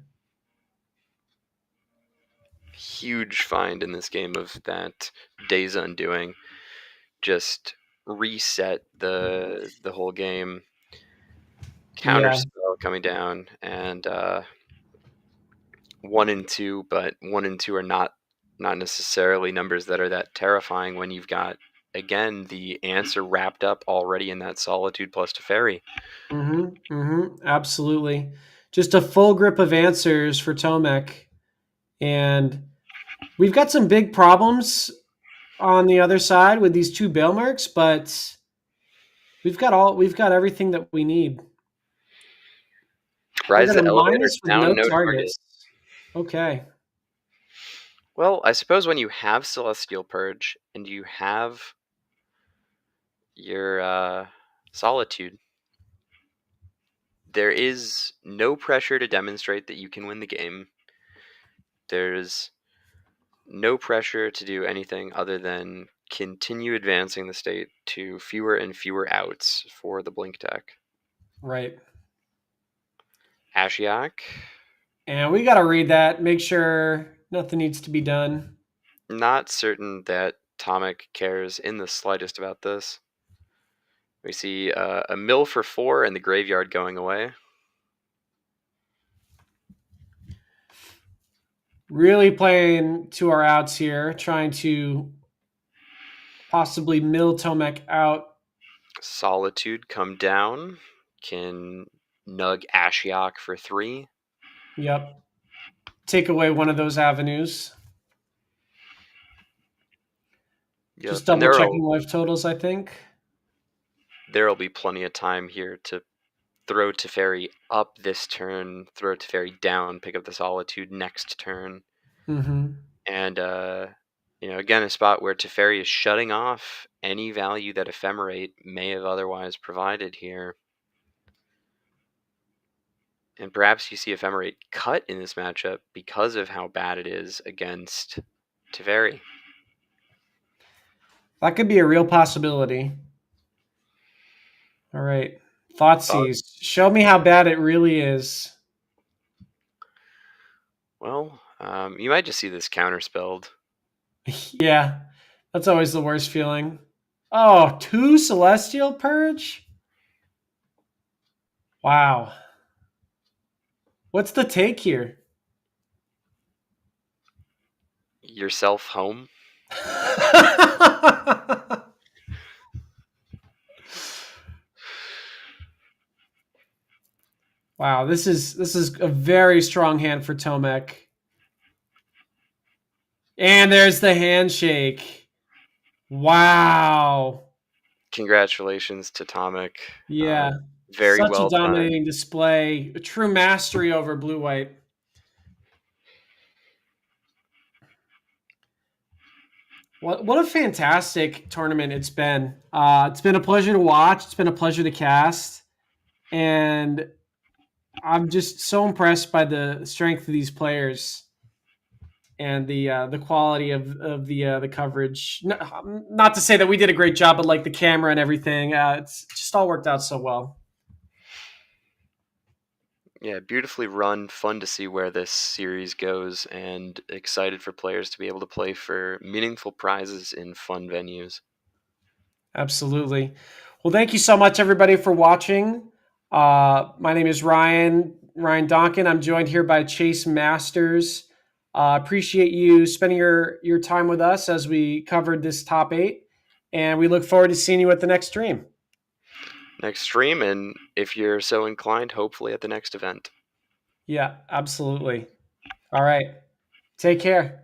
Huge find in this game of that Day's Undoing. Just reset the whole game. Counterspell coming down, and 1 and 2, but 1 and 2 are not necessarily numbers that are that terrifying when you've got, again, the answer wrapped up already in that Solitude plus Teferi. Absolutely. Just a full grip of answers for Tomek. And we've got some big problems on the other side with these 2 Bailmerks, but we've got everything that we need. Rise We've got the a elevator minus with down, no no targets. Okay. Well, I suppose when you have Celestial Purge and you have your Solitude, there is no pressure to demonstrate that you can win the game. There's no pressure to do anything other than continue advancing the state to fewer and fewer outs for the Blink deck. Right. Ashiok. And we got to read that, make sure nothing needs to be done. Not certain that Tomek cares in the slightest about this. We see a mill for 4 and the graveyard going away. Really playing to our outs here, trying to possibly mill Tomek out. Solitude come down. Can nug Ashiok for 3. Yep. Take away one of those avenues. Yep. Just double checking life totals, I think. There'll be plenty of time here to throw Teferi up this turn, throw Teferi down, pick up the Solitude next turn. And, again, a spot where Teferi is shutting off any value that Ephemerate may have otherwise provided here. And perhaps you see Ephemerate cut in this matchup because of how bad it is against Teferi. That could be a real possibility. All right. Thoughtseize. Show me how bad it really is. Well, you might just see this counterspelled. Yeah. That's always the worst feeling. Oh, 2 Celestial Purge? Wow. What's the take here? Yourself home. Wow, this is a very strong hand for Tomek. And there's the handshake. Wow. Congratulations to Tomek. Yeah. Very Such a well done. dominating display. A true mastery over blue-white. What a fantastic tournament it's been. It's been a pleasure to watch. It's been a pleasure to cast. And I'm just so impressed by the strength of these players and the quality of the coverage. Not to say that we did a great job, but like the camera and everything, it's just all worked out so well. Yeah, beautifully run. Fun to see where this series goes, and excited for players to be able to play for meaningful prizes in fun venues. Absolutely. Well, thank you so much, everybody, for watching. My name is Ryan Donkin. I'm joined here by Chase Masters. Appreciate you spending your time with us as we covered this top 8, and we look forward to seeing you at the next stream. Next stream, and if you're so inclined, hopefully at the next event. Yeah, absolutely. All right. Take care.